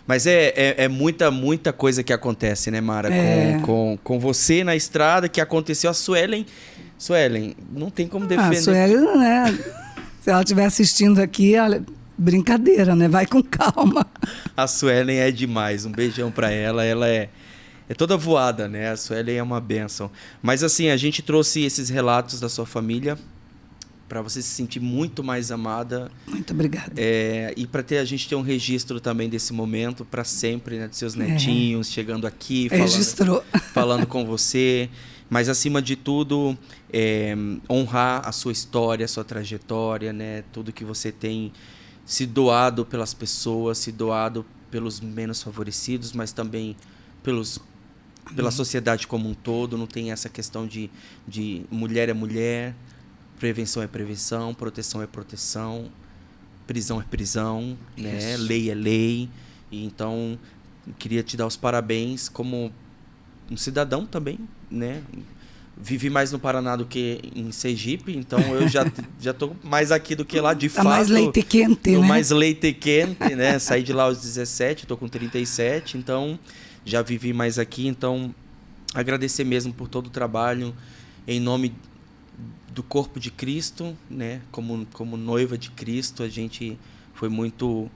Mas é muita coisa que acontece, né, Mara? Com você na estrada, que aconteceu. A Suelen, não tem como defender. A Suelen, né? Se ela estiver assistindo aqui, olha, brincadeira, né? Vai com calma. A Suelen é demais, um beijão pra ela. Ela é toda voada, né? A Suelen é uma bênção. Mas assim, a gente trouxe esses relatos da sua família para você se sentir muito mais amada. Muito obrigada. E para a gente ter um registro também desse momento para sempre, né? De seus netinhos chegando aqui, falando com você. Mas, acima de tudo, honrar a sua história, a sua trajetória, né? Tudo que você tem se doado pelas pessoas, se doado pelos menos favorecidos, mas também pela sociedade como um todo. Não tem essa questão de mulher é mulher, prevenção é prevenção, proteção é proteção, prisão é prisão, né? Lei é lei. E então, queria te dar os parabéns como um cidadão também, né? Vivi mais no Paraná do que em Sergipe, então eu já tô mais aqui do que lá, de fato. Mais leite quente, né? Mais leite quente, né? Saí de lá aos 17, tô com 37, então já vivi mais aqui. Então, agradecer mesmo por todo o trabalho, em nome do corpo de Cristo, né? Como noiva de Cristo, a gente foi muito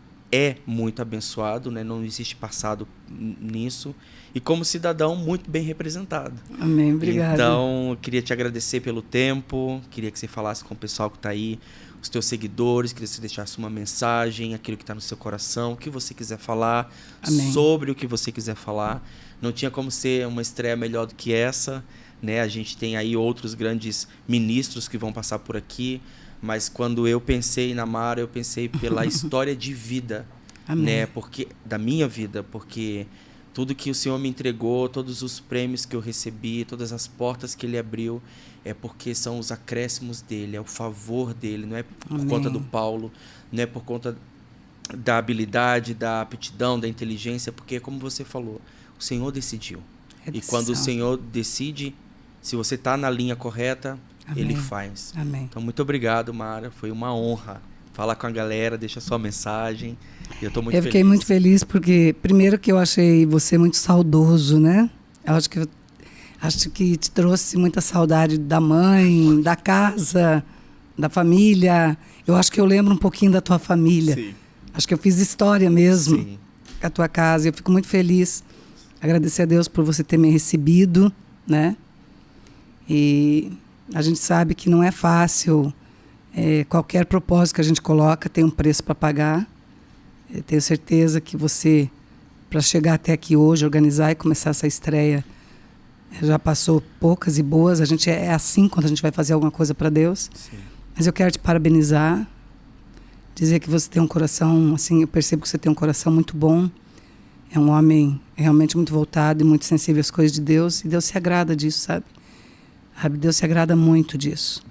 abençoado, né? Não existe passado nisso. E como cidadão, muito bem representado. Amém, obrigado. Então, eu queria te agradecer pelo tempo, queria que você falasse com o pessoal que está aí, os teus seguidores, queria que você deixasse uma mensagem, aquilo que está no seu coração, o que você quiser falar, Amém. Sobre o que você quiser falar. Não tinha como ser uma estreia melhor do que essa, né? A gente tem aí outros grandes ministros que vão passar por aqui, mas quando eu pensei na Mara, eu pensei pela história de vida, né? Porque da minha vida, porque tudo que o Senhor me entregou, todos os prêmios que eu recebi, todas as portas que Ele abriu, é porque são os acréscimos dEle, é o favor dEle, não é por conta do Paulo, não é por conta da habilidade, da aptidão, da inteligência, porque, como você falou, o Senhor decidiu. E quando o Senhor decide, se você está na linha correta, Amém. Ele faz. Amém. Então, muito obrigado, Mara. Foi uma honra falar com a galera, deixa sua mensagem. Eu tô muito Eu fiquei feliz. muito feliz porque, primeiro, que eu achei você muito saudoso, né? Eu acho que te trouxe muita saudade da mãe, da casa, da família. Eu acho que eu lembro um pouquinho da tua família. Sim. Acho que eu fiz história mesmo Sim. com a tua casa. Eu fico muito feliz. Agradecer a Deus por você ter me recebido, né? E a gente sabe que não é fácil. Qualquer propósito que a gente coloca tem um preço para pagar. Eu tenho certeza que você, para chegar até aqui hoje, organizar e começar essa estreia, já passou poucas e boas. A gente é assim quando a gente vai fazer alguma coisa para Deus. Sim. Mas eu quero te parabenizar, dizer que você tem um coração, assim, eu percebo que você tem um coração muito bom. É um homem realmente muito voltado e muito sensível às coisas de Deus. E Deus se agrada disso, sabe? Deus se agrada muito disso.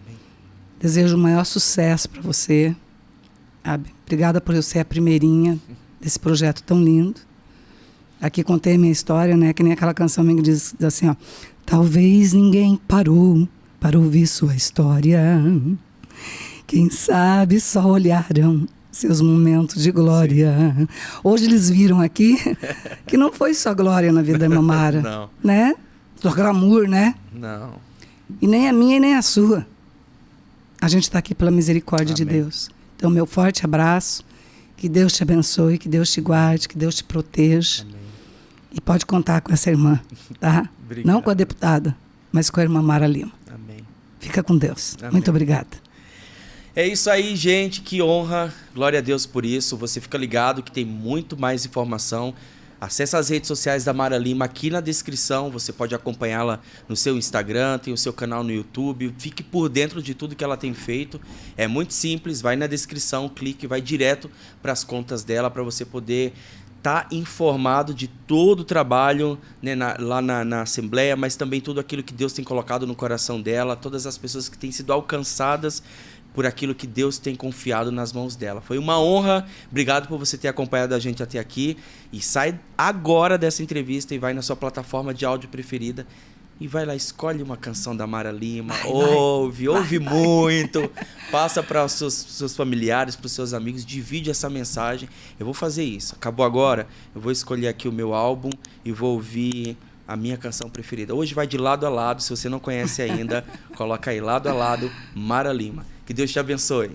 Desejo o maior sucesso para você. Sabe? Obrigada por eu ser a primeirinha desse projeto tão lindo. Aqui contei a minha história, né? Que nem aquela canção que diz assim, ó. Talvez ninguém parou para ouvir sua história. Quem sabe só olharão seus momentos de glória. Sim. Hoje eles viram aqui que não foi só glória na vida da Mamara. Não. Né? Só glamour, né? Não. E nem a minha e nem a sua. A gente está aqui pela misericórdia de Amém. Deus. Então, meu forte abraço. Que Deus te abençoe, que Deus te guarde, que Deus te proteja. Amém. E pode contar com essa irmã, tá? Obrigado. Não com a deputada, mas com a irmã Mara Lima. Amém. Fica com Deus. Amém. Muito obrigada. É isso aí, gente. Que honra. Glória a Deus por isso. Você fica ligado que tem muito mais informação. Acesse as redes sociais da Mara Lima aqui na descrição. Você pode acompanhá-la no seu Instagram, tem o seu canal no YouTube. Fique por dentro de tudo que ela tem feito. É muito simples. Vai na descrição, clique e vai direto para as contas dela para você poder estar informado de todo o trabalho, né, lá na Assembleia, mas também tudo aquilo que Deus tem colocado no coração dela, todas as pessoas que têm sido alcançadas por aquilo que Deus tem confiado nas mãos dela. Foi uma honra. Obrigado por você ter acompanhado a gente até aqui. E sai agora dessa entrevista e vai na sua plataforma de áudio preferida e vai lá, escolhe uma canção da Mara Lima, ouve muito, passa para os seus familiares, para os seus amigos, divide essa mensagem. Eu vou fazer isso. Acabou agora, eu vou escolher aqui o meu álbum e vou ouvir a minha canção preferida. Hoje vai de Lado a Lado. Se você não conhece ainda, coloca aí Lado a Lado, Mara Lima. Que Deus te abençoe.